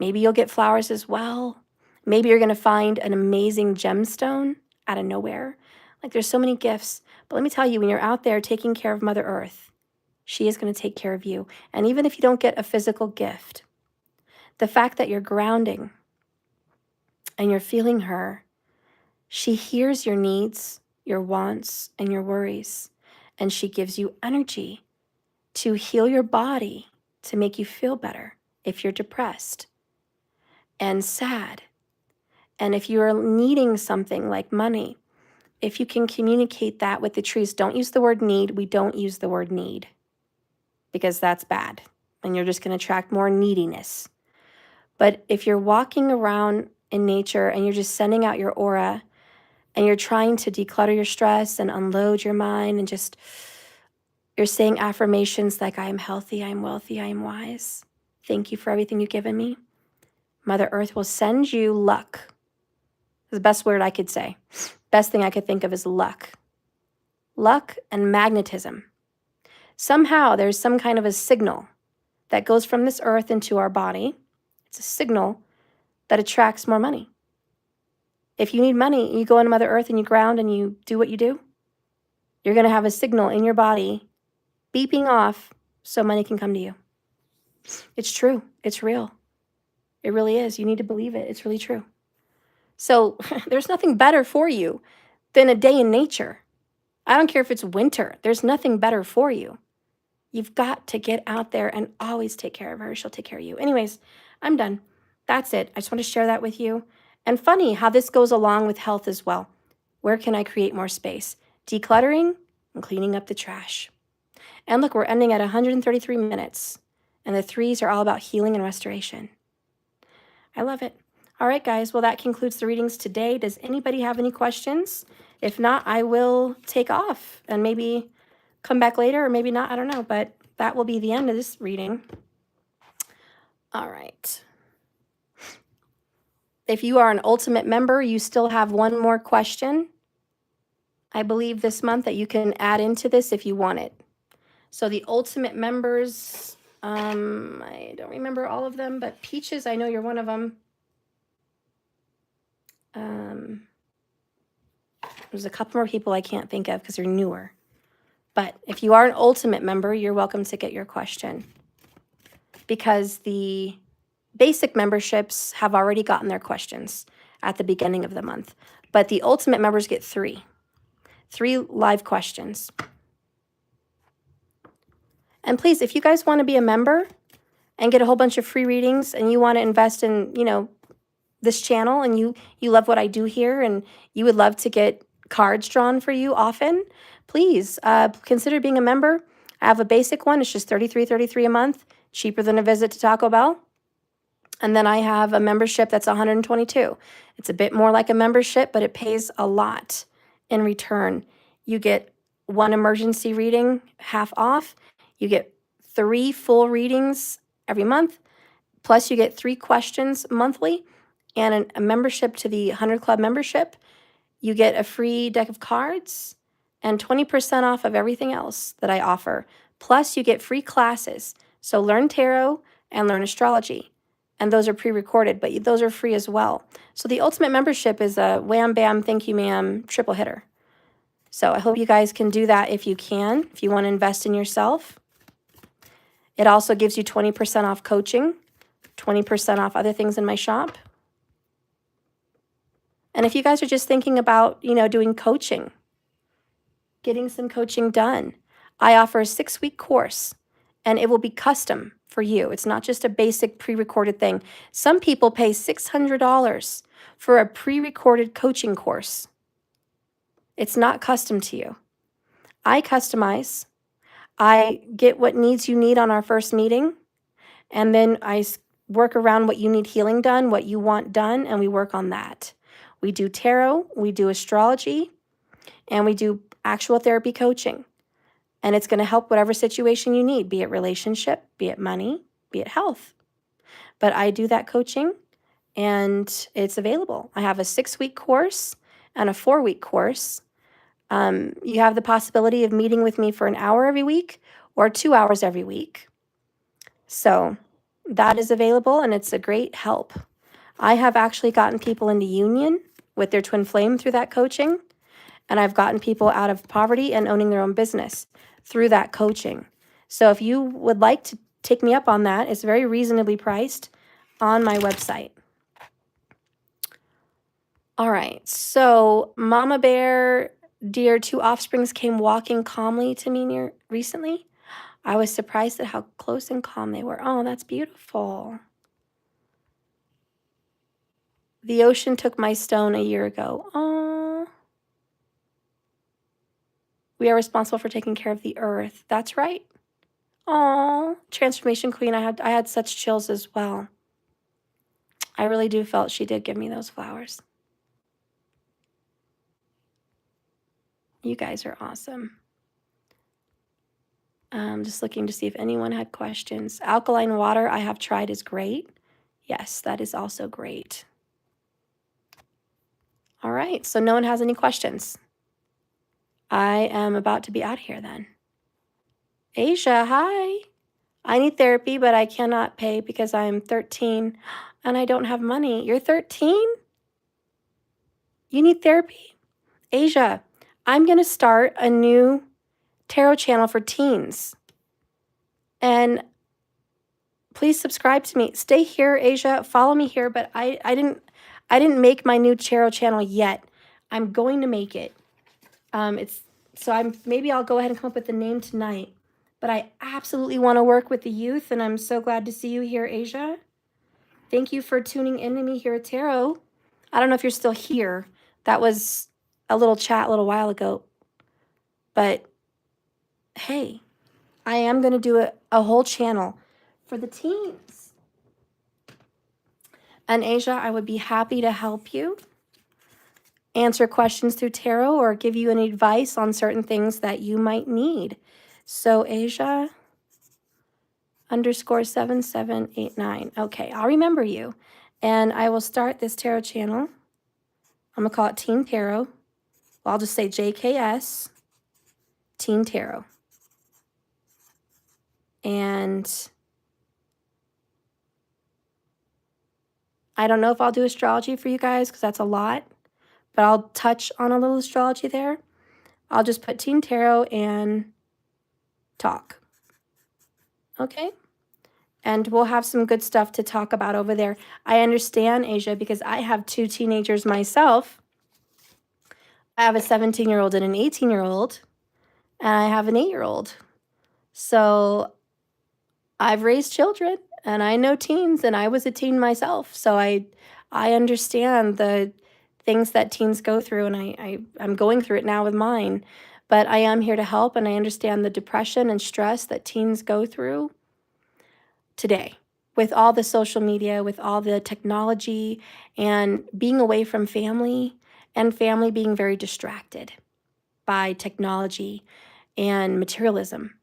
Maybe you'll get flowers as well. Maybe you're going to find an amazing gemstone out of nowhere. Like there's so many gifts. But let me tell you, when you're out there taking care of Mother Earth, she is going to take care of you. And even if you don't get a physical gift, the fact that you're grounding and you're feeling her, she hears your needs, your wants, and your worries. And she gives you energy to heal your body, to make you feel better if you're depressed and sad. And if you're needing something like money, if you can communicate that with the trees, don't use the word need. We don't use the word need because that's bad. And you're just going to attract more neediness. But if you're walking around in nature and you're just sending out your aura and you're trying to declutter your stress and unload your mind and just you're saying affirmations like, I am healthy, I am wealthy, I am wise. Thank you for everything you've given me. Mother Earth will send you luck. The best word I could say. Best thing I could think of is luck. Luck and magnetism. Somehow there's some kind of a signal that goes from this earth into our body. It's a signal that attracts more money. If you need money, you go into Mother Earth and you ground and you do what you do, you're going to have a signal in your body beeping off so money can come to you. It's true. It's real. It really is. You need to believe it. It's really true. So there's nothing better for you than a day in nature. I don't care if it's winter. There's nothing better for you. You've got to get out there and always take care of her. She'll take care of you. Anyways, I'm done. That's it. I just want to share that with you. And funny how this goes along with health as well. Where can I create more space? Decluttering and cleaning up the trash. And look, we're ending at 133 minutes. And the threes are all about healing and restoration. I love it. All right, guys. Well, that concludes the readings today. Does anybody have any questions? If not, I will take off and maybe come back later or maybe not. I don't know. But that will be the end of this reading. All right. If you are an Ultimate member, you still have one more question, I believe, this month that you can add into this if you want it. So the Ultimate members, I don't remember all of them, but Peaches, I know you're one of them. There's a couple more people I can't think of because they're newer. But if you are an Ultimate member, you're welcome to get your question. Because the basic memberships have already gotten their questions at the beginning of the month. But the Ultimate members get three live questions. And please, if you guys want to be a member and get a whole bunch of free readings and you want to invest in, this channel and you love what I do here and you would love to get cards drawn for you often, please consider being a member. I have a basic one. It's just $33.33 a month, cheaper than a visit to Taco Bell. And then I have a membership that's $122. It's a bit more like a membership, but it pays a lot in return. You get one emergency reading half off. You get 3 full readings every month. Plus you get 3 questions monthly and a membership to the 100 Club membership. You get a free deck of cards and 20% off of everything else that I offer. Plus you get free classes. So learn tarot and learn astrology. And those are pre-recorded, but those are free as well. So the Ultimate membership is a wham, bam, thank you, ma'am, triple hitter. So I hope you guys can do that if you can, if you want to invest in yourself. It also gives you 20% off coaching, 20% off other things in my shop. And if you guys are just thinking about, doing coaching, getting some coaching done, I offer a 6-week course and it will be custom for you. It's not just a basic pre-recorded thing. Some people pay $600 for a pre-recorded coaching course. It's not custom to you. I customize. I get what needs you need on our first meeting, and then I work around what you need healing done, what you want done, and we work on that. We do tarot, we do astrology, and we do actual therapy coaching. And it's going to help whatever situation you need, be it relationship, be it money, be it health. But I do that coaching and it's available. I have a 6-week course and a 4-week course. You have the possibility of meeting with me for an hour every week or 2 hours every week. So that is available and it's a great help. I have actually gotten people into union with their twin flame through that coaching. And I've gotten people out of poverty and owning their own business through that coaching. So if you would like to take me up on that, it's very reasonably priced on my website. All right, so Mama Bear, dear, 2 offsprings came walking calmly to me recently. I was surprised at how close and calm they were. Oh, that's beautiful. The ocean took my stone a year ago. Oh. We are responsible for taking care of the earth. That's right. Oh, transformation queen. I had such chills as well. I really do felt she did give me those flowers. You guys are awesome. Just looking to see if anyone had questions. Alkaline water I have tried is great. Yes, that is also great. All right, so no one has any questions. I am about to be out of here then. Asia, hi. I need therapy, but I cannot pay because I'm 13 and I don't have money. You're 13? You need therapy? Asia, I'm going to start a new tarot channel for teens. And please subscribe to me. Stay here, Asia. Follow me here, but I didn't make my new tarot channel yet. I'm going to make it. Maybe I'll go ahead and come up with the name tonight. But I absolutely want to work with the youth, and I'm so glad to see you here, Asia. Thank you for tuning in to me here at Tarot. I don't know if you're still here. That was a little chat a little while ago. But hey, I am going to do a whole channel for the teens. And Asia, I would be happy to help you answer questions through tarot or give you any advice on certain things that you might need. So Asia _7789. Okay, I'll remember you. And I will start this tarot channel. I'm going to call it Teen Tarot. Well, I'll just say JKS Teen Tarot. And I don't know if I'll do astrology for you guys because that's a lot, but I'll touch on a little astrology there. I'll just put Teen Tarot and talk. Okay? And we'll have some good stuff to talk about over there. I understand, Asia, because I have 2 teenagers myself. I have a 17-year-old and an 18-year-old, and I have an 8-year-old. So I've raised children, and I know teens, and I was a teen myself. So I understand the things that teens go through, and I'm going through it now with mine. But I am here to help, and I understand the depression and stress that teens go through today with all the social media, with all the technology, and being away from family, and family being very distracted by technology and materialism.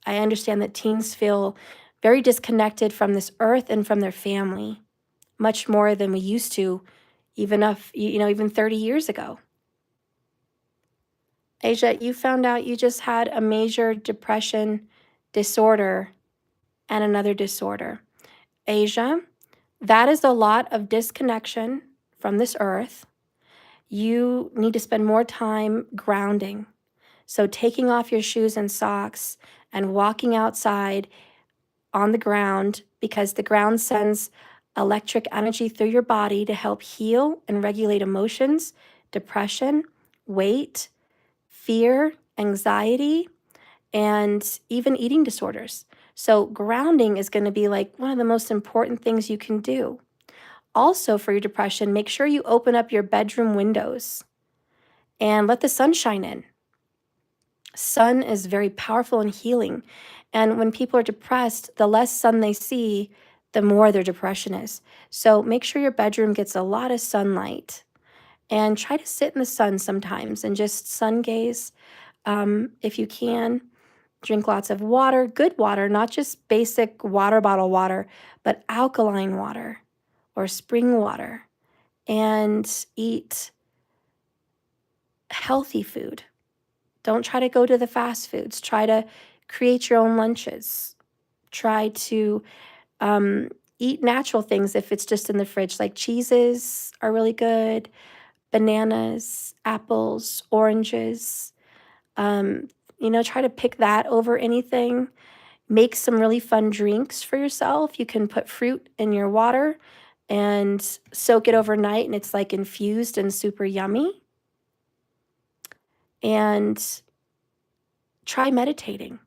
I understand that teens feel very disconnected from this earth and from their family, much more than we used to, even 30 years ago. Asia, you found out you just had a major depression disorder and another disorder. Asia, that is a lot of disconnection from this earth. You need to spend more time grounding. So taking off your shoes and socks and walking outside on the ground, because the ground sends electric energy through your body to help heal and regulate emotions, depression, weight, fear, anxiety, and even eating disorders. So grounding is going to be like one of the most important things you can do. Also, for your depression, make sure you open up your bedroom windows and let the sun shine in. Sun is very powerful and healing. And when people are depressed, the less sun they see, the more their depression is. So make sure your bedroom gets a lot of sunlight. and try to sit in the sun sometimes and just sun gaze if you can. Drink lots of water, good water, not just basic water bottle water, but alkaline water or spring water, and eat healthy food. Don't try to go to the fast foods. Try to create your own lunches. Try to eat natural things if it's just in the fridge, like cheeses are really good, bananas, apples, oranges. Try to pick that over anything. Make some really fun drinks for yourself. You can put fruit in your water and soak it overnight, and it's like infused and super yummy. And try meditating.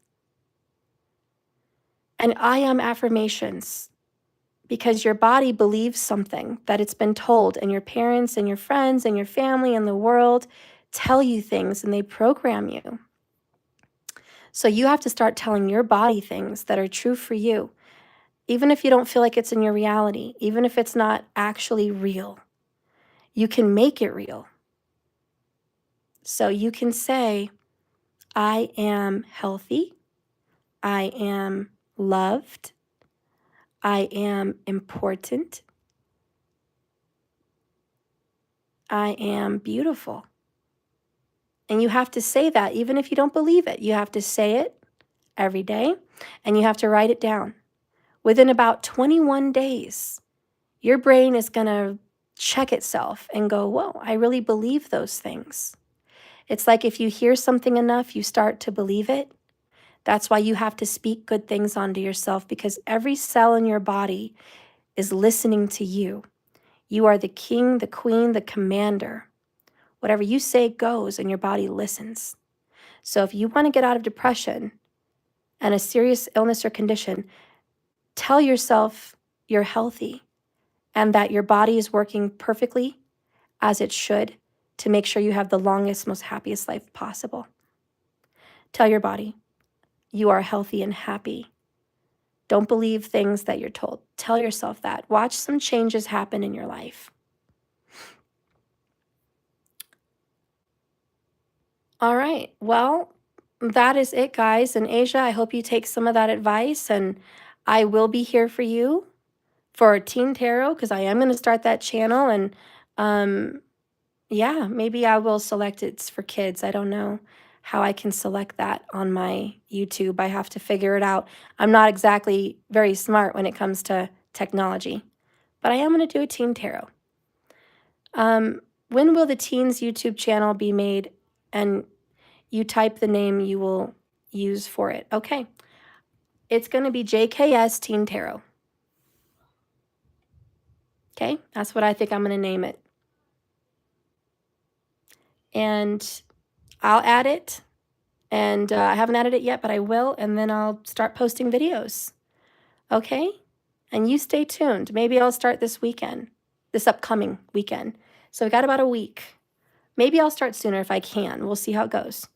And I am affirmations, because your body believes something that it's been told, and your parents and your friends and your family and the world tell you things and they program you. So you have to start telling your body things that are true for you, even if you don't feel like it's in your reality, even if it's not actually real. You can make it real. So you can say, I am healthy. I am loved. I am important. I am beautiful. And you have to say that even if you don't believe it. You have to say it every day, and you have to write it down. Within about 21 days, your brain is going to check itself and go, whoa, I really believe those things. It's like if you hear something enough, you start to believe it. That's why you have to speak good things onto yourself, because every cell in your body is listening to you. You are the king, the queen, the commander. Whatever you say goes, and your body listens. So if you want to get out of depression and a serious illness or condition, tell yourself you're healthy and that your body is working perfectly as it should to make sure you have the longest, most happiest life possible. Tell your body you are healthy and happy. Don't believe things that you're told. Tell yourself that. Watch some changes happen in your life. All right. Well, that is it, guys. And Asia, I hope you take some of that advice, and I will be here for you for Teen Tarot, because I am going to start that channel. And yeah, maybe I will select it's for kids. I don't know how I can select that on my YouTube. I have to figure it out. I'm not exactly very smart when it comes to technology, but I am going to do a Teen Tarot. When will the Teens YouTube channel be made? And you type the name you will use for it. Okay. It's going to be JKS Teen Tarot. Okay. That's what I think I'm going to name it. And I'll add it. And I haven't added it yet, but I will. And then I'll start posting videos. Okay. And you stay tuned. Maybe I'll start this weekend, this upcoming weekend. So we got about a week. Maybe I'll start sooner if I can. We'll see how it goes.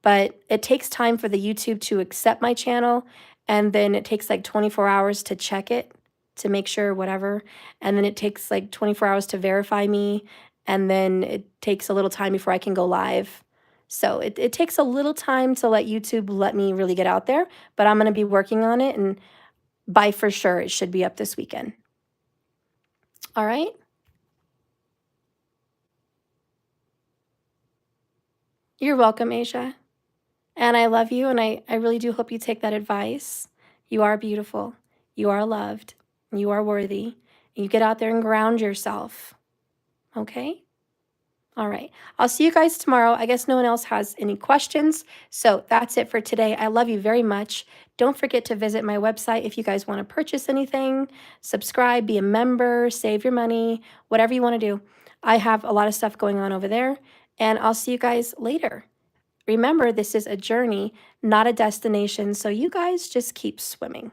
But it takes time for the YouTube to accept my channel, and then it takes like 24 hours to check it to make sure whatever, and then it takes like 24 hours to verify me, and then it takes a little time before I can go live. So it takes a little time to let YouTube let me really get out there, but I'm going to be working on it, and by for sure it should be up this weekend. All right? You're welcome, Asia. And I love you, and I really do hope you take that advice. You are beautiful. You are loved. You are worthy. And you get out there and ground yourself. Okay? All right. I'll see you guys tomorrow. I guess no one else has any questions. So that's it for today. I love you very much. Don't forget to visit my website if you guys want to purchase anything, subscribe, be a member, save your money, whatever you want to do. I have a lot of stuff going on over there, and I'll see you guys later. Remember, this is a journey, not a destination, so you guys just keep swimming.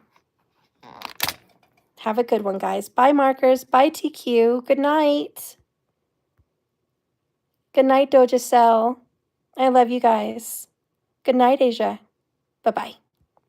Have a good one, guys. Bye, markers. Bye, TQ. Good night. Good night, Doja Cell. I love you guys. Good night, Asia. Bye-bye.